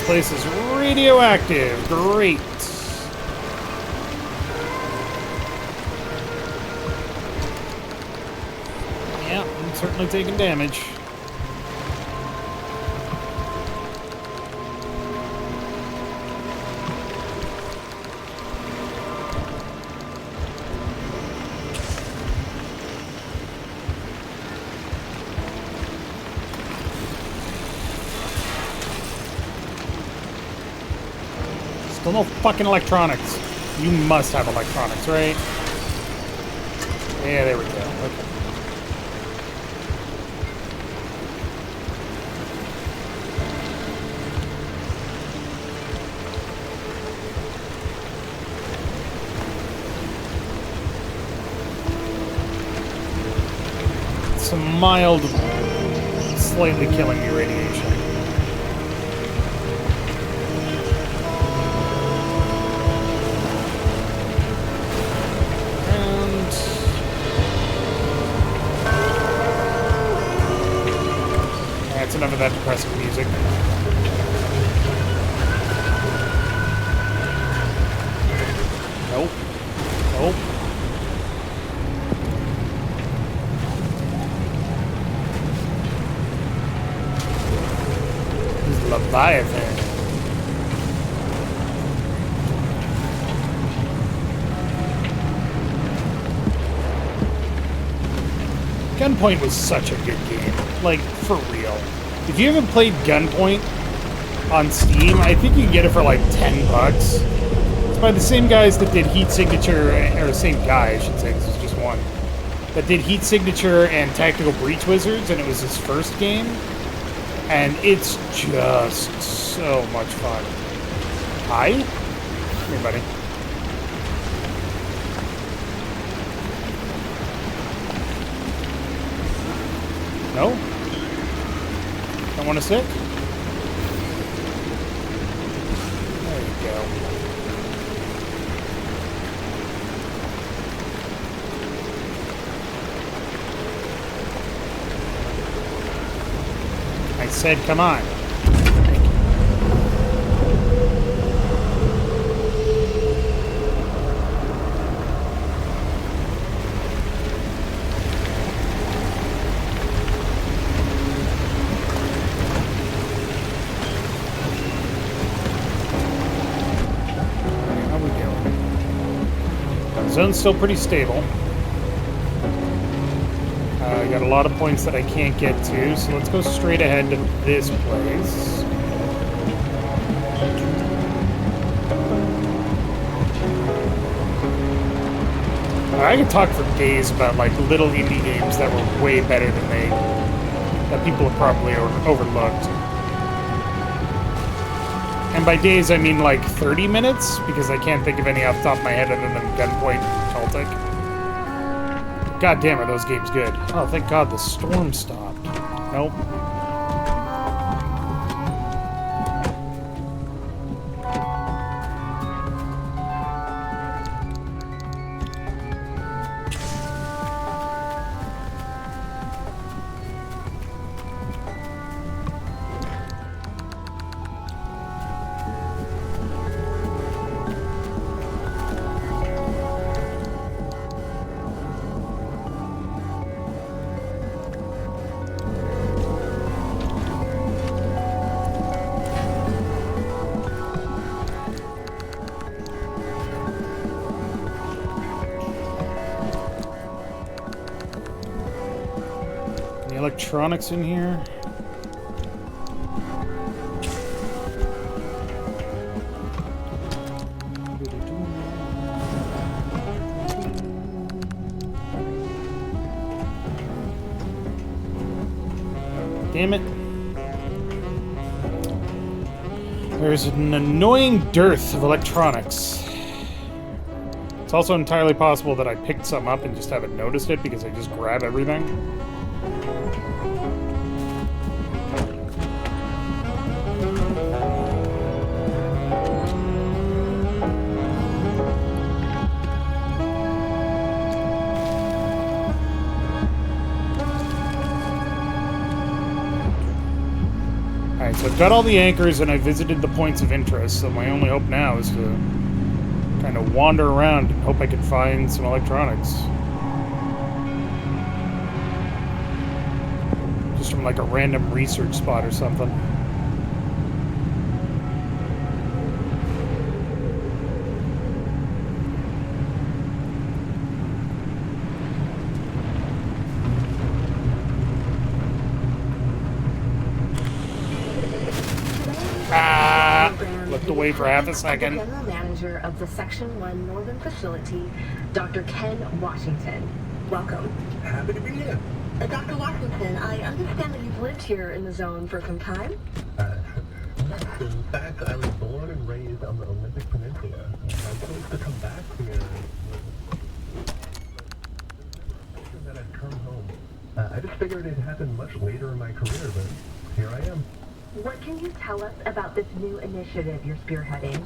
S1: Place is radioactive. Great. Yeah, I'm certainly taking damage. Still no fucking electronics. You must have electronics, right? Yeah, there we go. Okay. Some mild, slightly killing me radiation. Enough of that depressing music. Nope. Nope. This is Leviathan. Gunpoint was such a good game. Like, for real. If you haven't played Gunpoint on Steam, I think you can get it for like $10. It's by the same guys that did Heat Signature, or the same guy, I should say, this is just one, that did Heat Signature and Tactical Breach Wizards, and it was his first game. And it's just so much fun. Hi? Come here, buddy. No? Don't want to sit? There you go. I said, come on. Thank you. Zone's still pretty stable. I got a lot of points that I can't get to, so let's go straight ahead to this place. I could talk for days about like little indie games that were way better than that people have probably overlooked. And by days, I mean like 30 minutes, because I can't think of any off the top of my head other than Gunpoint and Celtic. God damn, are those games good. Oh, thank God the storm stopped. Nope. electronics in here? Damn it. There's an annoying dearth of electronics. It's also entirely possible that I picked some up and just haven't noticed it because I just grab everything. Alright, so I've got all the anchors and I visited the points of interest, so my only hope now is to kind of wander around and hope I can find some electronics. Just from like a random research spot or something. Looked away for half a second.
S11: General Manager of the Section 1 Northern Facility, Dr. Ken Washington. Welcome.
S2: Happy to be here.
S11: Dr. Washington, I understand that you've lived here in the zone for some time?
S2: In fact, I was born and raised on the Olympic Peninsula. I chose to come back here that I'd come home. I just figured it happened much later in my career, but here I am.
S11: What can you tell us about this new initiative you're spearheading?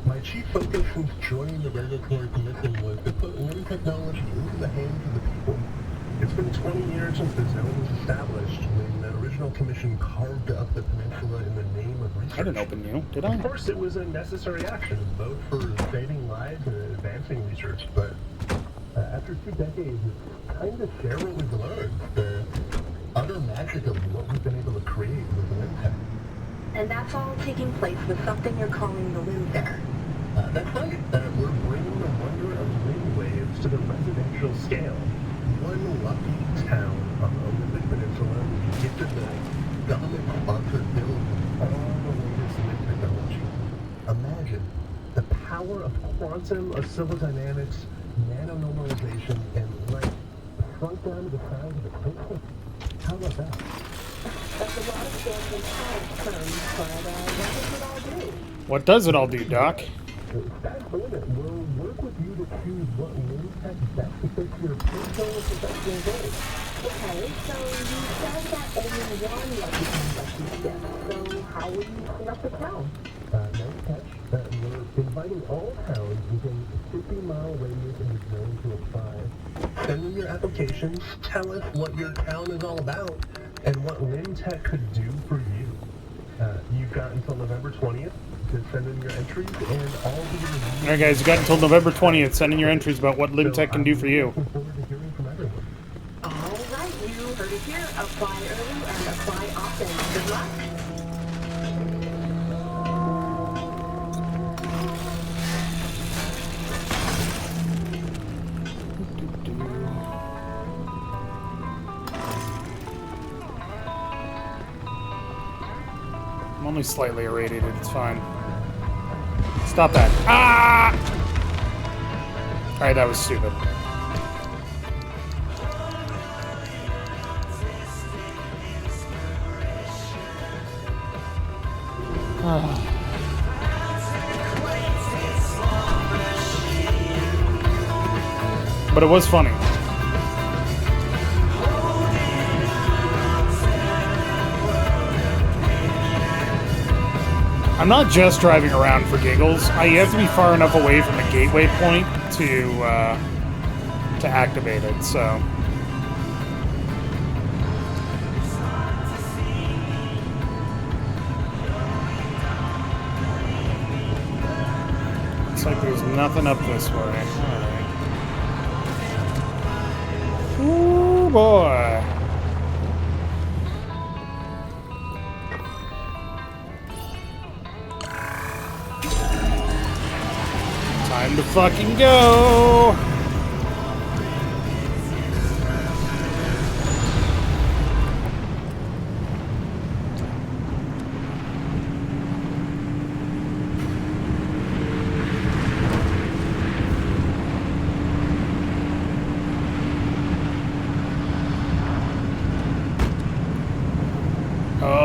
S2: My chief focus since joining the Regulatory Commission was to put LIM technology into the hands of the people. It's been 20 years since the zone was established, when the original commission carved up the peninsula in the name of research.
S1: I didn't open you, did I?
S2: Of course, it was a necessary action, both for saving lives and advancing research, but after 2 decades, it's time to share what we've learned. The utter magic of what we've been able to create with LIM tech.
S11: And that's all taking place with something you're calling the LIM Fair.
S2: That's right. We're bringing the wonder of LIM waves to the residential scale. One lucky town on the Olympic Peninsula will be gifted the government-sponsored build with all the latest LIM technology. Imagine the power of quantum oscillodynamics, nanonormalization, and light shrunk down to the size of a coconut. How about that?
S11: That's a lot of fancy science terms, but what does it all do?
S1: What does it all do, Doc?
S2: Sky's the limit. We'll work with you to choose what LIM tech best fits your personal and professional goals.
S11: Okay, so you said that only one lucky town left you step. So how will you select the town?
S2: Nice catch. We're inviting all towns within a 50-mile radius of the zone to apply. Send in your applications, tell us what your town is all about, and what LIM tech could do for you. You've got until November 20th to send in your entries, and all the
S1: Alright guys, you got until November 20th. Send in your entries about what LIM tech can do for you.
S2: Looking forward to hearing from everyone.
S11: All right, you heard it here. Apply early and apply often. Good luck.
S1: I'm only slightly irradiated, it's fine. Stop that. Ah! Alright, that was stupid. But it was funny. I'm not just driving around for giggles. You have to be far enough away from the gateway point to activate it, so. Looks like there's nothing up this way. Alright. Ooh, boy. Time to fucking go!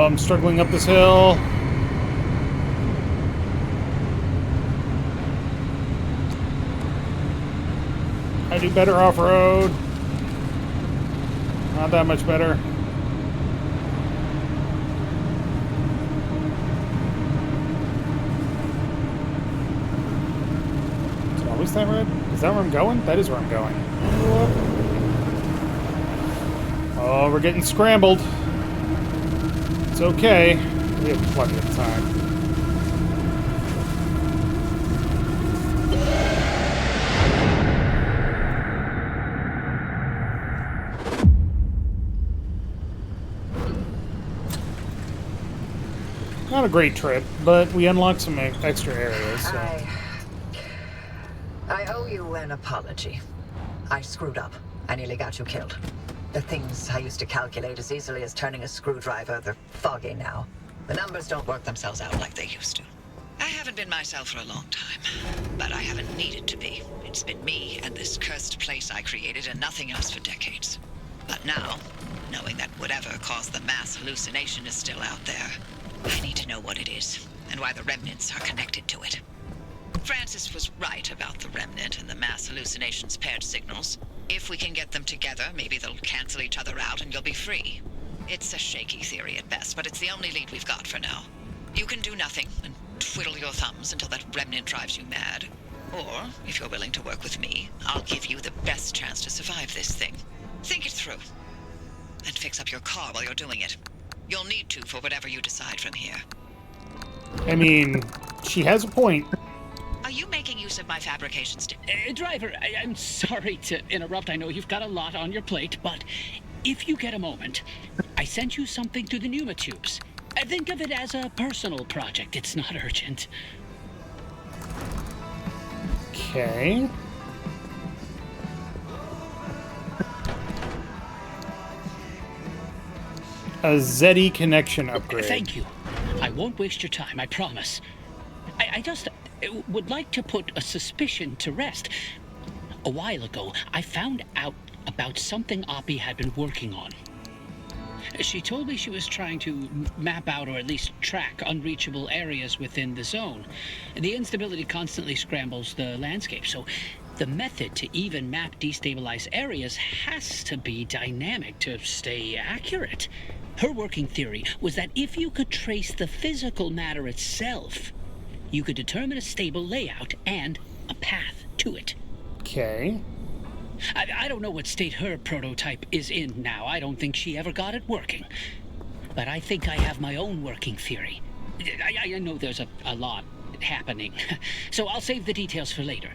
S1: Oh, I'm struggling up this hill. I do better off-road. Not that much better. Is it always that red? Is that where I'm going? That is where I'm going. Oh, we're getting scrambled. It's okay. We have plenty of time. Not a great trip, but we unlocked some extra areas. So.
S3: I owe you an apology. I screwed up. I nearly got you killed. The things I used to calculate as easily as turning a screwdriver, they're foggy now. The numbers don't work themselves out like they used to.
S7: I haven't been myself for a long time, but I haven't needed to be. It's been me and this cursed place I created and nothing else for decades. But now, knowing that whatever caused the mass hallucination is still out there, I need to know what it is, and why the remnants are connected to it. Francis was right about the remnant and the mass hallucinations' paired signals. If we can get them together, maybe they'll cancel each other out and you'll be free. It's a shaky theory at best, but it's the only lead we've got for now. You can do nothing and twiddle your thumbs until that remnant drives you mad. Or, if you're willing to work with me, I'll give you the best chance to survive this thing. Think it through. And fix up your car while you're doing it. You'll need to for whatever you decide from here.
S1: I mean, she has a point.
S7: Are you making use of my fabrication
S5: Driver, I'm sorry to interrupt. I know you've got a lot on your plate, but if you get a moment, I sent you something through the pneumatubes. Think of it as a personal project. It's not urgent.
S1: Okay. A Zeddy connection upgrade.
S5: Thank you. I won't waste your time, I promise. I just would like to put a suspicion to rest. A while ago, I found out about something Oppie had been working on. She told me she was trying to map out or at least track unreachable areas within the zone. The instability constantly scrambles the landscape, so the method to even map destabilized areas has to be dynamic to stay accurate. Her working theory was that if you could trace the physical matter itself, you could determine a stable layout and a path to it.
S1: Okay.
S5: I don't know what state her prototype is in now. I don't think she ever got it working. But I think I have my own working theory. I know there's a lot happening, so I'll save the details for later.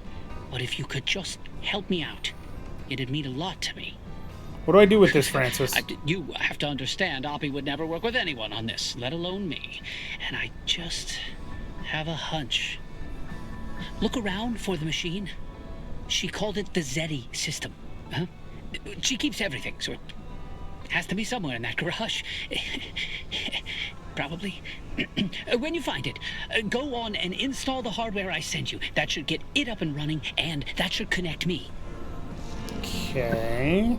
S5: But if you could just help me out, it'd mean a lot to me.
S1: What do I do with this, Francis?
S5: You have to understand, Oppie would never work with anyone on this, let alone me. And I just have a hunch. Look around for the machine. She called it the Zeddy system. Huh? She keeps everything, so it has to be somewhere in that garage. Probably. When you find it, go on and install the hardware I sent you. That should get it up and running, and that should connect me.
S1: Okay.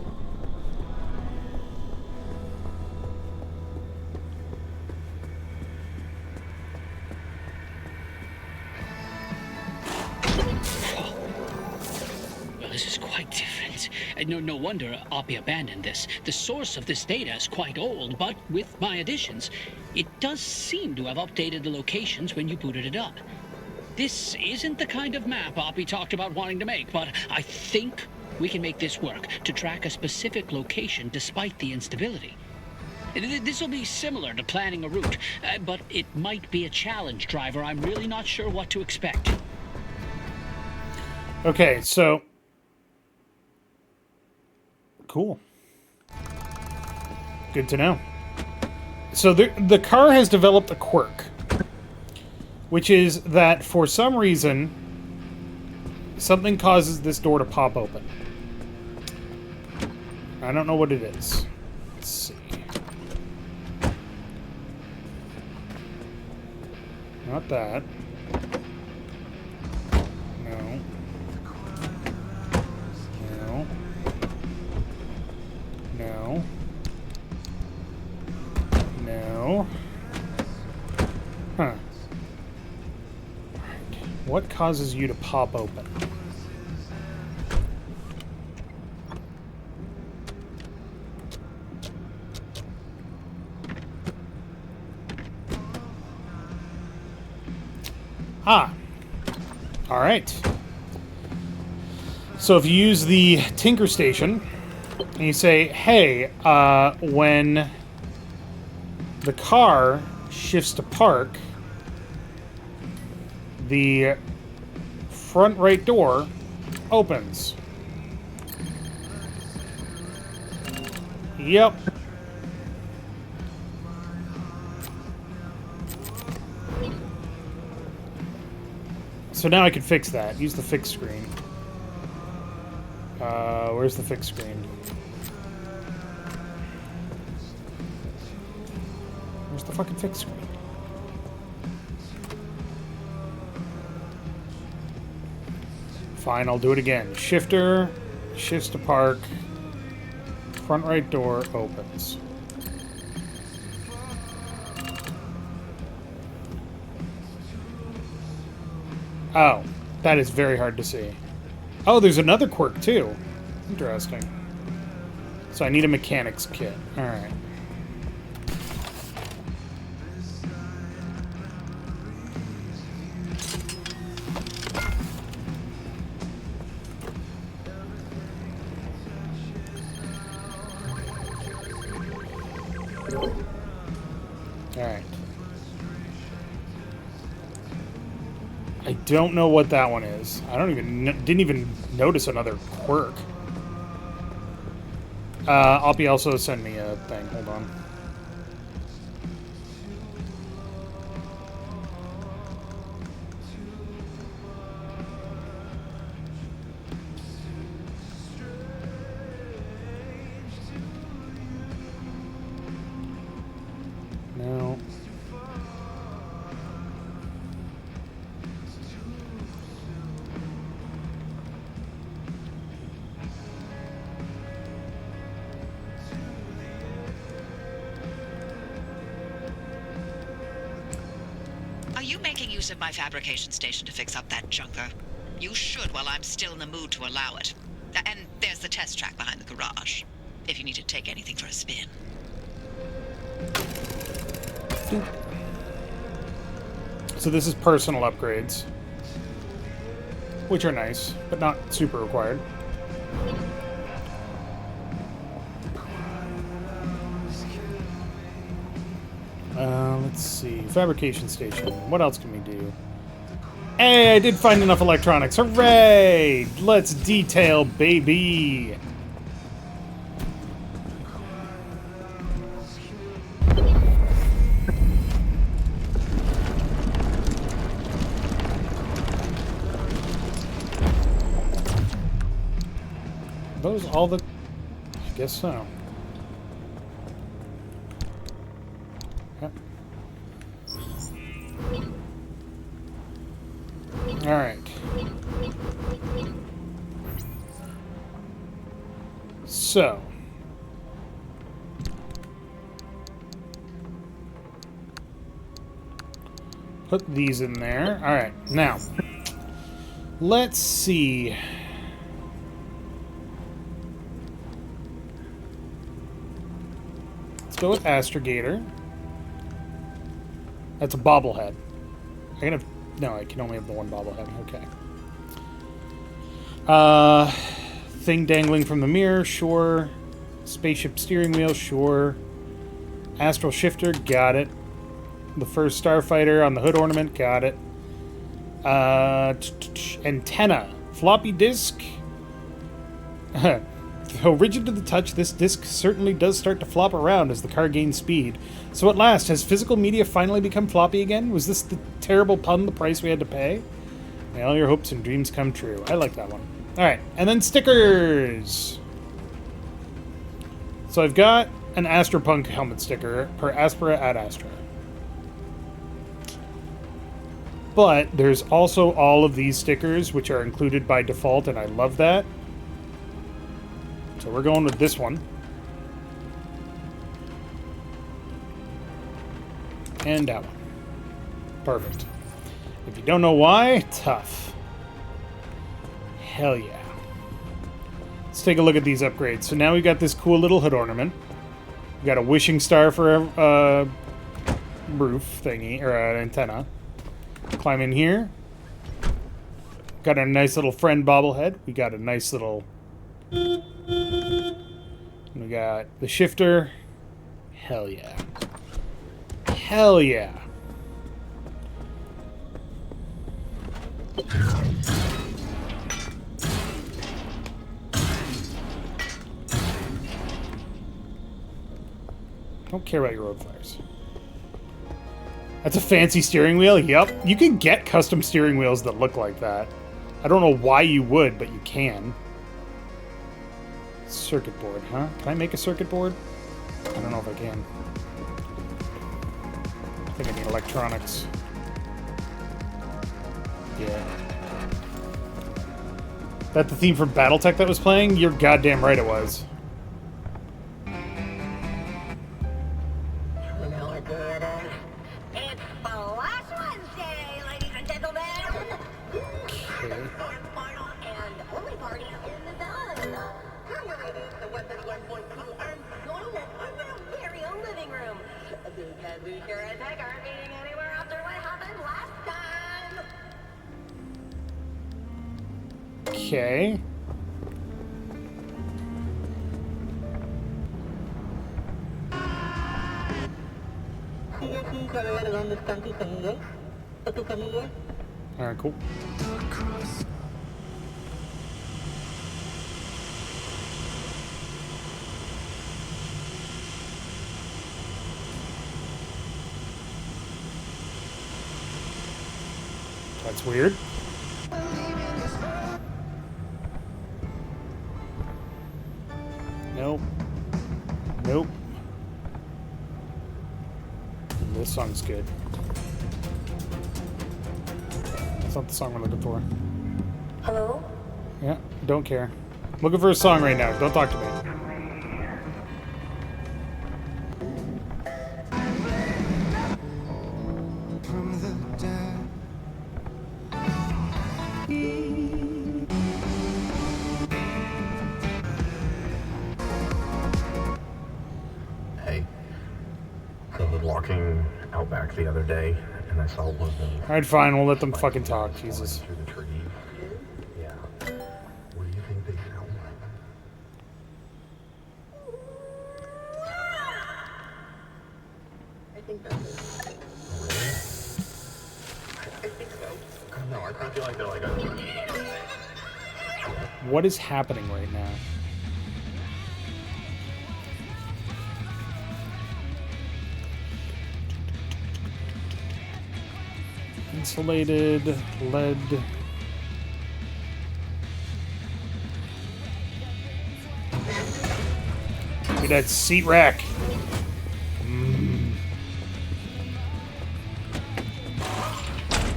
S5: This is quite different. No wonder Oppie abandoned this. The source of this data is quite old, but with my additions, it does seem to have updated the locations when you booted it up. This isn't the kind of map Oppie talked about wanting to make, but I think we can make this work to track a specific location despite the instability. This will be similar to planning a route, but it might be a challenge, driver. I'm really not sure what to expect.
S1: Okay, so... Cool. Good to know. So the car has developed a quirk, which is that for some reason, something causes this door to pop open. I don't know what it is. Let's see. Not that. No. No. No. No. Huh. What causes you to pop open? Ah. All right. So if you use the Tinker Station, and you say, hey, when the car shifts to park, the front right door opens. Yep. So now I can fix that. Use the fix screen. Where's the fix screen? Where's the fucking fix screen? Fine, I'll do it again. Shifter, shifts to park, front right door opens. Oh, that is very hard to see. Oh, there's another quirk too. Interesting. So I need a mechanics kit. Alright. Alright. I don't know what that one is. I don't even didn't even notice another quirk. Oppie also send me a thing. Hold on. No.
S7: Are you making use of my fabrication station to fix up that junker? You should while I'm still in the mood to allow it. And there's the test track behind the garage, if you need to take anything for a spin.
S1: So this is personal upgrades, which are nice, but not super required. Let's see. Fabrication station. What else can we do? Hey, I did find enough electronics. Hooray! Let's detail, baby! Those all the... I guess so. Yep. Alright. So. Put these in there. Alright, now. Let's see. Let's go with Astrogator. That's a bobblehead. I can have... No, I can only have the one bobblehead. Okay. Thing dangling from the mirror, sure. Spaceship steering wheel, sure. Astral shifter, got it. The first starfighter on the hood ornament, got it. Antenna. Floppy disk. Though rigid to the touch, this disc certainly does start to flop around as the car gains speed. So at last, has physical media finally become floppy again? Was this the terrible pun, the price we had to pay? May all your hopes and dreams come true. I like that one. Alright, and then stickers! So I've got an Astropunk helmet sticker per Aspera ad Astra. But there's also all of these stickers, which are included by default, and I love that. So we're going with this one. And that one. Perfect. If you don't know why, tough. Hell yeah. Let's take a look at these upgrades. So now we got this cool little hood ornament. We got a wishing star for a roof thingy, or an antenna. Climb in here. Got a nice little friend bobblehead. We got a nice little... We got the shifter. Hell yeah. Hell yeah. Don't care about your road fires. That's a fancy steering wheel? Yep. You can get custom steering wheels that look like that. I don't know why you would, but you can. Circuit board, huh? Can I make a circuit board? I don't know if I can. I think I need electronics. Yeah. That the theme from Battletech that was playing? You're goddamn right it was.
S10: It's Flash Wednesday, ladies and gentlemen.
S1: Okay.
S10: Final and only party in the zone. Come here, ladies, the Weapon 1.2 and join us in our very own living room. Because we sure as heck aren't meeting anywhere after what happened last time.
S1: Okay. Alright, cool. That's weird. Nope. Nope. This song's good. That's not the song we're looking for.
S11: Hello?
S1: Yeah, don't care. I'm looking for a song right now. Don't talk to me.
S2: Hey. So I was walking out back the other day, and I saw one of them.
S1: Alright, fine. We'll let them fucking talk. Jesus.
S2: Through the trees. Yeah. What do you think they sound like?
S10: I think that's it.
S2: Really? I think so. I don't know. I feel like they're like a...
S1: What is happening right now? Insulated, lead. Look at that seat rack.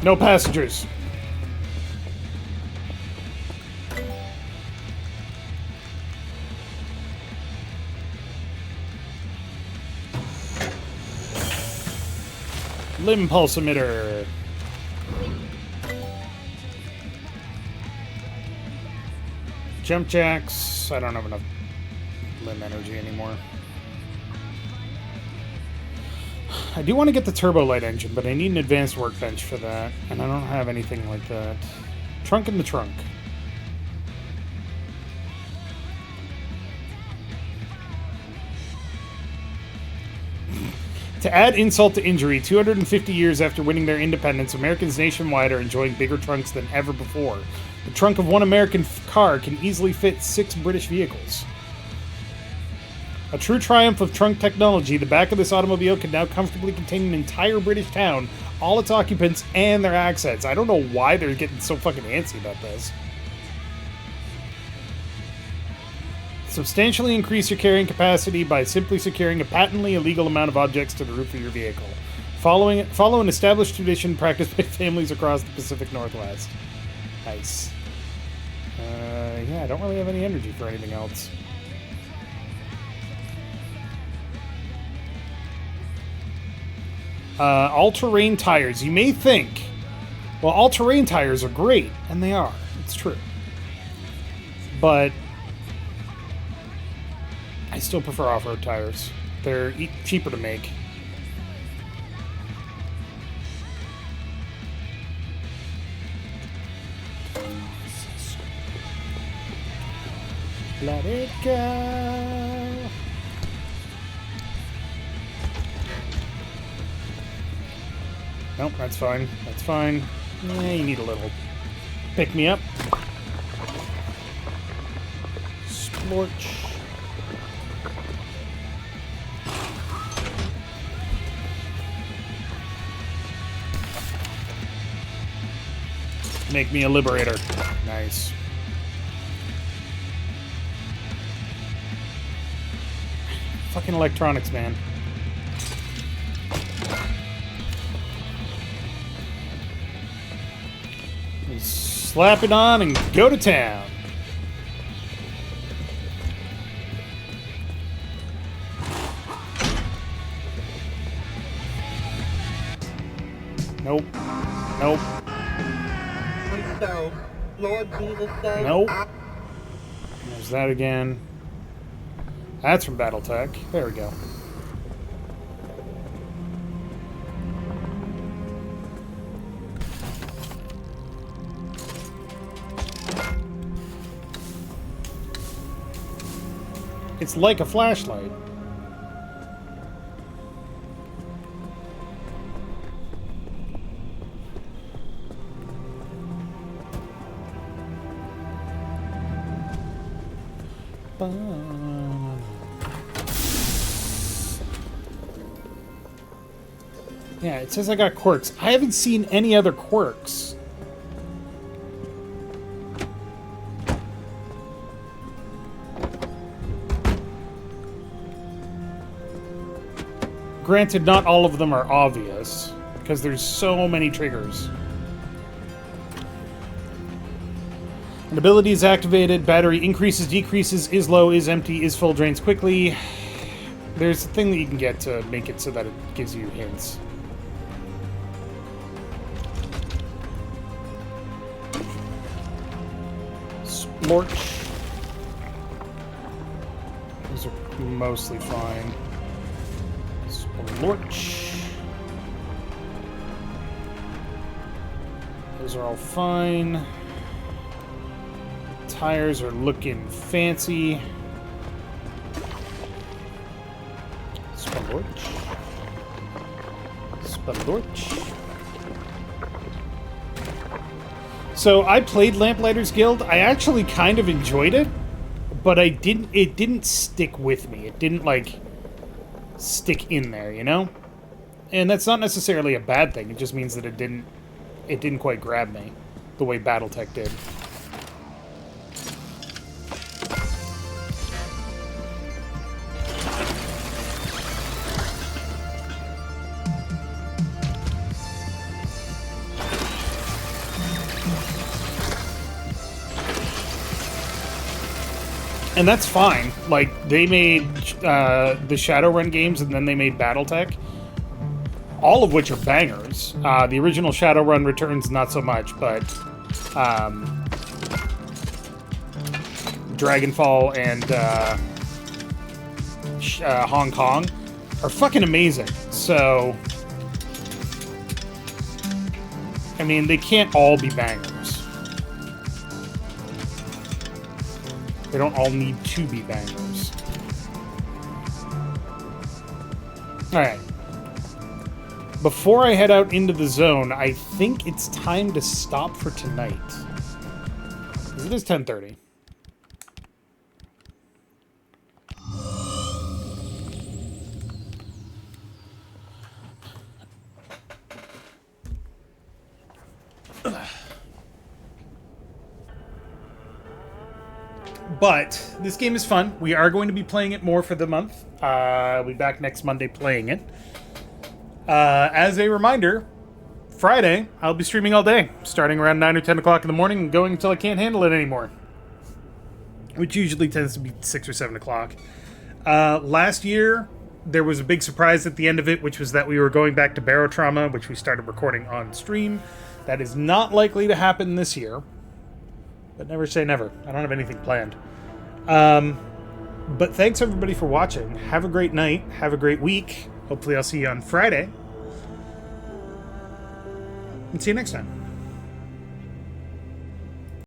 S1: No passengers. Limb pulse emitter. Jump jacks. I don't have enough limb energy anymore. I do want to get the turbo light engine, but I need an advanced workbench for that, and I don't have anything like that. Trunk in the trunk. To add insult to injury, 250 years after winning their independence, Americans nationwide are enjoying bigger trunks than ever before. The trunk of one American car can easily fit 6 British vehicles. A true triumph of trunk technology, the back of this automobile can now comfortably contain an entire British town, all its occupants, and their accents. I don't know why they're getting so fucking antsy about this. Substantially increase your carrying capacity by simply securing a patently illegal amount of objects to the roof of your vehicle. Follow an established tradition practiced by families across the Pacific Northwest. Nice. Yeah, I don't really have any energy for anything else. All-terrain tires. You may think, well, all-terrain tires are great, and they are. It's true. But I still prefer off-road tires. They're cheaper to make. Let it go. Nope, that's fine. That's fine. Yeah, you need a little pick me up. Splorch. Make me a liberator. Nice. Fucking electronics, man. Slap it on and go to town. Nope. Nope.
S10: So, Lord Jesus said...
S1: Nope. There's that again. That's from Battletech. There we go. It's like a flashlight. Yeah, it says I got quirks. I haven't seen any other quirks. Granted, not all of them are obvious, because there's so many triggers. An ability is activated, battery increases, decreases, is low, is empty, is full, drains quickly. There's a thing that you can get to make it so that it gives you hints. Splorch. Those are mostly fine. Splorch. Those are all fine. Tires are looking fancy. Splorch. Splorch. So I played Lamplighters Guild. I actually kind of enjoyed it, but it didn't stick with me. It didn't like stick in there, you know? And that's not necessarily a bad thing. It just means that it didn't quite grab me the way Battletech did. And that's fine. Like, they made the Shadowrun games, and then they made Battletech, all of which are bangers. The original Shadowrun Returns, not so much, but Dragonfall and Hong Kong are fucking amazing. So, I mean, they can't all be bangers. They don't all need to be bangers. Alright. Before I head out into the zone, I think it's time to stop for tonight. It is 10:30. But this game is fun. We are going to be playing it more for the month. I'll be back next Monday playing it. As a reminder, Friday, I'll be streaming all day, starting around 9 or 10 o'clock in the morning and going until I can't handle it anymore. Which usually tends to be 6 or 7 o'clock. Last year, there was a big surprise at the end of it, which was that we were going back to Barotrauma, which we started recording on stream. That is not likely to happen this year. But never say never. I don't have anything planned. But thanks everybody for watching. Have a great night. Have a great week. Hopefully I'll see you on Friday. And see you next time.